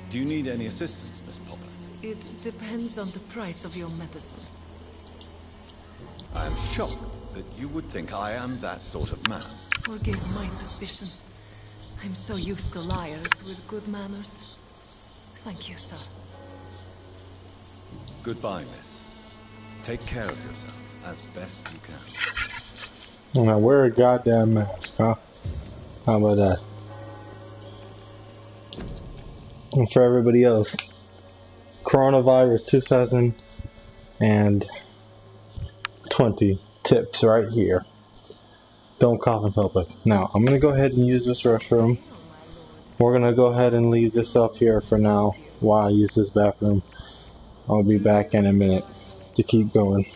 Do you need any assistance, Miss Popper? It depends on the price of your medicine. I am shocked that you would think I am that sort of man. Forgive my suspicion. I'm so used to liars with good manners. Thank you, sir. Goodbye, miss. Take care of yourself as best you can. Now wear a goddamn mask, huh? How about that? And for everybody else, coronavirus 2020 tips right here. Don't cough in public. Now, I'm gonna go ahead and use this restroom. We're gonna go ahead and leave this up here for now while I use this bathroom. I'll be back in a minute to keep going.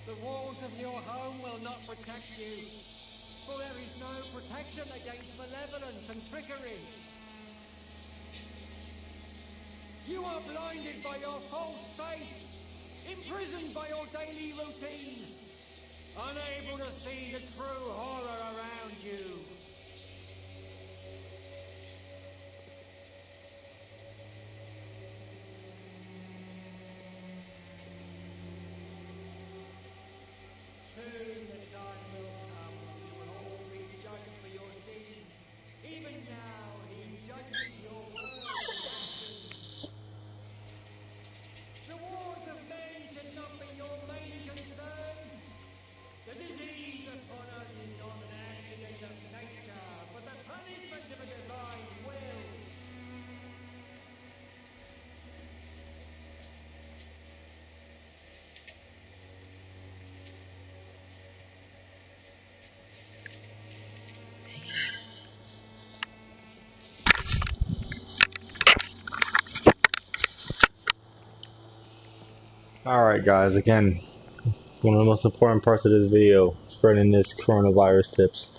The walls of your home will not protect you, for there is no protection against malevolence and trickery. You are blinded by your false faith, imprisoned by your daily routine, unable to see the true horror around you. Soon the time will come when you will all be judged for your sins. Even now, he judges your words and actions. The wars of men should not be your main concern. The disease upon us is not an accident of nature, but the punishment of a divine will. Alright guys, again, one of the most important parts of this video, spreading this coronavirus tips.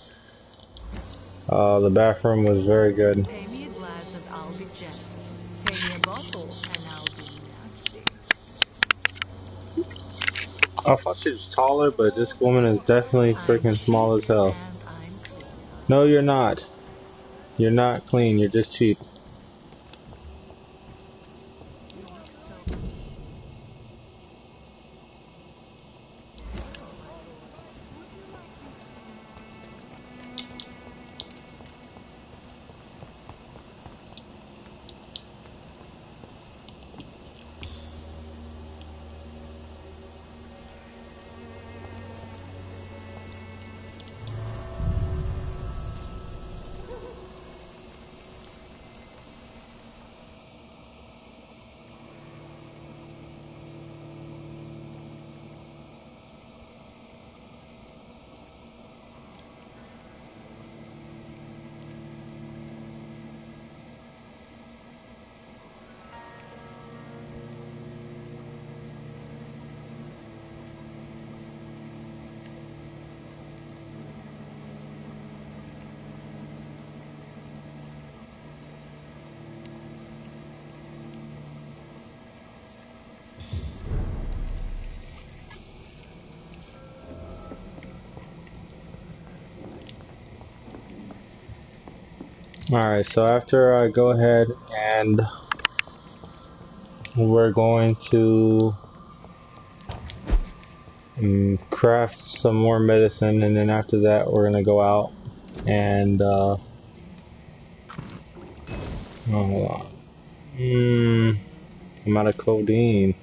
The bathroom was very good. Pay me a glass and I'll be gentle. Pay me a bottle and I'll be nasty. I thought she was taller, but this woman is definitely freaking small as hell. No, you're not. You're not clean, you're just cheap. Alright, so after I go ahead and we're going to craft some more medicine, and then after that we're gonna go out and hold on. I'm out of codeine.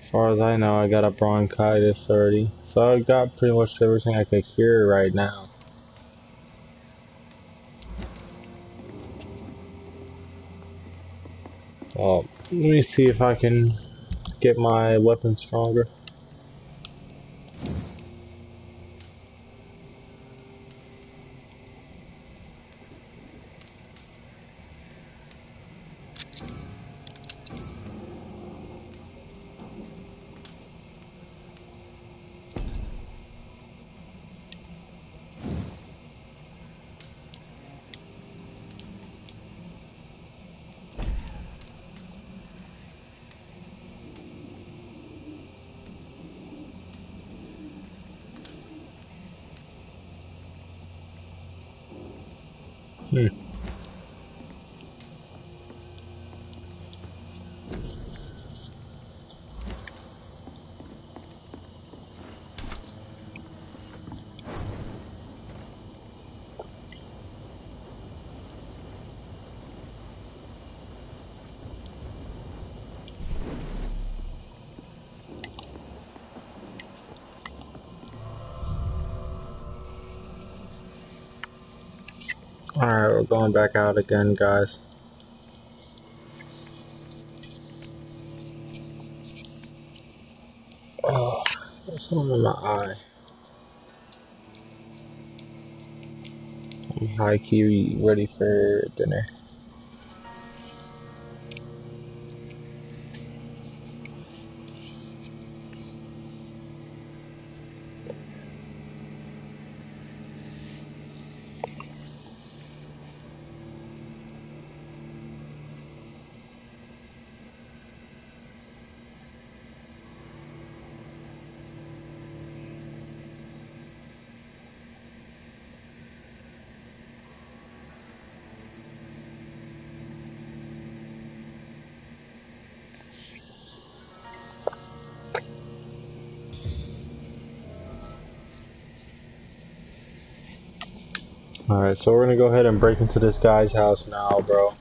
As far as I know, I got a bronchitis already, so I got pretty much everything I can cure right now. Well, let me see if I can get my weapon stronger. Alright, we're going back out again, guys. Oh, there's something in my eye. I'm high key ready for dinner. Alright, so we're gonna go ahead and break into this guy's house now, bro.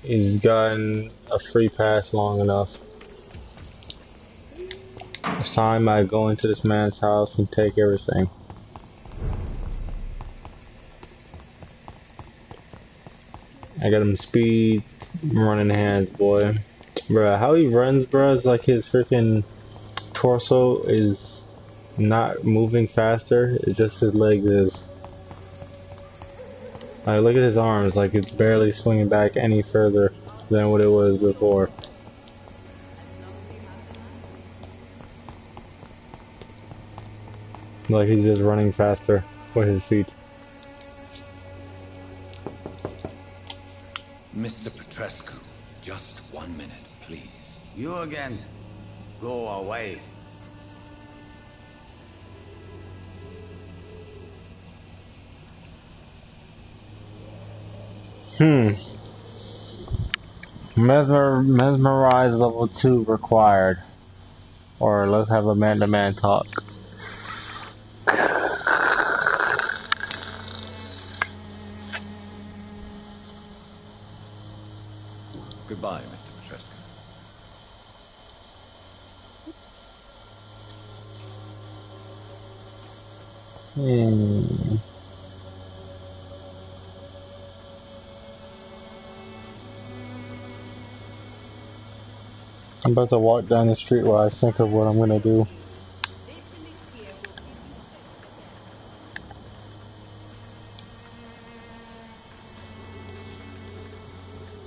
He's gotten a free pass long enough. It's time I go into this man's house and take everything. I got him speed running hands, boy. Bruh, how he runs, bruh, is like his freaking torso is not moving faster. It's just his legs is. Like, look at his arms, like it's barely swinging back any further than what it was before. Like he's just running faster with his feet. Mr. Petrescu, just 1 minute, please. You again? Go away. Mesmerize level 2 required. Or let's have a man-to-man talk. Goodbye, Mr. Petrescu. I'm about to walk down the street while I think of what I'm gonna do.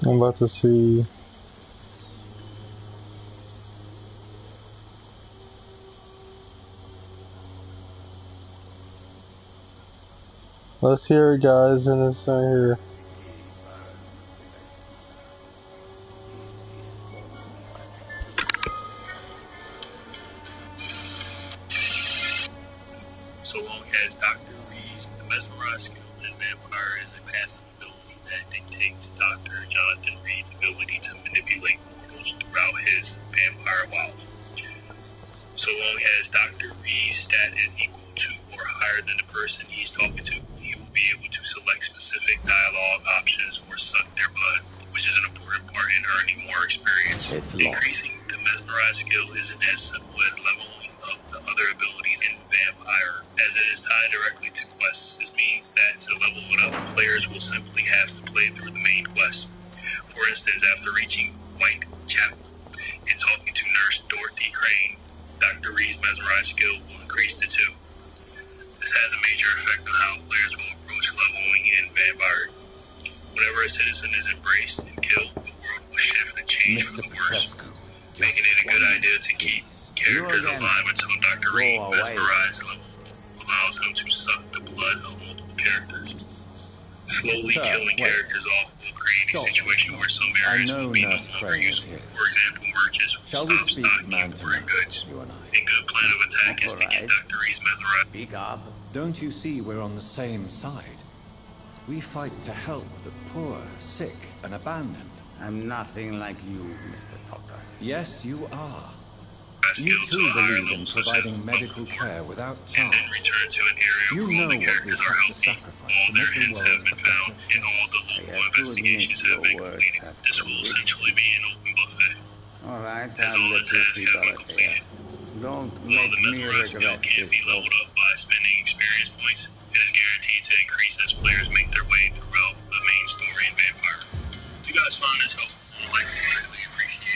I'm about to see. Let's hear it, guys, and it's right here. So long as Dr. Reed's the mesmerized skill in Vampire is a passive ability that dictates Dr. Jonathan Reed's ability to manipulate mortals throughout his vampire wiles. So long as Dr. Reed's stat is equal to or higher than the person he's talking to, he will be able to select specific dialogue options or suck their blood, which is an important part in earning more experience. Increasing the mesmerized skill isn't as simple as leveling up the other abilities in Vampire, as it is tied directly to quests. This means that to level it up, players will simply have to play through the main quest. For instance, after reaching Whitechapel and talking to Nurse Dorothy Crane, Dr. Reed's mesmerized skill will increase to 2. This has a major effect on how players will approach leveling in Vampire. Whenever a citizen is embraced and killed, the world will shift and change for the worse, making it a good idea to keep characters alive until Dr. Reed mesmerized level allows him to suck the blood of multiple characters. Slowly killing characters off will create a situation where some areas will be no longer useful. For example, merchants will stop stocking important goods. A good plan of attack is to get Dr. Reed's mesmerized. Speak up. Don't you see we're on the same side? We fight to help the poor, sick, and abandoned. I'm nothing like you, Mr. Doctor. Yes, you are. You too believe in providing medical care without charge. You know what we have to sacrifice to make the world a better place. And all the local investigations have been completed. This will essentially be an open buffet. All right, I'll let you see Dorothea. Don't make me regret can't be leveled up by spending experience points. It is guaranteed to increase as players make their way throughout the main story in Vampire. If you guys found this helpful, I'd greatly appreciate it.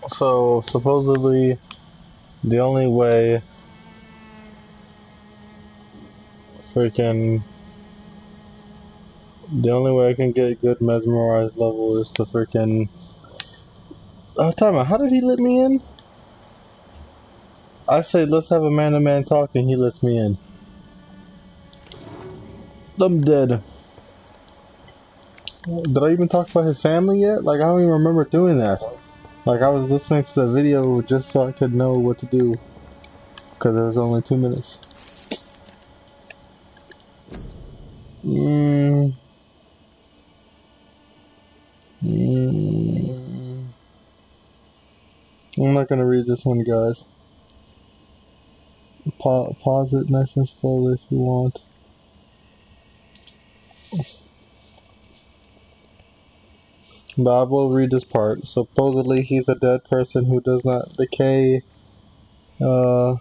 So supposedly the only way I can get good mesmerized level is to freaking time out, how did he let me in? I say let's have a man-to-man talk and he lets me in. I'm dead. Did I even talk about his family yet? Like, I don't even remember doing that. Like, I was listening to the video just so I could know what to do. Because it was only 2 minutes. I'm not gonna read this one, guys. Pause it nice and slowly if you want. But I will read this part. Supposedly he's a dead person who does not decay. As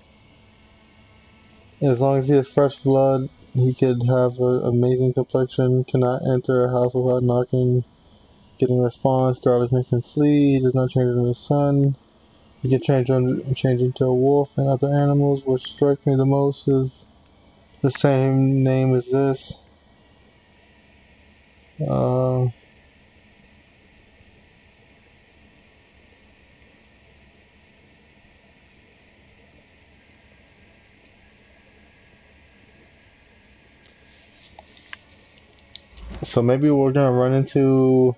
long as he has fresh blood, he could have an amazing complexion, cannot enter a house without knocking, getting a response. Garlic makes him flee. He does not change into the sun. He can change into a wolf and other animals. What strikes me the most is the same name as this. So maybe we're gonna run into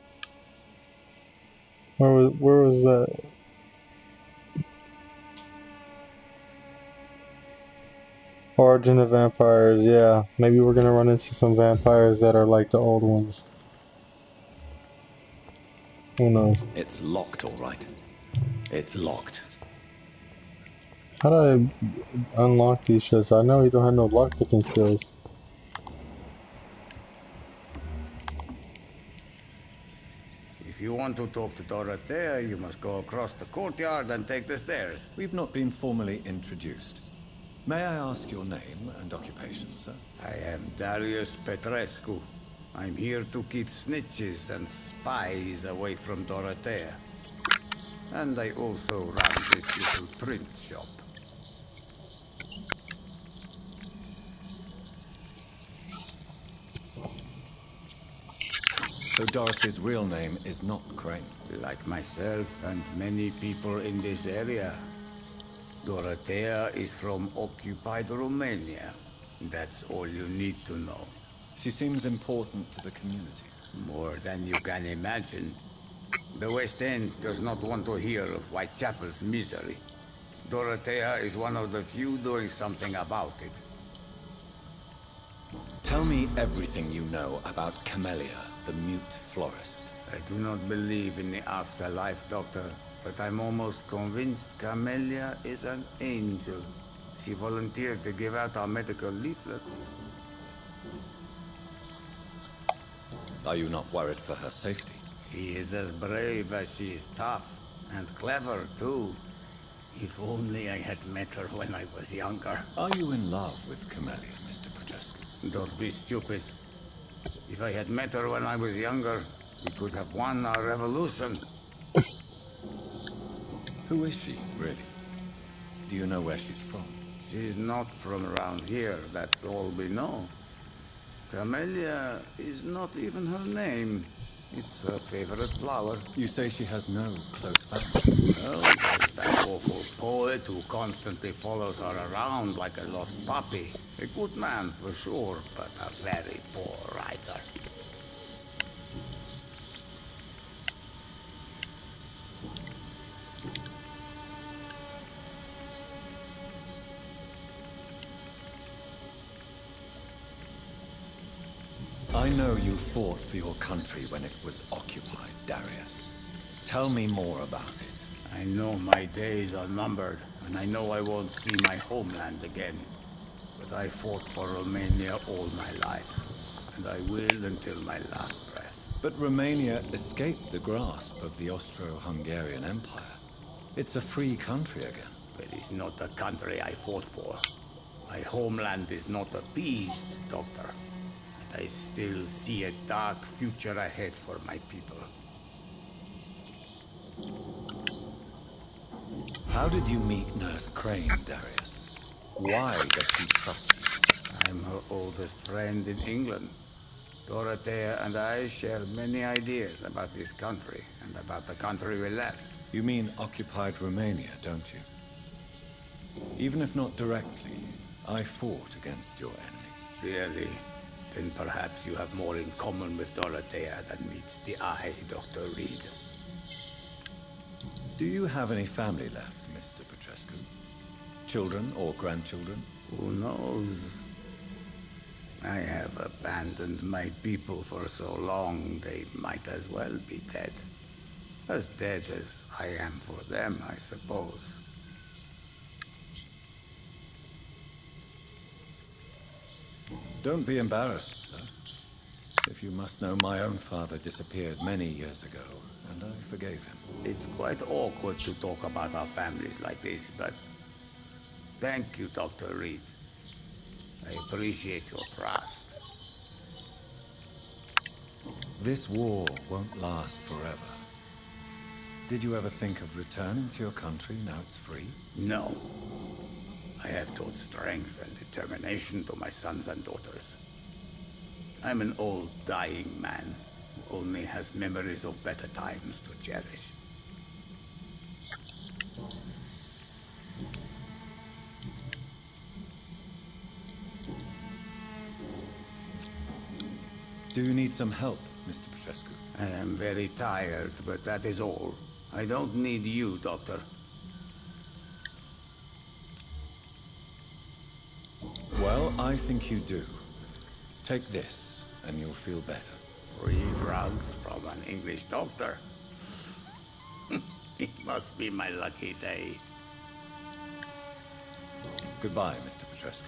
where was that? Origin of Vampires, yeah. Maybe we're gonna run into some vampires that are like the old ones. Who knows? It's locked, all right. It's locked. How do I unlock these shits? I know you don't have no lockpicking skills. If you want to talk to Dorothea, you must go across the courtyard and take the stairs. We've not been formally introduced. May I ask your name and occupation, sir? I am Darius Petrescu. I'm here to keep snitches and spies away from Dorothea. And I also run this little print shop. So Dorothy's real name is not Crane? Like myself and many people in this area. Dorothea is from occupied Romania. That's all you need to know. She seems important to the community. More than you can imagine. The West End does not want to hear of Whitechapel's misery. Dorothea is one of the few doing something about it. Tell me everything you know about Camellia, the mute florist. I do not believe in the afterlife, Doctor, but I'm almost convinced Camellia is an angel. She volunteered to give out our medical leaflets. Are you not worried for her safety? She is as brave as she is tough, and clever, too. If only I had met her when I was younger. Are you in love with Camellia, Mr. Petrescu? Don't be stupid. If I had met her when I was younger, we could have won our revolution. Who is she, really? Do you know where she's from? She's not from around here, that's all we know. Camellia is not even her name. It's her favorite flower. You say she has no close family? Well, there's that awful poet who constantly follows her around like a lost puppy. A good man for sure, but a very poor writer. I know you fought for your country when it was occupied, Darius. Tell me more about it. I know my days are numbered, and I know I won't see my homeland again. But I fought for Romania all my life, and I will until my last breath. But Romania escaped the grasp of the Austro-Hungarian Empire. It's a free country again. But it's not the country I fought for. My homeland is not appeased, Doctor. I still see a dark future ahead for my people. How did you meet Nurse Crane, Darius? Why does she trust you? I'm her oldest friend in England. Dorothea and I shared many ideas about this country and about the country we left. You mean occupied Romania, don't you? Even if not directly, I fought against your enemies. Really? Then perhaps you have more in common with Dorothea than meets the eye, Dr. Reed. Do you have any family left, Mr. Petrescu? Children or grandchildren? Who knows? I have abandoned my people for so long, they might as well be dead. As dead as I am for them, I suppose. Don't be embarrassed, sir. If you must know, my own father disappeared many years ago, and I forgave him. It's quite awkward to talk about our families like this, but thank you, Dr. Reed. I appreciate your trust. This war won't last forever. Did you ever think of returning to your country now it's free? No. I have taught strength and determination to my sons and daughters. I'm an old, dying man who only has memories of better times to cherish. Do you need some help, Mr. Petrescu? I am very tired, but that is all. I don't need you, Doctor. Well, I think you do. Take this, and you'll feel better. Free drugs from an English doctor? It must be my lucky day. Goodbye, Mr. Petrescu.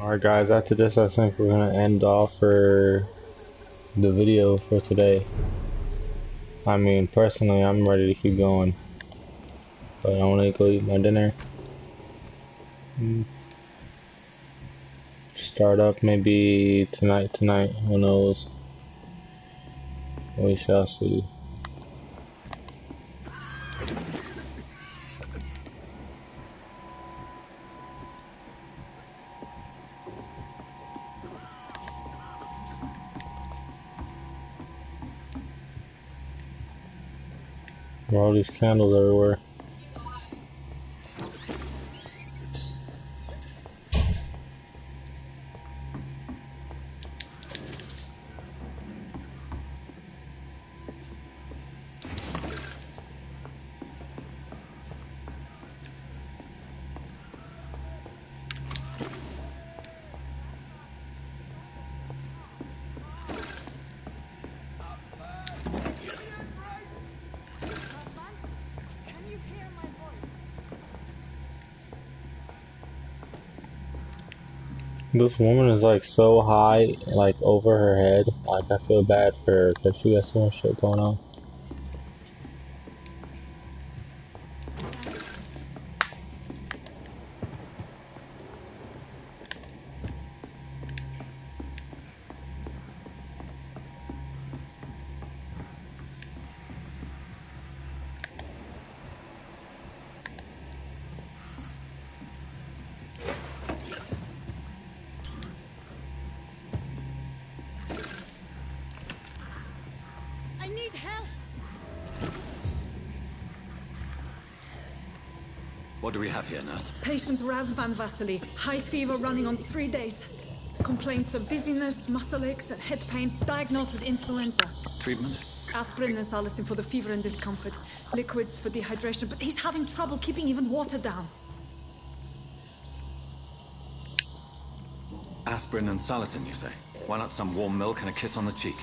Alright guys, after this I think we're gonna end off for the video for today. I mean, personally I'm ready to keep going, but I wanna go eat my dinner. Start up maybe tonight, who knows? We shall see. There are all these candles everywhere. This woman is like so high, like over her head. Like I feel bad for her because she got so much shit going on. I need help! What do we have here, nurse? Patient Raz Van Vasily. High fever running on 3 days. Complaints of dizziness, muscle aches, and head pain. Diagnosed with influenza. Treatment? Aspirin and salicin for the fever and discomfort. Liquids for dehydration, but he's having trouble keeping even water down. Aspirin and salicin, you say? Why not some warm milk and a kiss on the cheek?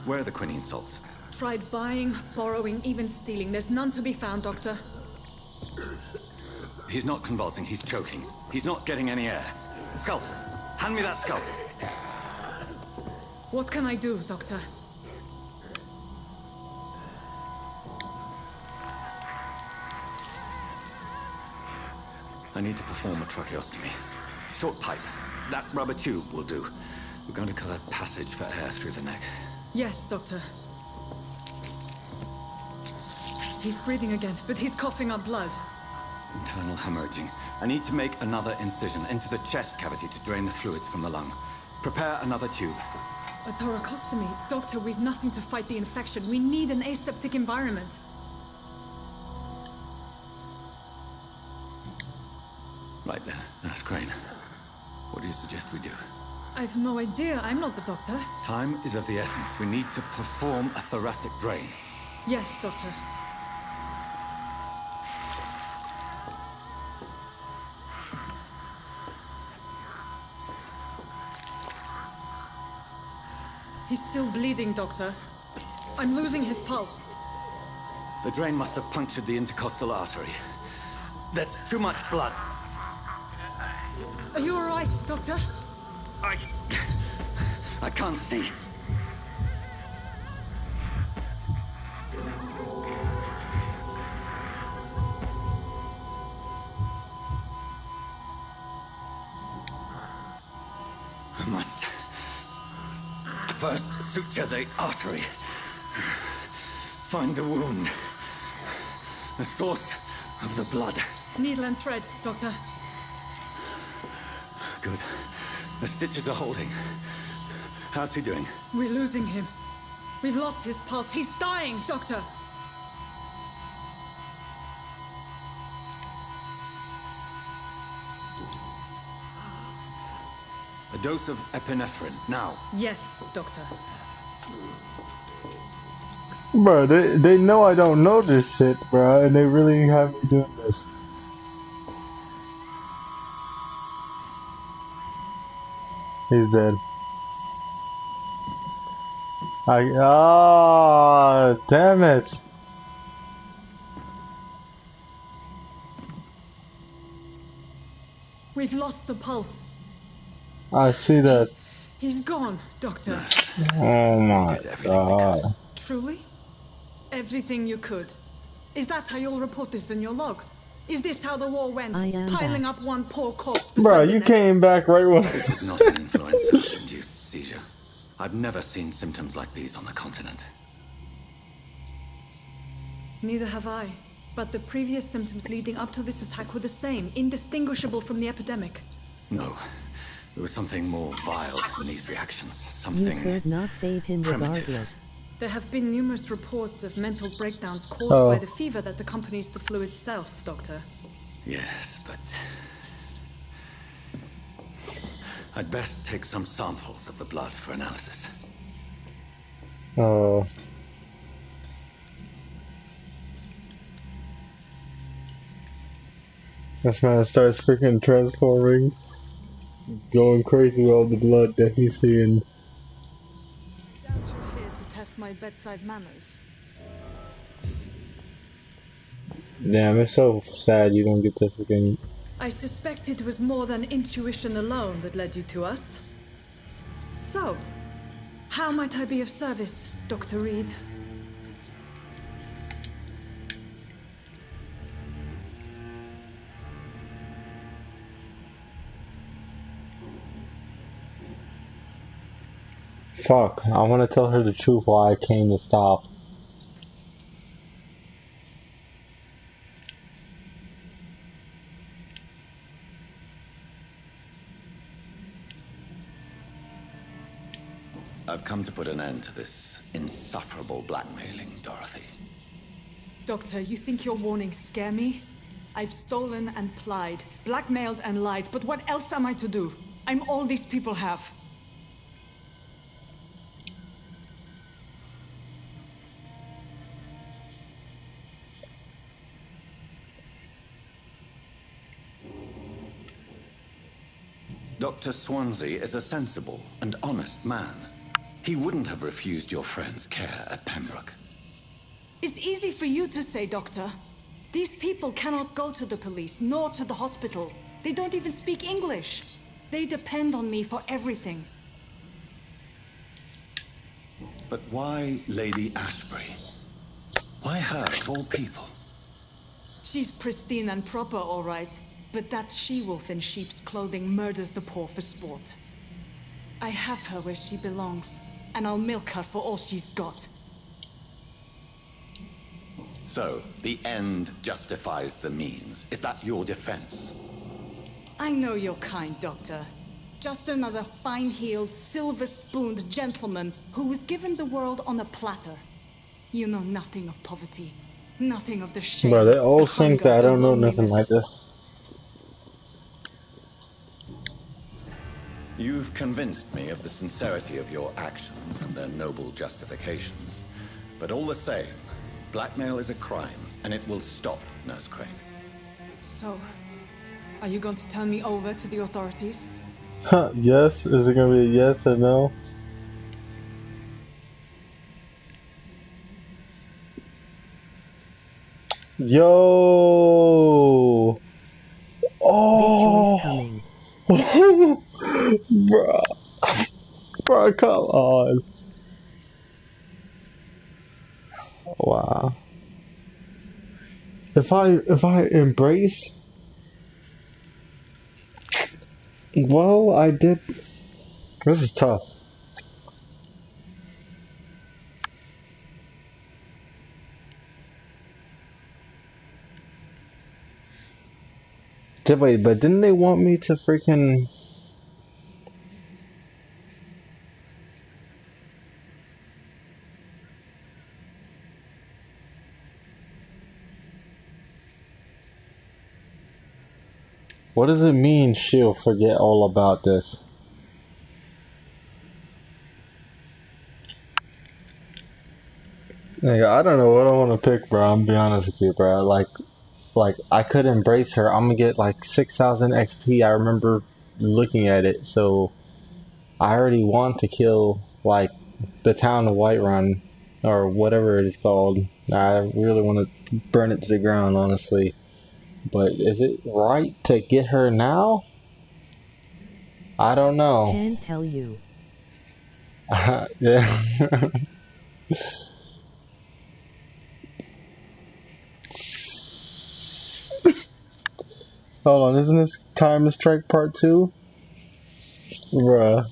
Where are the quinine salts? Tried buying, borrowing, even stealing. There's none to be found, Doctor. He's not convulsing, he's choking. He's not getting any air. Scalpel! Hand me that scalpel! What can I do, Doctor? I need to perform a tracheostomy. Short pipe. That rubber tube will do. We're going to cut a passage for air through the neck. Yes, Doctor. He's breathing again, but he's coughing up blood. Internal hemorrhaging. I need to make another incision into the chest cavity to drain the fluids from the lung. Prepare another tube. A thoracostomy? Doctor, we've nothing to fight the infection. We need an aseptic environment. Right then, Nurse Crane. What do you suggest we do? I've no idea. I'm not the doctor. Time is of the essence. We need to perform a thoracic drain. Yes, Doctor. He's still bleeding, Doctor. I'm losing his pulse. The drain must have punctured the intercostal artery. There's too much blood. Are you all right, Doctor? I can't see. I must first suture the artery. Find the wound. The source of the blood. Needle and thread, Doctor. Good. The stitches are holding. How's he doing? We're losing him. We've lost his pulse. He's dying, Doctor. A dose of epinephrine, now. Yes, Doctor. Bro, they know I don't know this shit, bro, and they really have me doing this. He's dead. Damn it. We've lost the pulse. I see that. He's gone, Doctor. Oh my god. Truly? Everything you could. Is that how you'll report this in your log? Is this how the war went? I am Piling back. up one poor corpse Bro, beside the you next? came back right when. This was not an influenza-induced seizure. I've never seen symptoms like these on the continent. Neither have I. But the previous symptoms leading up to this attack were the same, indistinguishable from the epidemic. No. There was something more vile in these reactions. You Something could not save him primitive. regardless. There have been numerous reports of mental breakdowns caused Oh. by the fever that accompanies the flu itself, Doctor. Yes, but I'd best take some samples of the blood for analysis. Oh. This man starts freaking transforming, going crazy with all the blood that he's seeing. Doubt you're here to test my bedside manners. Damn, it's so sad you don't get to freaking. I suspect it was more than intuition alone that led you to us. So, how might I be of service, Dr. Reed? Fuck, I want to tell her the truth why I came to stop. I've come to put an end to this insufferable blackmailing, Dorothy. Doctor, you think your warnings scare me? I've stolen and plied, blackmailed and lied, but what else am I to do? I'm all these people have. Dr. Swansea is a sensible and honest man. He wouldn't have refused your friend's care at Pembroke. It's easy for you to say, Doctor. These people cannot go to the police, nor to the hospital. They don't even speak English. They depend on me for everything. But why Lady Ashbury? Why her, of all people? She's pristine and proper, all right. But that she-wolf in sheep's clothing murders the poor for sport. I have her where she belongs, and I'll milk her for all she's got. So, the end justifies the means. Is that your defense? I know you're kind, Doctor. Just another fine-heeled, silver-spooned gentleman who was given the world on a platter. You know nothing of poverty, nothing of the shame, Bro, they all the think hunger, that I the don't know nothing loneliness. like this. You've convinced me of the sincerity of your actions and their noble justifications. But all the same, blackmail is a crime, and it will stop, Nurse Crane. So, are you going to turn me over to the authorities? Huh, yes? Is it gonna be a yes or no? Yo! Oh! coming. Bruh. Bruh, come on. Wow. If I embrace, well, I did. This is tough. Wait, but didn't they want me to freaking? What does it mean she'll forget all about this? Nigga, I don't know what I want to pick, bro. I'm be honest with you, bro. Like I could embrace her. I'm gonna get like 6,000 XP. I remember looking at it, so I already want to kill like the town of Whiterun or whatever it is called. I really want to burn it to the ground, honestly. But is it right to get her now? I don't know. Can't tell you. Yeah. Hold on, isn't this Time to Strike Part 2? Bruh.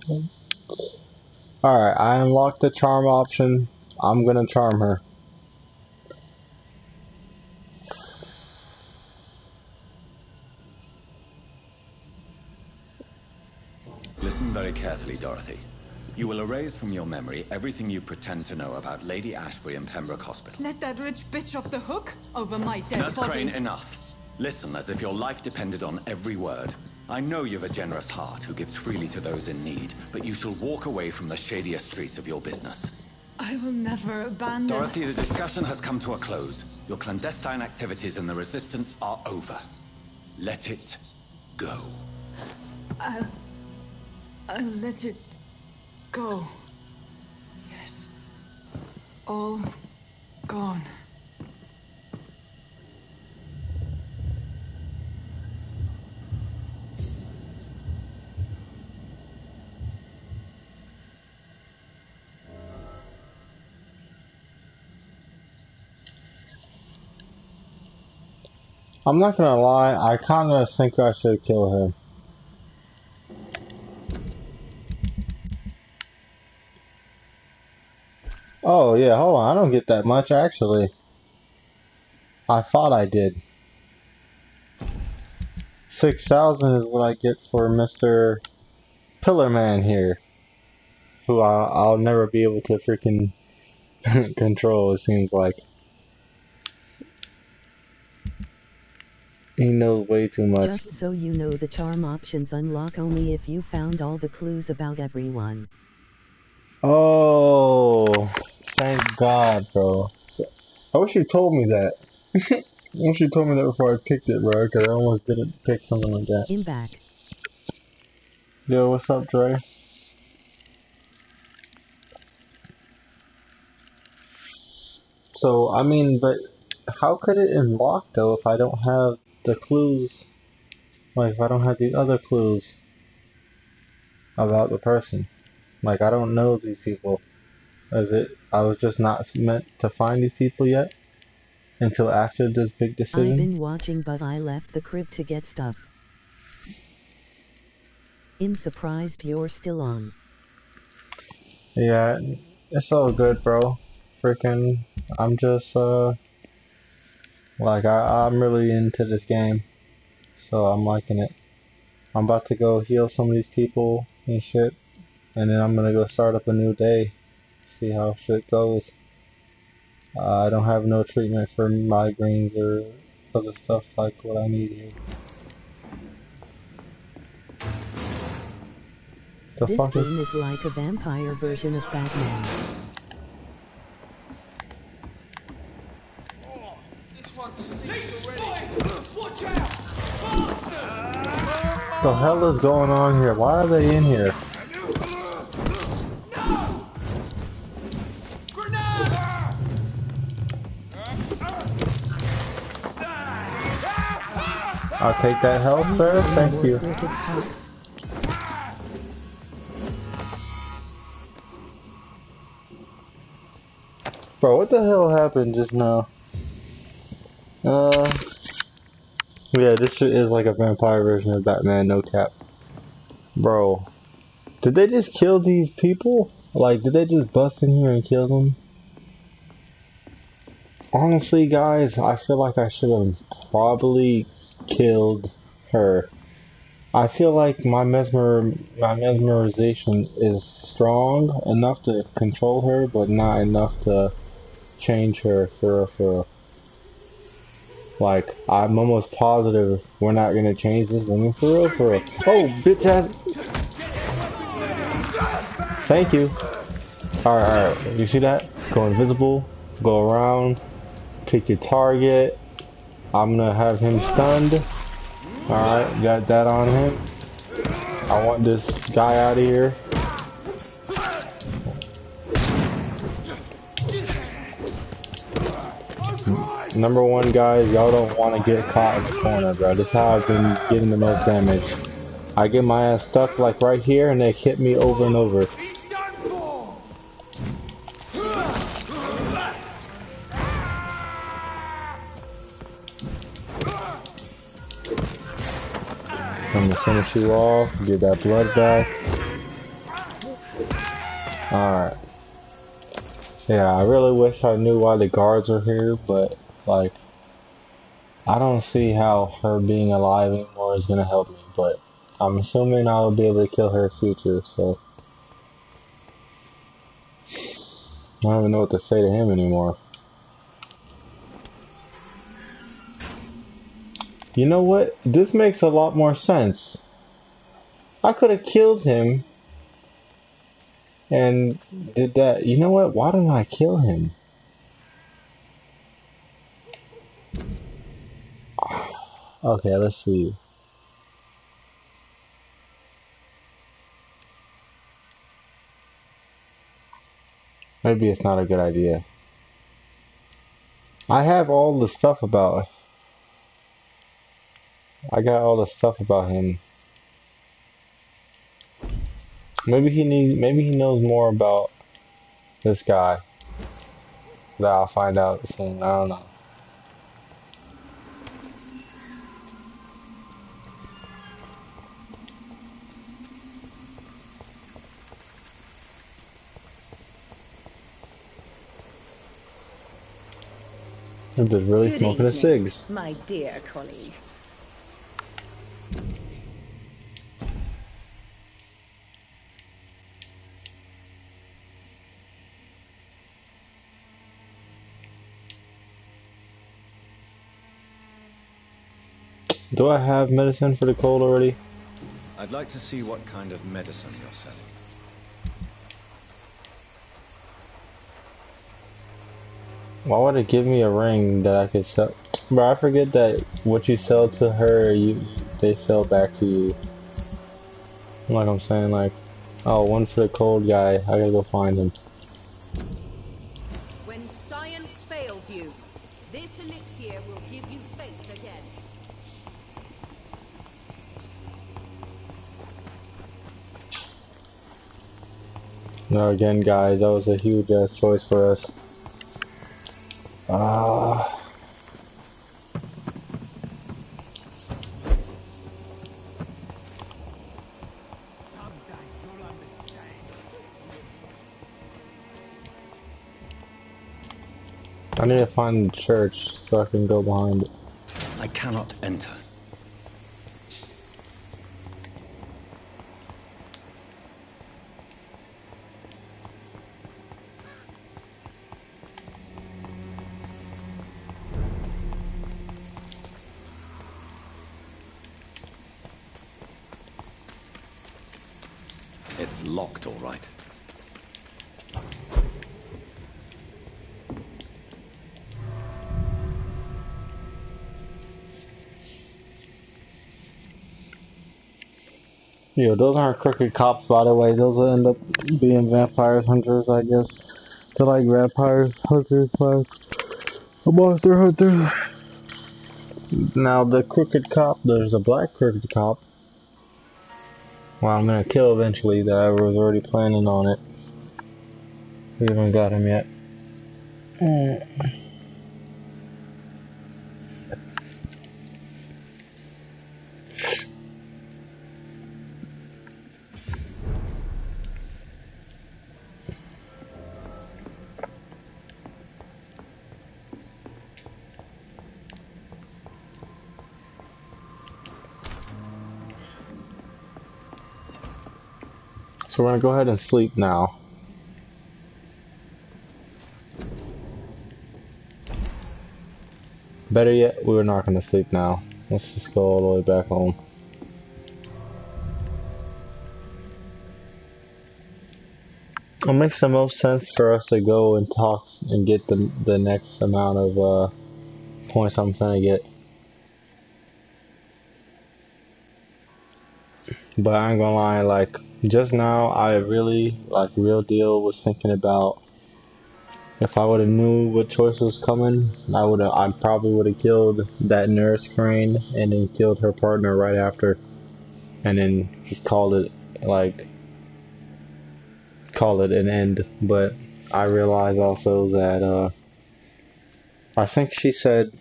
Alright, I unlocked the charm option. I'm gonna charm her. Listen very carefully, Dorothy. You will erase from your memory everything you pretend to know about Lady Ashbury and Pembroke Hospital. Let that rich bitch off the hook over my dead Nurse body. Crane, enough. Listen as if your life depended on every word. I know you've a generous heart who gives freely to those in need, but you shall walk away from the shadier streets of your business. I will never abandon... Dorothy, the discussion has come to a close. Your clandestine activities in the Resistance are over. Let it go. I'll let it go. Yes. All gone. I'm not gonna lie, I kinda think I should kill him. Oh yeah, hold on, I don't get that much actually. I thought I did. 6,000 is what I get for Mr. Pillarman here. Who I'll never be able to freaking control, it seems like. He knows way too much. Just so you know, the charm options unlock only if you found all the clues about everyone. Oh, thank God, bro. I wish you told me that. I wish you told me that before I picked it, bro, because I almost didn't pick something like that. I'm back. Yo, what's up, Dre? So, I mean, but how could it unlock, though, if I don't have the clues? Like, if I don't have the other clues about the person? Like, I don't know these people. I was just not meant to find these people yet? Until after this big decision? I've been watching, but I left the crib to get stuff. I'm surprised you're still on. Yeah, it's all good, bro. Freaking, I'm just, like, I'm really into this game. So I'm liking it. I'm about to go heal some of these people and shit. And then I'm gonna go start up a new day. See how shit goes. I don't have no treatment for migraines or other stuff like what I need here. This game is like a vampire version of Batman. This one stinks already. Watch out! What the hell is going on here? Why are they in here? I'll take that help, sir. Thank you. Bro, what the hell happened just now? Yeah, this shit is like a vampire version of Batman, no cap. Bro, did they just kill these people? Like, did they just bust in here and kill them? Honestly, guys, I feel like I should have probably killed her. I feel like my mesmerization is strong enough to control her, but not enough to change her for real. Like, I'm almost positive we're not gonna change this woman for real. Oh, bitch ass. Thank you. Alright. You see that? Go invisible. Go around. Pick your target. I'm gonna have him stunned. Alright, got that on him. I want this guy out of here. Number one, guys, y'all don't want to get caught in the corner, bro. This is how I've been getting the most damage. I get my ass stuck like right here and they hit me over and over. He's done for! I'm gonna finish you off, get that blood back. Alright. Yeah, I really wish I knew why the guards are here, but, like, I don't see how her being alive anymore is gonna help me, but I'm assuming I'll be able to kill her in future, so I don't even know what to say to him anymore. You know what? This makes a lot more sense. I could have killed him and did that. You know what? Why didn't I kill him? Okay, let's see. Maybe it's not a good idea. I have all the stuff about... I got all the stuff about him. Maybe he knows more about this guy that I'll find out soon. I don't know. I'm just really Good smoking the evening, cigs. my dear colleague. Do I have medicine for the cold already? I'd like to see what kind of medicine you're selling. Why would it give me a ring that I could sell? Bro, I forget that what you sell to her, they sell back to you. Like I'm saying, like, oh, one for the cold guy. I gotta go find him. When science fails you, this elixir will give you faith again. No, again, guys, that was a huge ass choice for us. I need to find the church so I can go behind it. I cannot enter. It's locked, all right. Yo, those aren't crooked cops, by the way. Those will end up being vampire hunters, I guess. They're like vampire hunters, like a monster hunter. Now, the crooked cop, there's a black crooked cop. Well, I'm gonna kill eventually, that I was already planning on it. We haven't got him yet. So we're gonna go ahead and sleep now. Better yet, we're not gonna sleep now. Let's just go all the way back home. It makes the most sense for us to go and talk and get the next amount of points I'm trying to get. But I ain't gonna lie, like, just now I really, like, real deal was thinking about if I would've knew what choice was coming, I probably would've killed that nurse Crane and then killed her partner right after. and then just call it an end. But I realize also that I think she said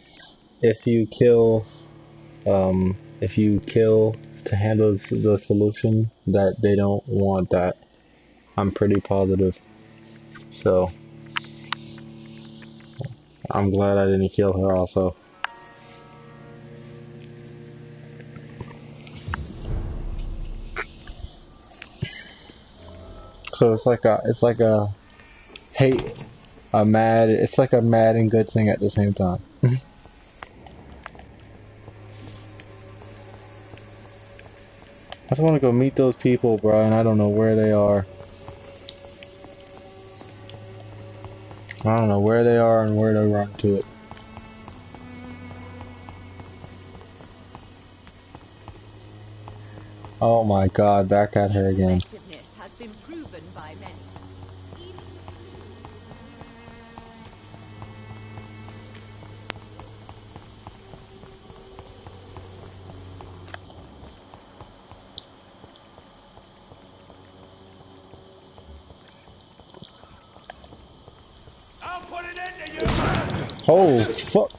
if you kill to handle the solution, that they don't want that. I'm pretty positive. So I'm glad I didn't kill her also. So it's like a hate, it's like a mad and good thing at the same time. I just want to go meet those people, bro, and I don't know where they are. I don't know where they are and where to run to it. Oh my god, back at her again. Effectiveness has been proven by many. I'll put an end to you! Oh, fuck.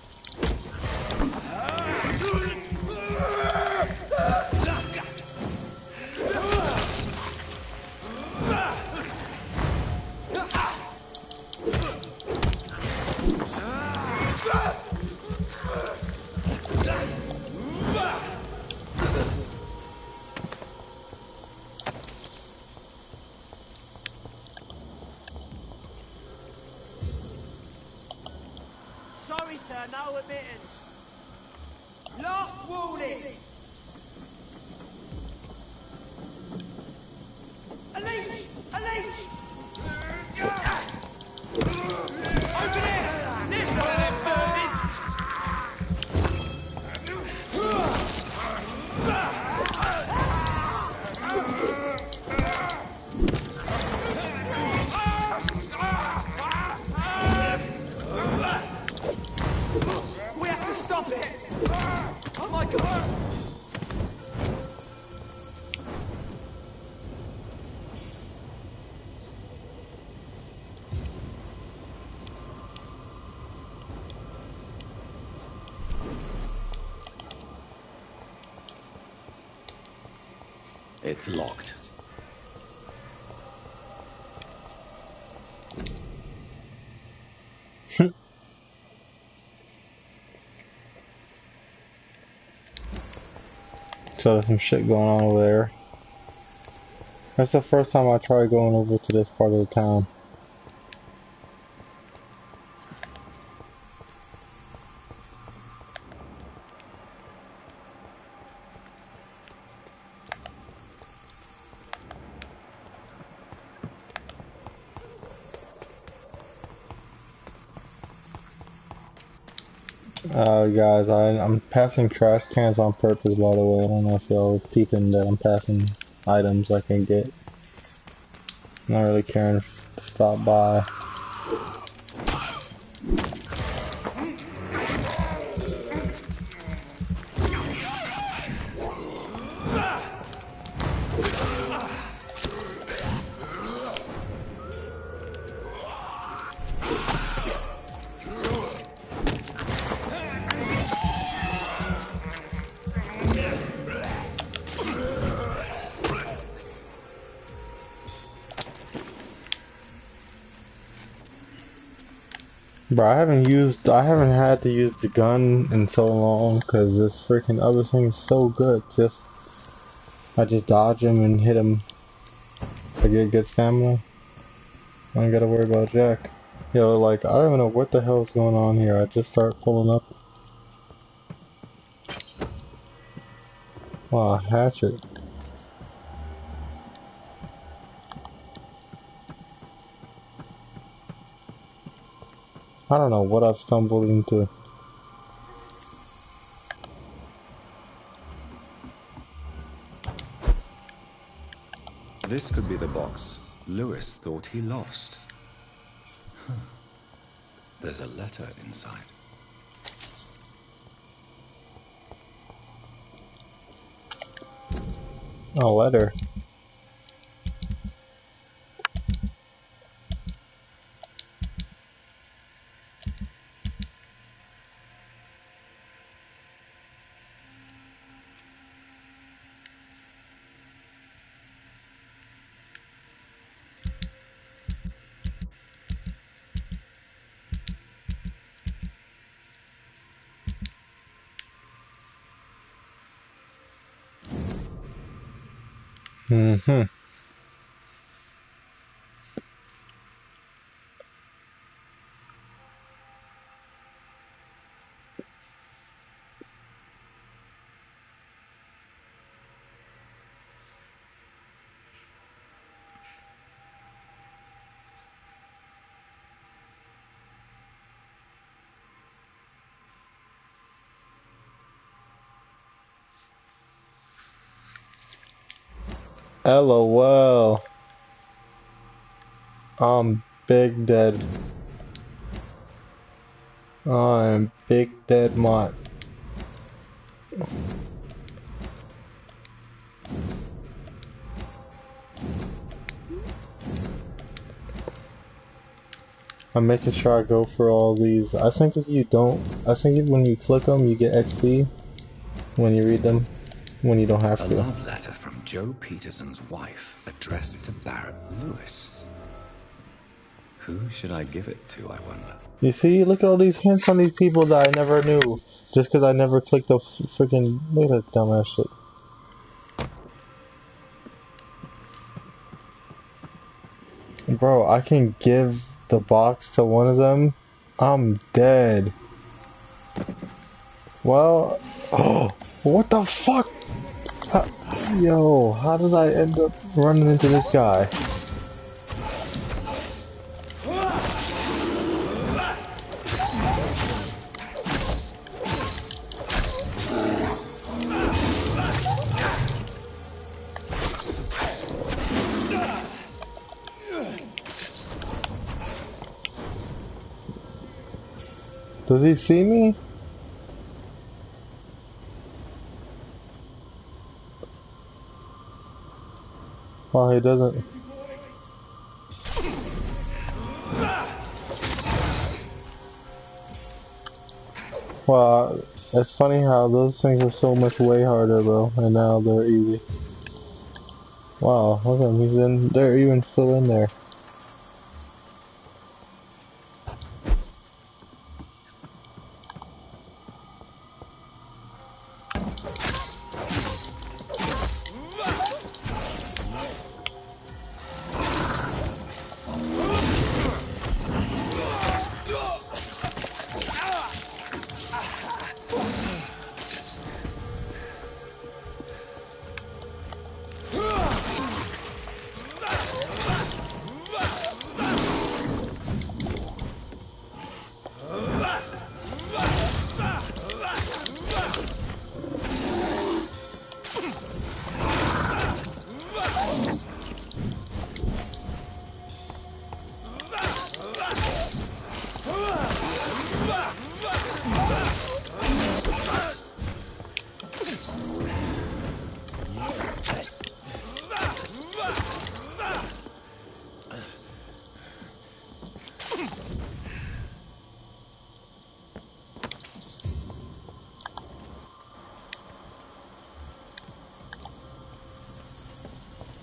Sorry, sir, no admittance. Last warning! A leech! A leech! Open it! There's one of them vermin! We have to stop it! Oh my god! It's locked. So there's some shit going on over there. That's the first time I tried going over to this part of the town. Guys, I'm passing trash cans on purpose, by the way. I don't know if y'all are peeping that I'm passing items I can get. Not really caring to stop by. Bro, I haven't had to use the gun in so long because this freaking other thing is so good. I just dodge him and hit him. I get good stamina. I don't gotta worry about Jack. Yo, like, I don't even know what the hell's going on here. I just start pulling up. Wow, hatchet. I don't know what I've stumbled into. This could be the box Lewis thought he lost. Huh. There's a letter inside. A letter. Mm-hmm. LOL. I'm big dead. I'm big dead Mott. I'm making sure I go for all these. I think if you don't, I think if when you click them, you get XP when you read them, when you don't have A to. love letter from Joe Peterson's wife, addressed to Barrett Lewis. Who should I give it to, I wonder? You see, look at all these hints on these people that I never knew, just because I never clicked those freaking. Look at that dumbass shit. Bro, I can give the box to one of them. I'm dead. Well, oh, what the fuck? Yo, how did I end up running into this guy? Does he see me? Well, he doesn't. Well, it's funny how those things are so much way harder, bro, and now they're easy. Wow, look at him, he's in. They're even still in there.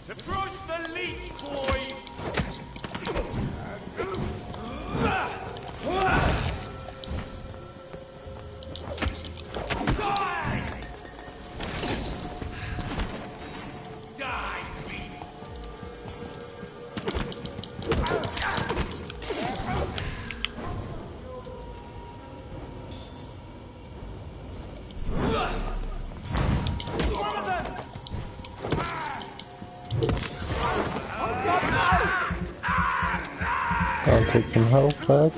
To crush the leech, boys! Die! Die, beast! One of them! I'll take some health back.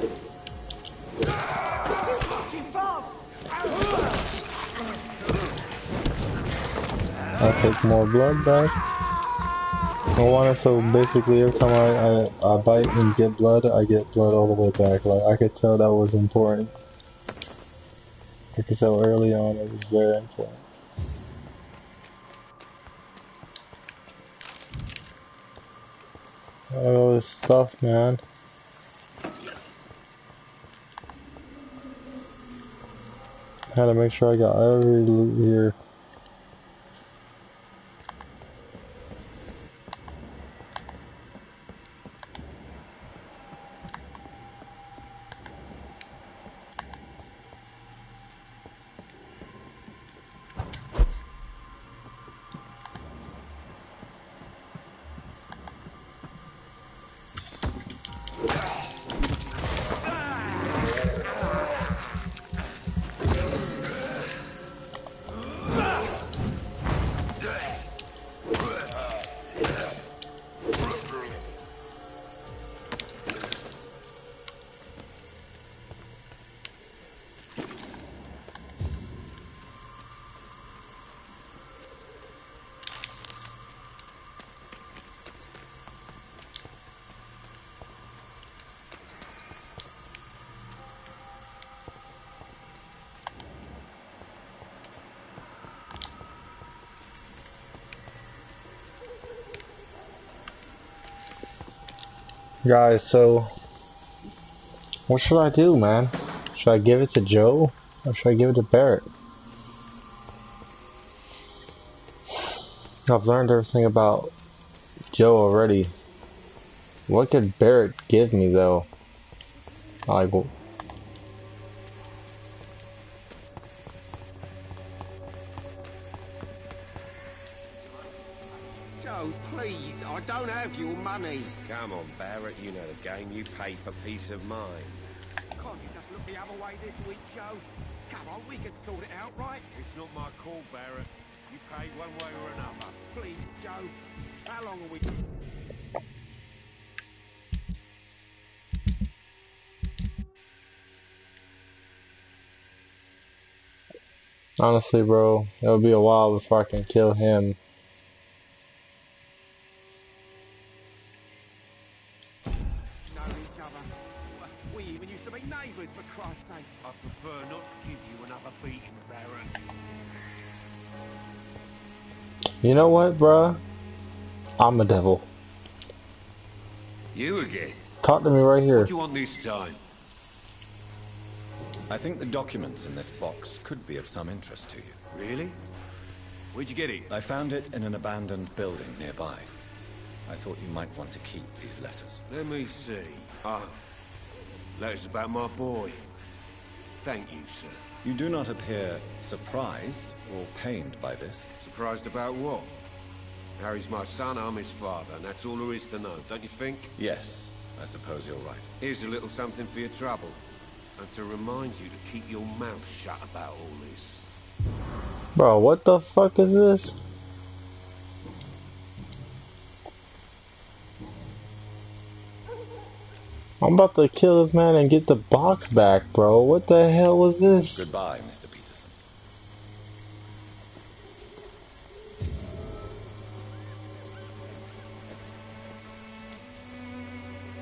I'll take more blood back. I want it so basically every time I bite and get blood, I get blood all the way back. Like, I could tell that was important. I could tell early on it was very important. Oh, stuff, man. Had to make sure I got every loot here. Guys, so what should I do, man? Should I give it to Joe or should I give it to Barrett? I've learned everything about Joe already. What could Barrett give me though? Like, Joe, please, I don't have your money. Come on, Barrett, you know the game. You pay for peace of mind. Can't you just look the other way this week, Joe? Come on, we can sort it out, right? It's not my call, Barrett. You pay one way or another. Please, Joe. How long are we... honestly, bro, it'll be a while before I can kill him. Know each other. We even used to be neighbours, for Christ's sake. I prefer not to give you another beating, Barrett. You know what, bruh? I'm a devil. You again? Talk to me right here. What do you want this time? I think the documents in this box could be of some interest to you. Really? Where'd you get it? I found it in an abandoned building nearby. I thought you might want to keep these letters. Let me see. Ah, letters about my boy. Thank you, sir. You do not appear surprised or pained by this. Surprised about what? Harry's my son, I'm his father, and that's all there is to know, don't you think? Yes, I suppose you're right. Here's a little something for your trouble. And to remind you to keep your mouth shut about all this. Bro, what the fuck is this? I'm about to kill this man and get the box back, bro. What the hell was this? Goodbye, Mr. Peterson.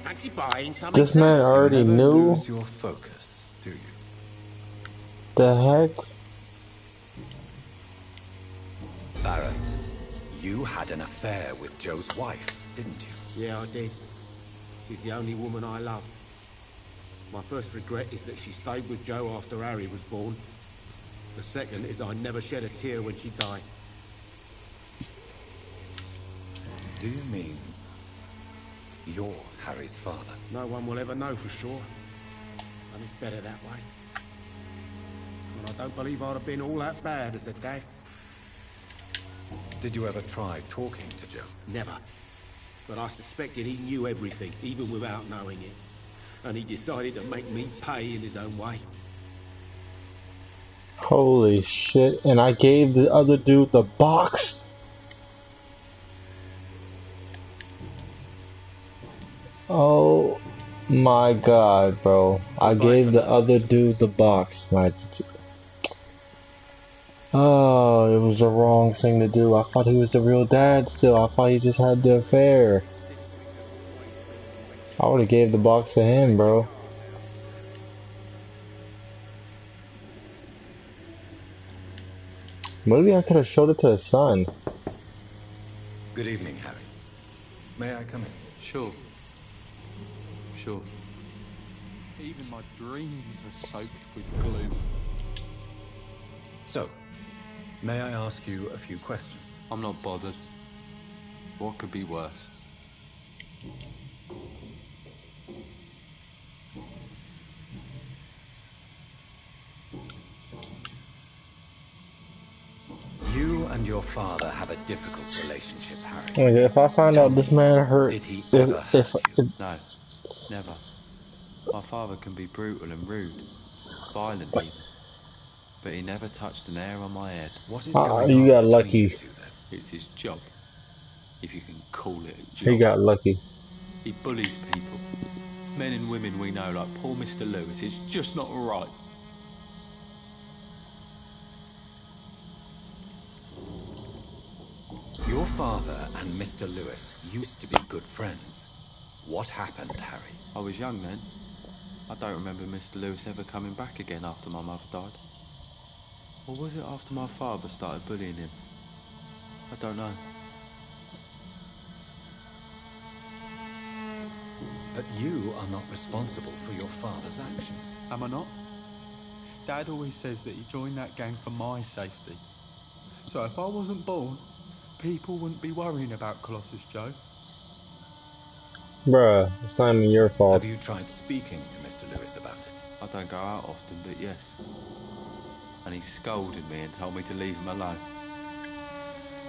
Fancy buying something? This man already You never knew. lose your focus, do you? The heck? Barrett, you had an affair with Joe's wife, didn't you? Yeah, I did. She's the only woman I loved. My first regret is that she stayed with Joe after Harry was born. The second is I never shed a tear when she died. Do you mean you're Harry's father? No one will ever know for sure. And it's better that way. And I don't believe I'd have been all that bad as a dad. Did you ever try talking to Joe? Never. But I suspected he knew everything, even without knowing it. And he decided to make me pay in his own way. Holy shit. And I gave the other dude the box? Oh my god, bro. I gave the other dude the box. Oh, it was the wrong thing to do. I thought he was the real dad still. I thought he just had the affair. I would've gave the box to him, bro. Maybe I could've showed it to his son. Good evening, Harry. May I come in? Sure. sure. Even my dreams are soaked with glue. So, may I ask you a few questions? I'm not bothered. What could be worse? You and your father have a difficult relationship, Harry. Like, if I find out this man hurt, Did he ever hurt you? No, never. My father can be brutal and rude, violent even, but he never touched an hair on my head. What is going you on got between lucky. you two then? It's his job, if you can call it a job. He got lucky. He bullies people, men and women we know, like poor Mr. Lewis. It's just not right. Your father and Mr. Lewis used to be good friends. What happened, Harry? I was young then. I don't remember Mr. Lewis ever coming back again after my mother died. Or was it after my father started bullying him? I don't know. But you are not responsible for your father's actions. Am I not? Dad always says that he joined that gang for my safety. So if I wasn't born, people wouldn't be worrying about Colossus Joe. Bruh, it's not even your fault. Have you tried speaking to Mr. Lewis about it? I don't go out often, but yes. And he scolded me and told me to leave him alone.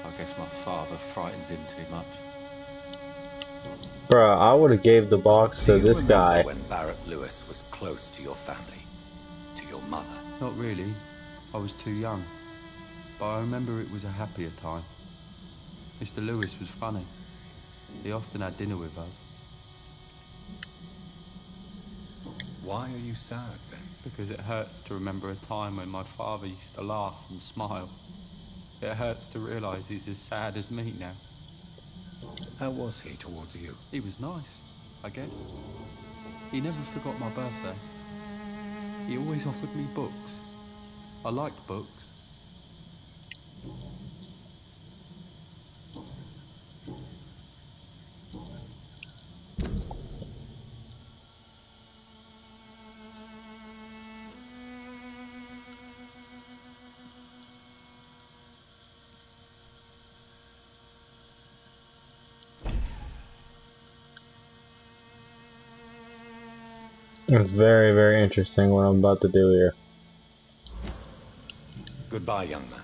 I guess my father frightens him too much. Bruh, I would've gave the box to this guy. When Barrett Lewis was close to your family, to your mother? Not really. I was too young. But I remember it was a happier time. Mr. Lewis was funny. He often had dinner with us. Why are you sad then? Because it hurts to remember a time when my father used to laugh and smile. It hurts to realise he's as sad as me now. How was he towards you? He was nice, I guess. He never forgot my birthday. He always offered me books. I liked books. It's very, very interesting what I'm about to do here. Goodbye, young man.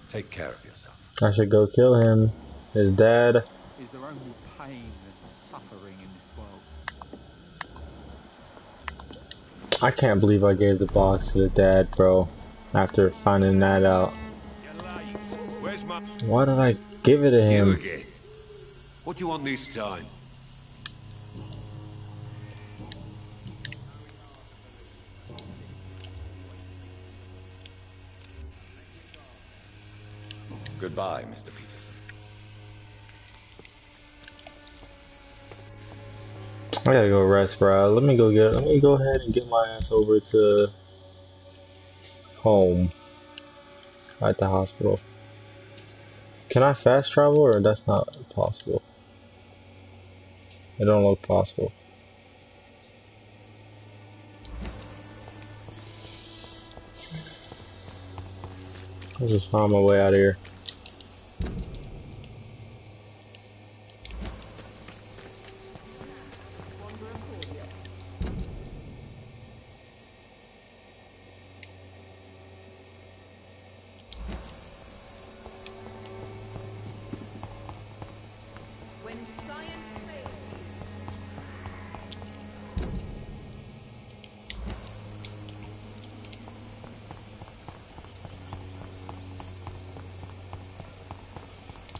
Take care of yourself. I should go kill him. His dad. Is there only pain and suffering in this world? I can't believe I gave the box to the dad, bro. After finding that out. Where's my... Why did I give it to him? You again. What do you want this time? Goodbye, Mr. Peterson. I gotta go rest, bro. Let me go ahead and get my ass over to home at the hospital. Can I fast travel, or that's not possible? It don't look possible. I'll just find my way out of here. When science fails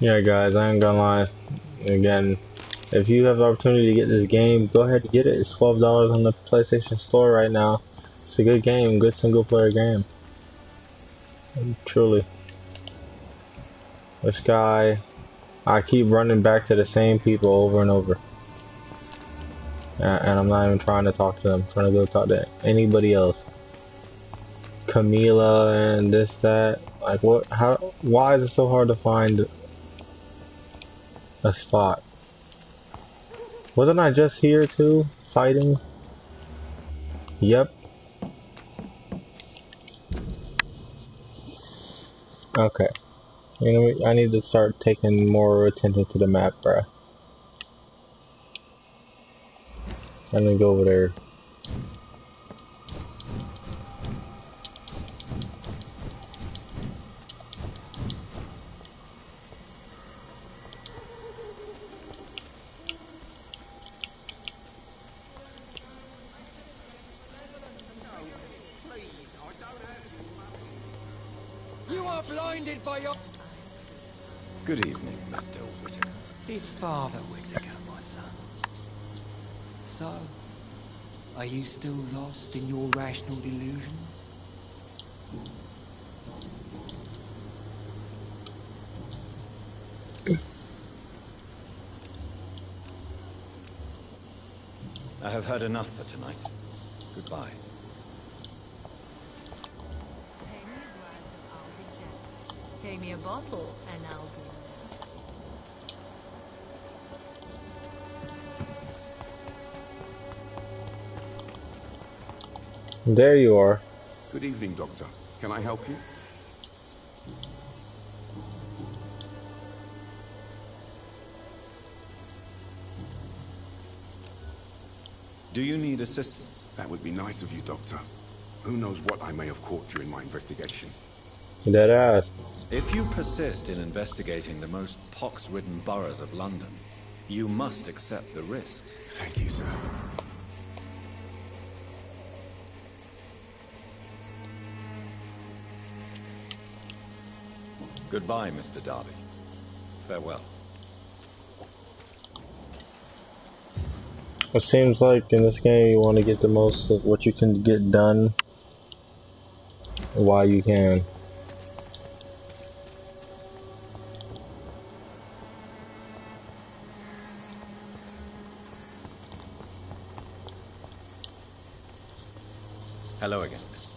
Yeah, guys, I ain't gonna lie. Again, if you have the opportunity to get this game, go ahead and get it. It's $12 on the PlayStation Store right now. It's a good game, good single player game. Truly. This guy, I keep running back to the same people over and over. And I'm not even trying to talk to them. I'm trying to go talk to anybody else. Camila and this, that. Like, what? How? Why is it so hard to find a spot? Wasn't I just here too, fighting? Yep. Okay. You know, I need to start taking more attention to the map, bruh. I'm gonna go over there. You are blinded by your... Good evening, Mr. Whittaker. It's Father Whittaker, my son. So, are you still lost in your rational delusions? I have had enough for tonight. Goodbye. Pay me a bottle and I'll be There you are. Good evening, Doctor. Can I help you? Do you need assistance? That would be nice of you, Doctor. Who knows what I may have caught during my investigation. Dead ass. If you persist in investigating the most pox-ridden boroughs of London, you must accept the risks. Thank you, sir. Goodbye, Mr. Darby. Farewell. It seems like in this game you want to get the most of what you can get done while you can. Hello again, miss.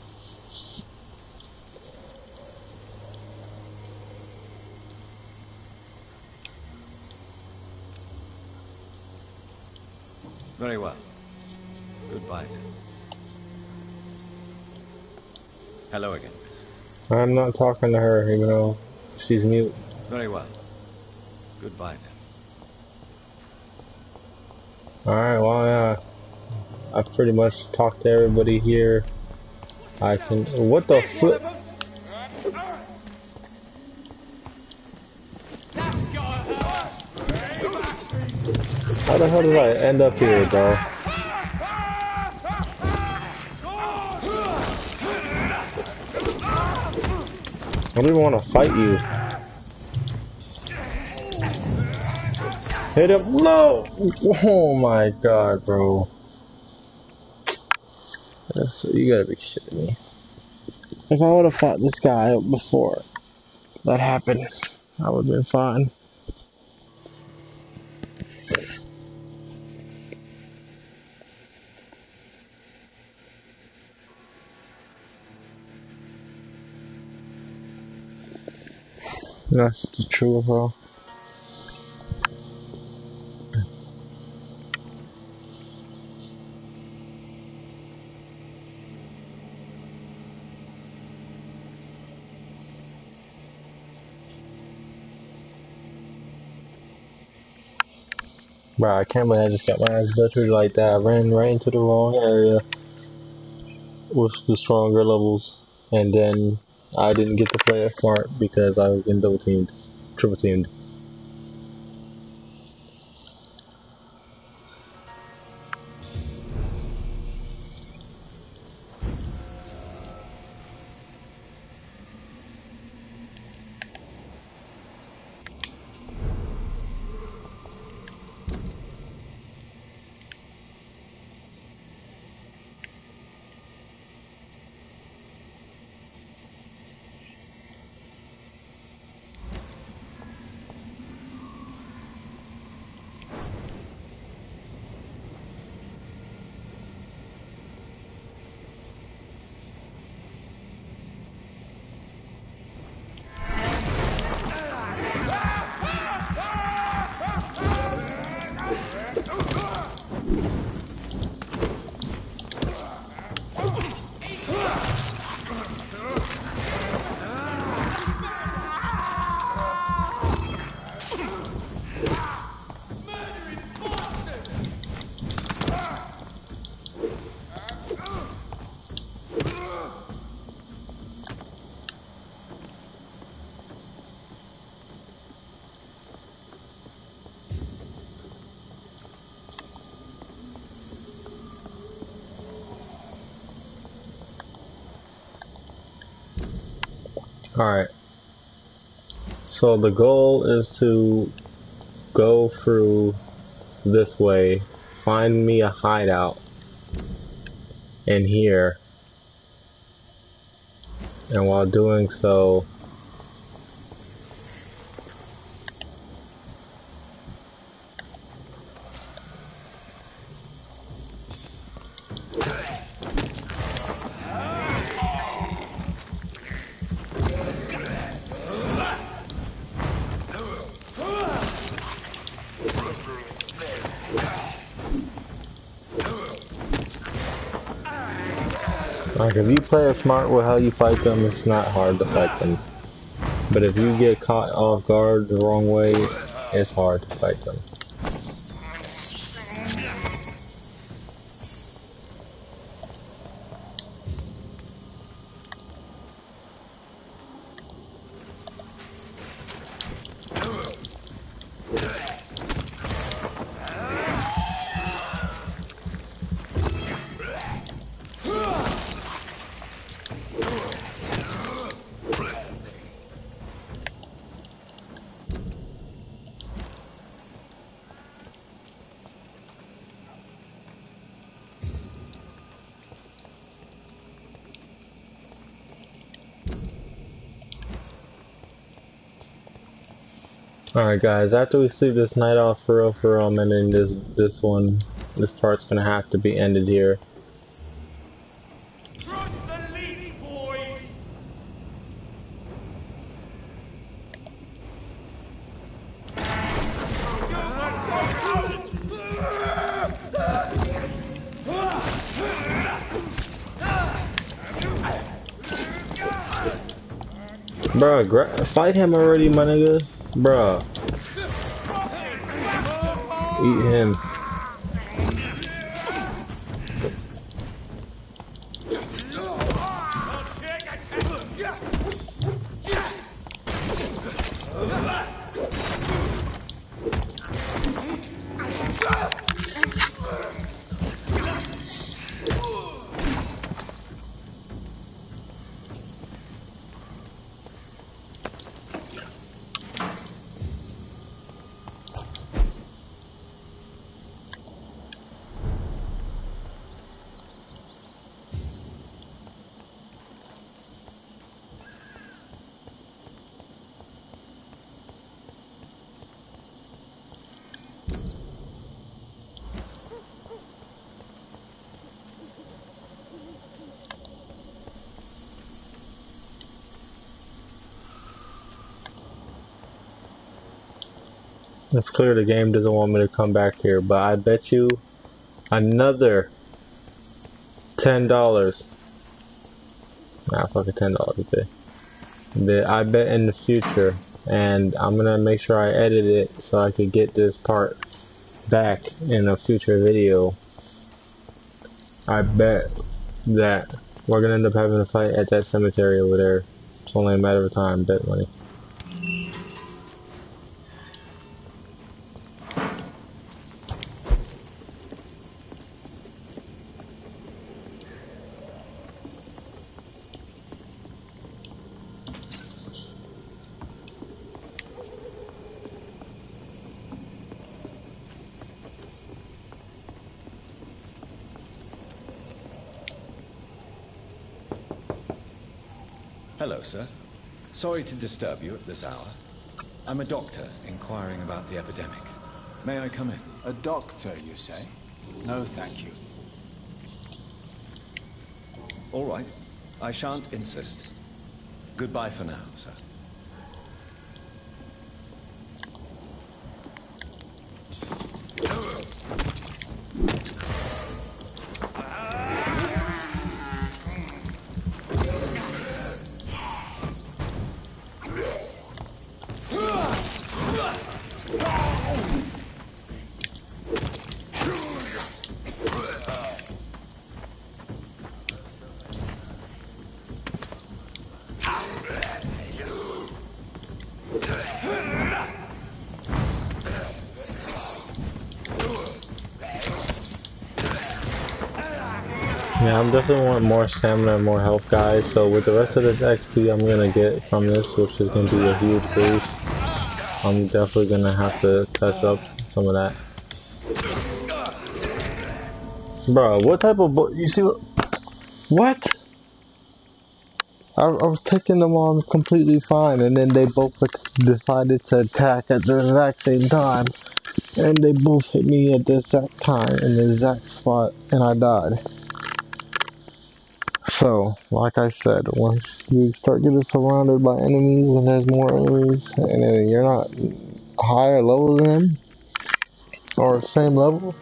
Very well. Goodbye, then. Hello again, miss. I'm not talking to her, even though she's mute. Very well. Goodbye, then. Alright, well, yeah. I've pretty much talked to everybody here. I can... What the flip? How the hell did I end up here, bro? I don't even want to fight you. Hit him. No! Oh my god, bro. You gotta be shitting me. If I would have fought this guy before that happened, I would have been fine. That's the truth, bro. Bro, I can't believe I just got my ass butchered like that. I ran right into the wrong area with the stronger levels, and then I didn't get to play it smart because I was getting double teamed, triple teamed. Alright. So the goal is to go through this way, find me a hideout in here, and while doing so, like if you play it smart with how you fight them, it's not hard to fight them. But if you get caught off guard the wrong way, it's hard to fight them. Alright guys, after we sleep this night off for real, I'm ending this part's gonna have to be ended here. Trust the leech, boys! Bruh, fight him already, my nigga. Bruh. Eat him. It's clear the game doesn't want me to come back here, but I bet you another $10. Nah, fuck it, $10 that I bet in the future, and I'm gonna make sure I edit it so I could get this part back in a future video. I bet that we're gonna end up having a fight at that cemetery over there. It's only a matter of time, bet money. Hello, sir. Sorry to disturb you at this hour. I'm a doctor inquiring about the epidemic. May I come in? A doctor, you say? No, thank you. All right. I shan't insist. Goodbye for now, sir. Yeah, I'm definitely want more stamina and more health, guys. So with the rest of this XP I'm gonna get from this, which is gonna be a huge boost, I'm definitely gonna have to touch up some of that. Bro, what type of you see what? I was taking them on completely fine, and then they both decided to attack at the exact same time, and they both hit me at the exact time in the exact spot, and I died. So, like I said, once you start getting surrounded by enemies and there's more enemies, and then you're not higher level than them, or same level,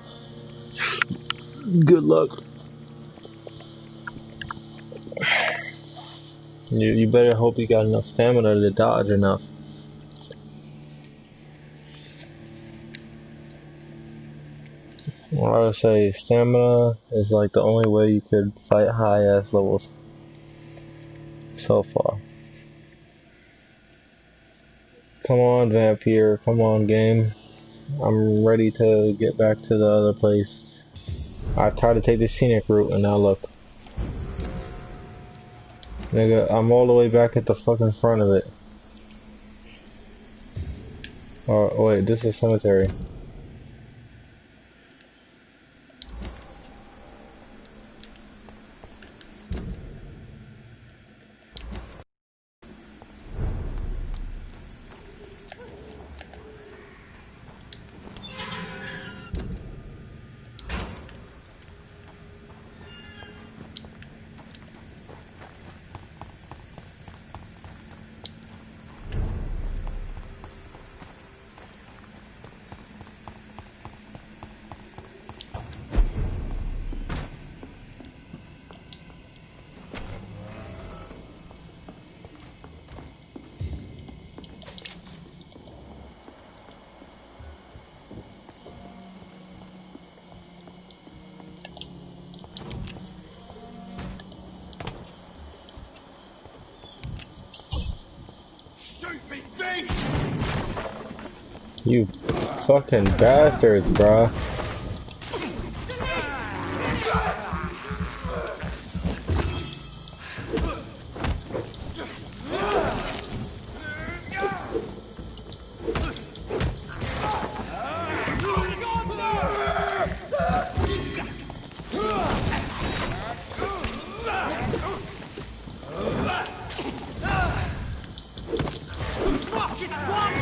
good luck. You better hope you got enough stamina to dodge enough. Or I would say stamina is like the only way you could fight high ass levels so far. Come on, Vampyr. Come on, game. I'm ready to get back to the other place. I tried to take the scenic route and now look. Nigga, I'm all the way back at the fucking front of it. Oh, wait, this is cemetery. Stupid thing! You fucking bastards, bruh. Fuck, it's one!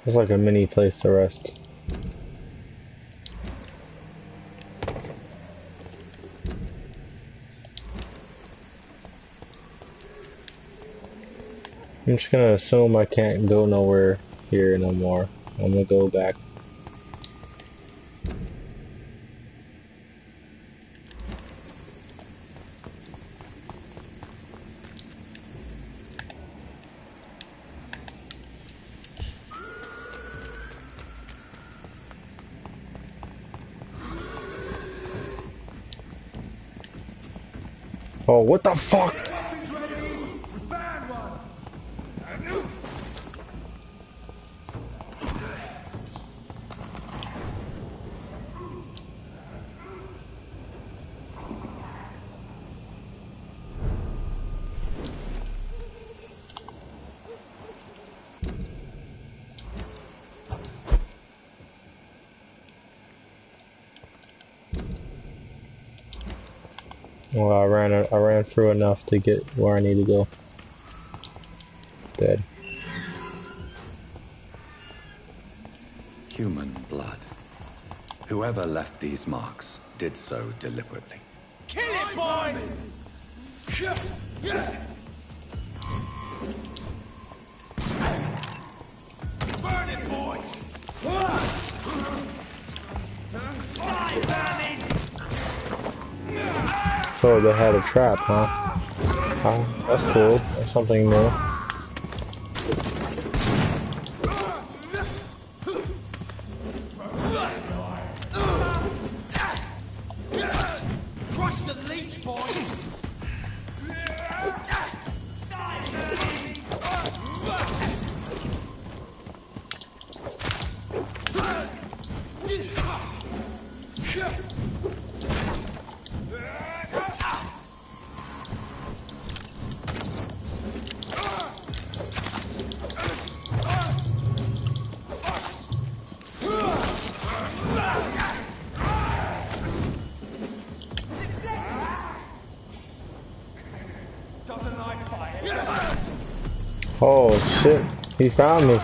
It's like a mini place to rest. I'm just gonna assume I can't go nowhere here no more. I'm gonna go back. Oh, what the fuck? Well, I ran through enough to get where I need to go. Dead. Human blood. Whoever left these marks did so deliberately. Kill it, boy! Burn it, boys! So they had a trap, huh? Oh, that's cool. That's something new. Crush the leech, boys! Oh shit, he found me.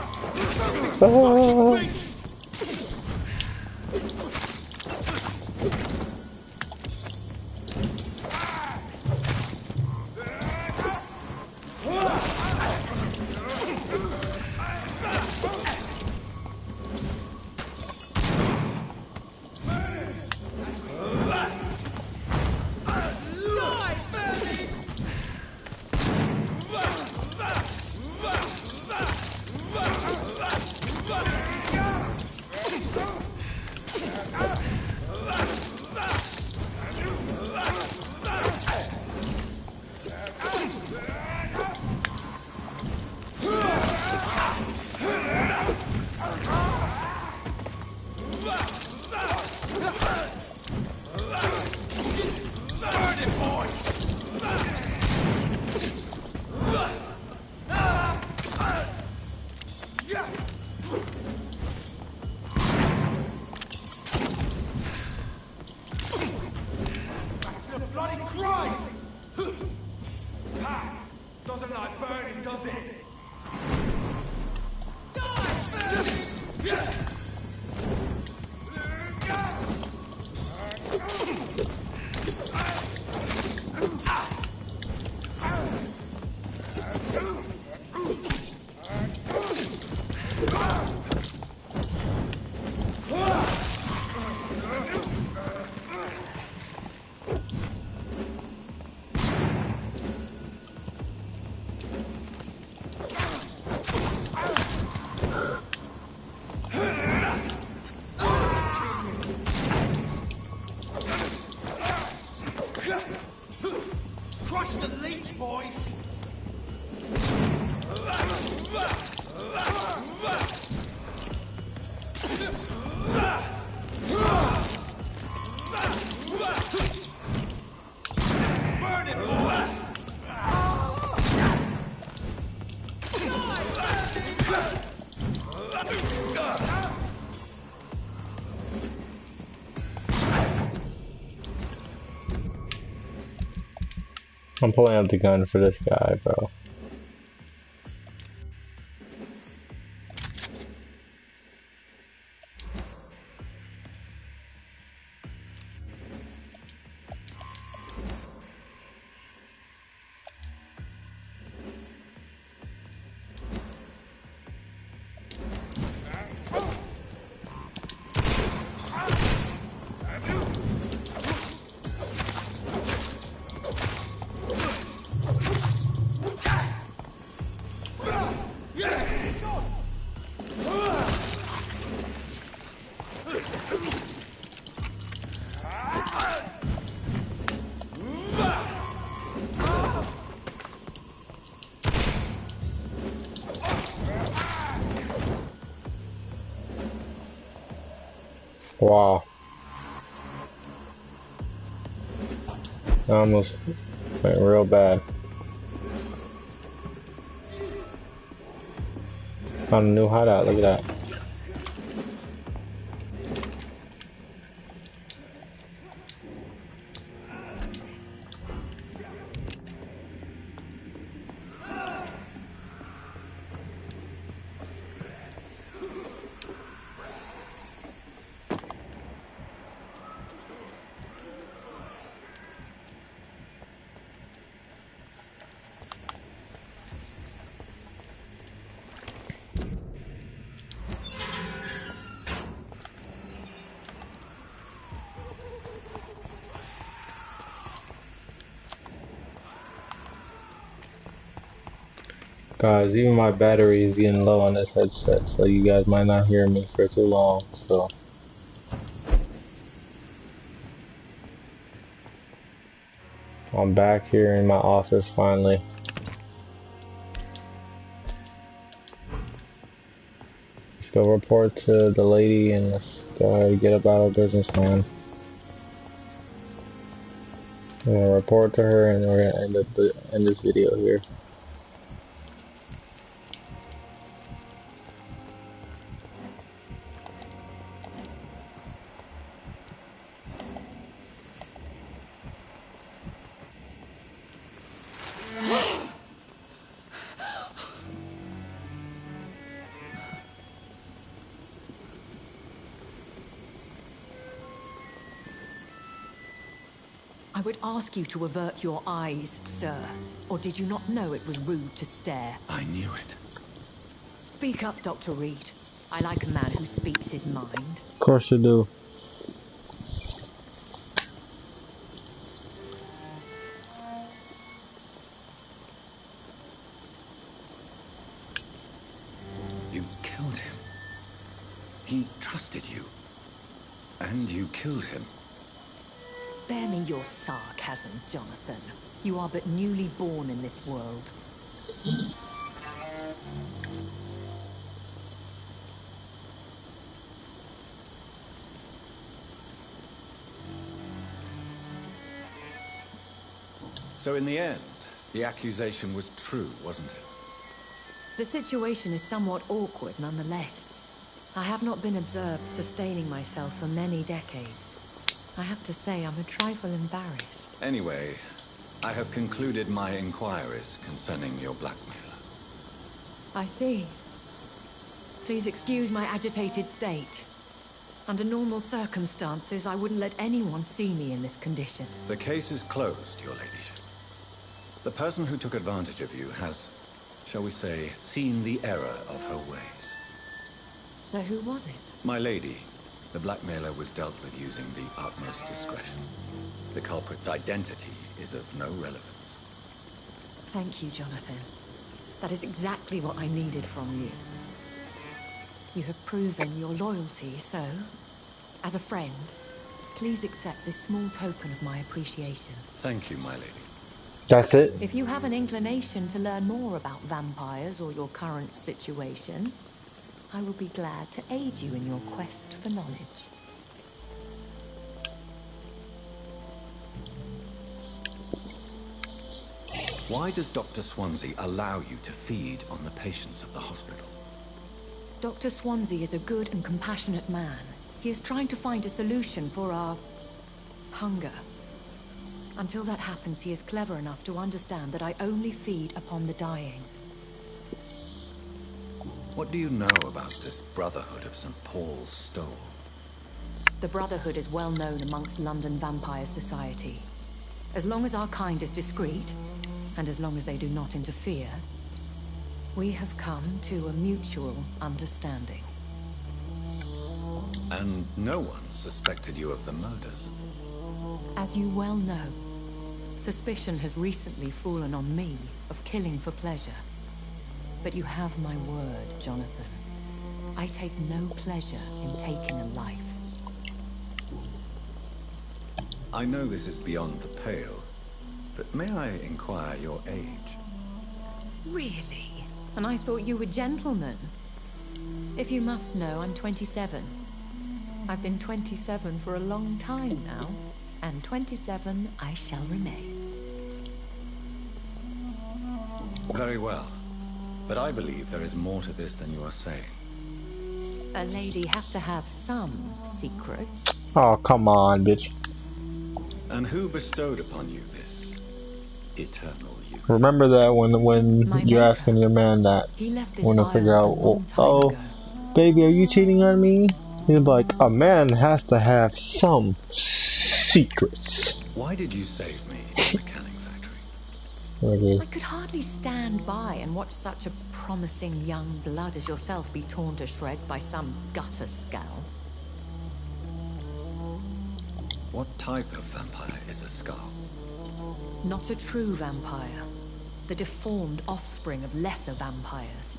Ah. Doesn't like burning, does it? Crush the leech, boys! Burn it, boys! I'm pulling out the gun for this guy, bro. Wow. That almost went real bad. Found a new hideout, look at that. Guys, even my battery is getting low on this headset, so you guys might not hear me for too long, so. I'm back here in my office finally. Let's go report to the lady and let's go ahead and get about our business, man. I'm gonna report to her and we're gonna end this video here. I would ask you to avert your eyes, sir. Or did you not know it was rude to stare? I knew it. Speak up, Dr. Reed. I like a man who speaks his mind. Of course you do. You killed him. He trusted you. And you killed him. Spare me your sarcasm, Jonathan. You are but newly born in this world. So in the end, the accusation was true, wasn't it? The situation is somewhat awkward nonetheless. I have not been observed sustaining myself for many decades. I have to say I'm a trifle embarrassed. Anyway, I have concluded my inquiries concerning your blackmailer. I see. Please excuse my agitated state. Under normal circumstances, I wouldn't let anyone see me in this condition. The case is closed, your ladyship. The person who took advantage of you has, shall we say, seen the error of her ways. So who was it? My lady, the blackmailer was dealt with using the utmost discretion. The culprit's identity is of no relevance. Thank you, Jonathan. That is exactly what I needed from you. You have proven your loyalty, so, as a friend, please accept this small token of my appreciation. Thank you, my lady. That's it? If you have an inclination to learn more about vampires or your current situation, I will be glad to aid you in your quest for knowledge. Why does Dr. Swansea allow you to feed on the patients of the hospital? Dr. Swansea is a good and compassionate man. He is trying to find a solution for our hunger. Until that happens, he is clever enough to understand that I only feed upon the dying. What do you know about this Brotherhood of St. Paul's Stole? The Brotherhood is well known amongst London Vampire Society. As long as our kind is discreet, and as long as they do not interfere, we have come to a mutual understanding. And no one suspected you of the murders? As you well know, suspicion has recently fallen on me of killing for pleasure. But you have my word, Jonathan. I take no pleasure in taking a life. I know this is beyond the pale, but may I inquire your age? Really? And I thought you were gentlemen. If you must know, I'm 27. I've been 27 for a long time now, and 27 I shall remain. Very well. But I believe there is more to this than you are saying. A lady has to have some secrets. Oh, come on, bitch. And who bestowed upon you this eternal youth? Remember that when you're asking your man that, He left this when to figure out, oh, baby, are you cheating on me? He's like, a man has to have some secrets. Why did you save me in the canning factory? I could hardly stand by and watch such a promising young blood as yourself be torn to shreds by some gutter scowl. What type of vampire is a skull? Not a true vampire. The deformed offspring of lesser vampires.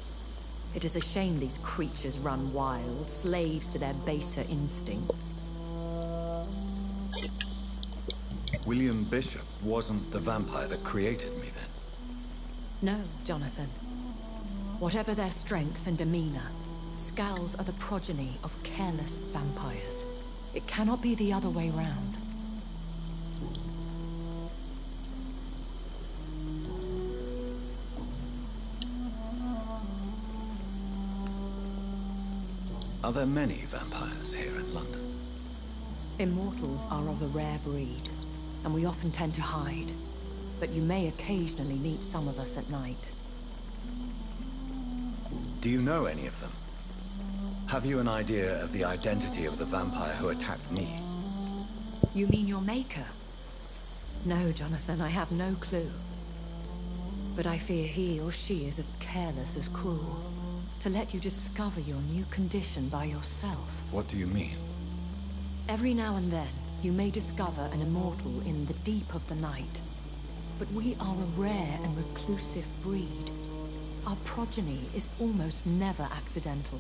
It is a shame these creatures run wild, slaves to their baser instincts. William Bishop wasn't the vampire that created me then? No, Jonathan. Whatever their strength and demeanor, Scowls are the progeny of careless vampires. It cannot be the other way round. Are there many vampires here in London? Immortals are of a rare breed, and we often tend to hide. But you may occasionally meet some of us at night. Do you know any of them? Have you an idea of the identity of the vampire who attacked me? You mean your maker? No, Jonathan, I have no clue. But I fear he or she is as careless as cruel. To let you discover your new condition by yourself. What do you mean? Every now and then, you may discover an immortal in the deep of the night. But we are a rare and reclusive breed. Our progeny is almost never accidental.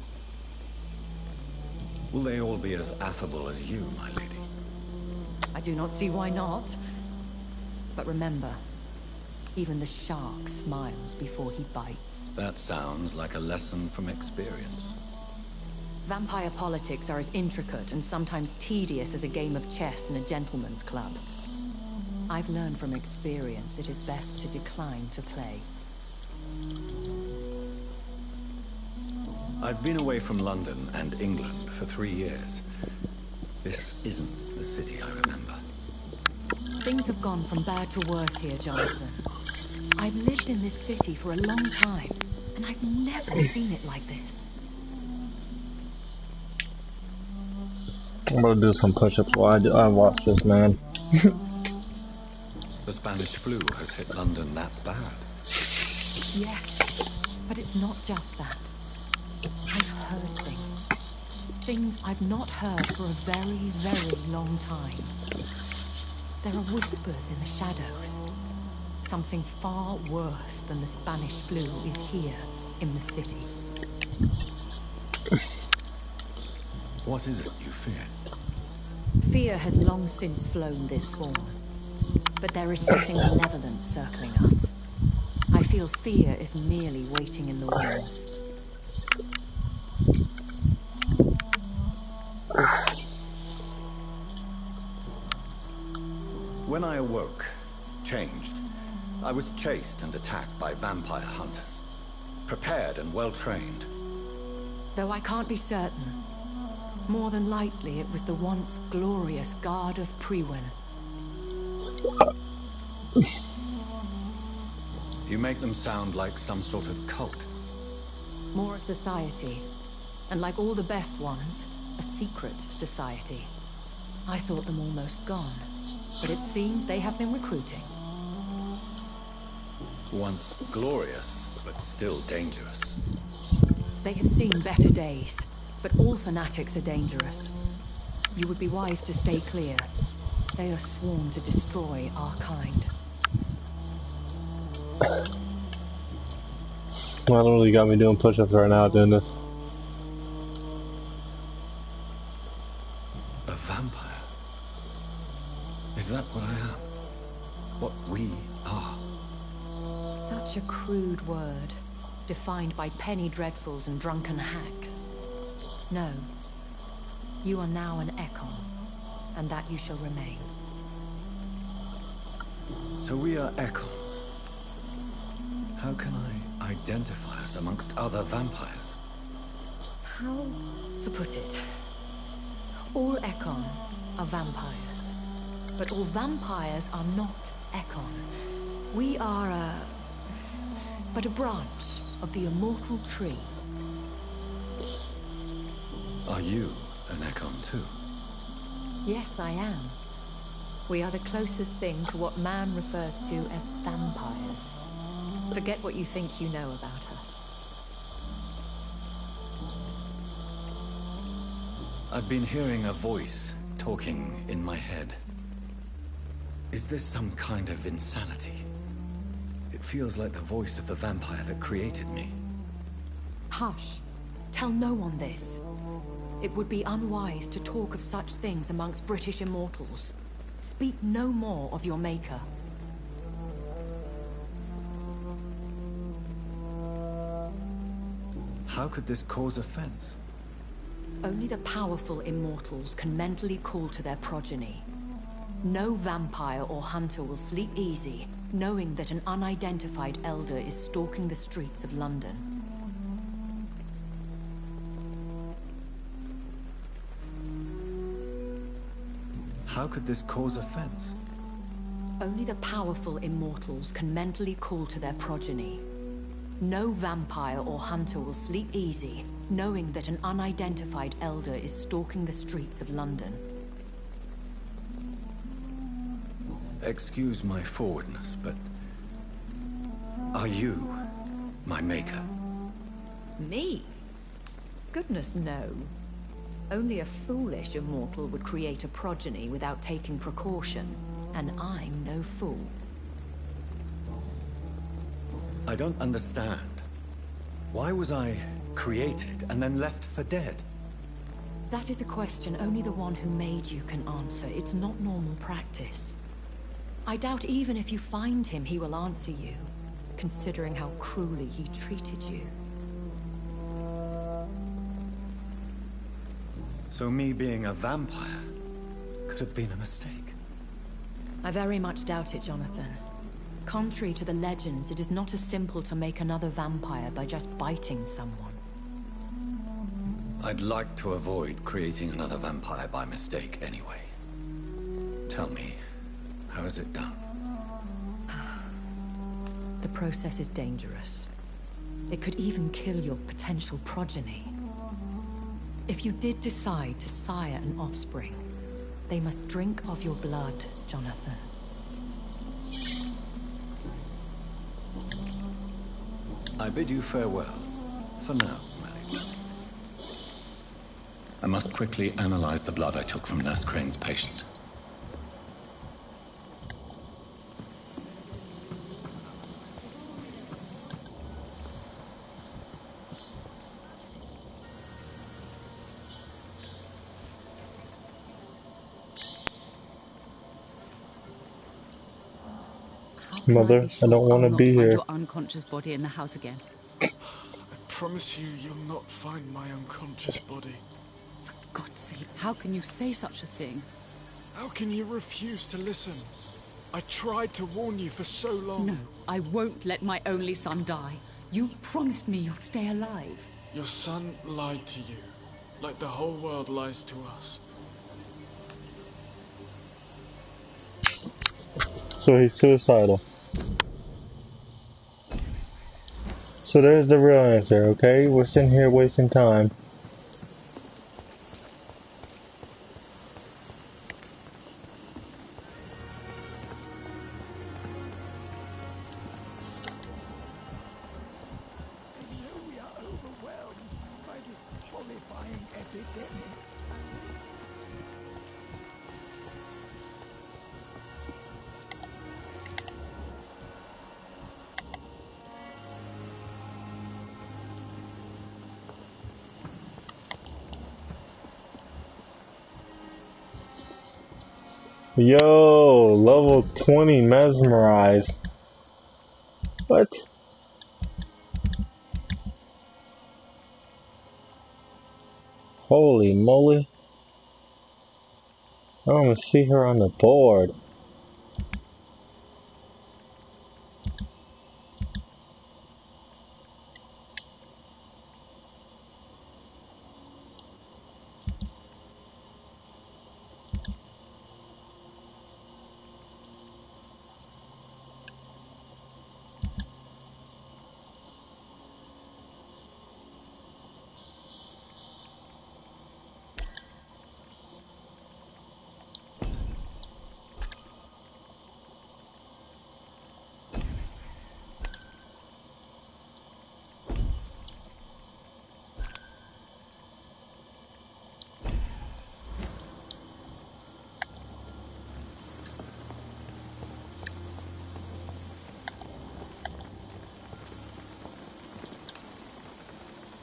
Will they all be as affable as you, my lady? I do not see why not. But remember, even the shark smiles before he bites. That sounds like a lesson from experience. Vampire politics are as intricate and sometimes tedious as a game of chess in a gentleman's club. I've learned from experience it is best to decline to play. I've been away from London and England for 3 years. This isn't the city I remember. Things have gone from bad to worse here, Jonathan. I've lived in this city for a long time, and I've never seen it like this. I'm gonna do some push-ups while I watch this, man. The Spanish flu has hit London that bad. Yes, but it's not just that. I've heard things. Things I've not heard for a very, very long time. There are whispers in the shadows. Something far worse than the Spanish flu is here in the city. What is it you fear? Fear has long since flown this form. But there is something malevolent circling us. I feel fear is merely waiting in the wings. When I awoke, changed, I was chased and attacked by vampire hunters. Prepared and well-trained. Though I can't be certain. More than likely it was the once glorious Guard of Priwen. You make them sound like some sort of cult. More a society. And like all the best ones, a secret society. I thought them almost gone. But it seemed they have been recruiting. Once glorious, but still dangerous. They have seen better days, but all fanatics are dangerous. You would be wise to stay clear. They are sworn to destroy our kind. Literally got me doing push-ups right now doing this. A vampire? Is that what I am? What we are? Such a crude word, defined by penny dreadfuls and drunken hacks. No. You are now an Ekon, and that you shall remain. So we are Ekons. How can I identify us amongst other vampires? How to put it? All Ekon are vampires, but all vampires are not Ekon. We are but a branch of the immortal tree. Are you an Ekon too? Yes, I am. We are the closest thing to what man refers to as vampires. Forget what you think you know about us. I've been hearing a voice talking in my head. Is this some kind of insanity? It feels like the voice of the vampire that created me. Hush. Tell no one this. It would be unwise to talk of such things amongst British immortals. Speak no more of your maker. How could this cause offense? Only the powerful immortals can mentally call to their progeny. No vampire or hunter will sleep easy, knowing that an unidentified elder is stalking the streets of London. How could this cause offense? Only the powerful immortals can mentally call to their progeny. No vampire or hunter will sleep easy, knowing that an unidentified elder is stalking the streets of London. Excuse my forwardness, but are you my maker? Me? Goodness, no. Only a foolish immortal would create a progeny without taking precaution, and I'm no fool. I don't understand. Why was I created and then left for dead? That is a question only the one who made you can answer. It's not normal practice. I doubt even if you find him, he will answer you, considering how cruelly he treated you. So me being a vampire could have been a mistake. I very much doubt it, Jonathan. Contrary to the legends, it is not as simple to make another vampire by just biting someone. I'd like to avoid creating another vampire by mistake anyway. Tell me, how is it done? The process is dangerous. It could even kill your potential progeny. If you did decide to sire an offspring, they must drink of your blood, Jonathan. I bid you farewell, for now, Mary. I must quickly analyze the blood I took from Nurse Crane's patient. Mother, I don't want to be Find here. your unconscious body in the house again. I promise you, you'll not find my unconscious body. For God's sake, how can you say such a thing? How can you refuse to listen? I tried to warn you for so long. No, I won't let my only son die. You promised me you'll stay alive. Your son lied to you, like the whole world lies to us. So he's suicidal. So there's the real answer, okay? We're sitting here wasting time. We are overwhelmed by this horrifying epidemic. Yo, level 20 mesmerize. What? Holy moly. I don't even see her on the board.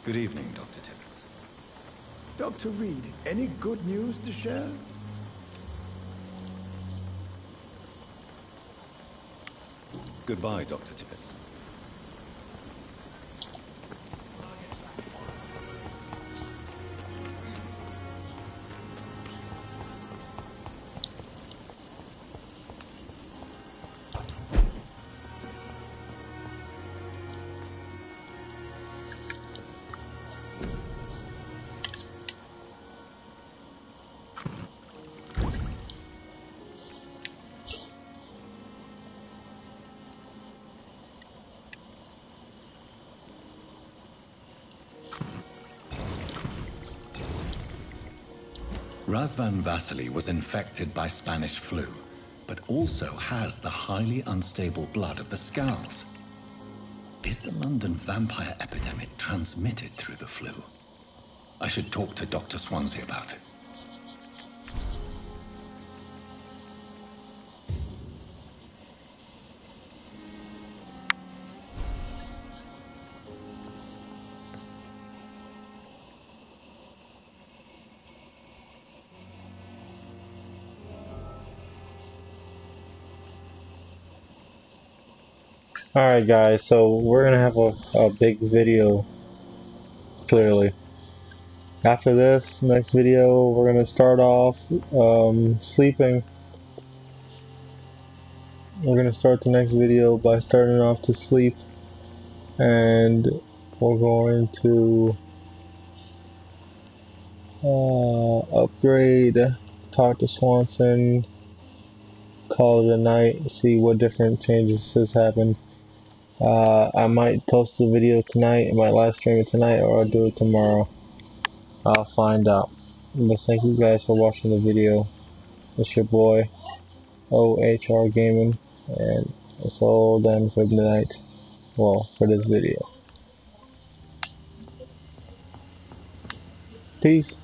Good evening, Dr. Tibbets. Dr. Reed, any good news to share? Goodbye, Dr. Tibbets. Razvan Vasily was infected by Spanish flu, but also has the highly unstable blood of the Scowls. Is the London vampire epidemic transmitted through the flu? I should talk to Dr. Swansea about it. Alright guys, so we're gonna have a big video, clearly. After this, next video, we're gonna start off sleeping. We're gonna start the next video by starting off to sleep, and we're going to upgrade, talk to Swanson, call it a night, see what different changes has happened. I might post the video tonight, I might live stream it tonight, or I'll do it tomorrow. I'll find out. But thank you guys for watching the video. It's your boy, OHR Gaming, and it's all done for the night. Well, for this video. Peace.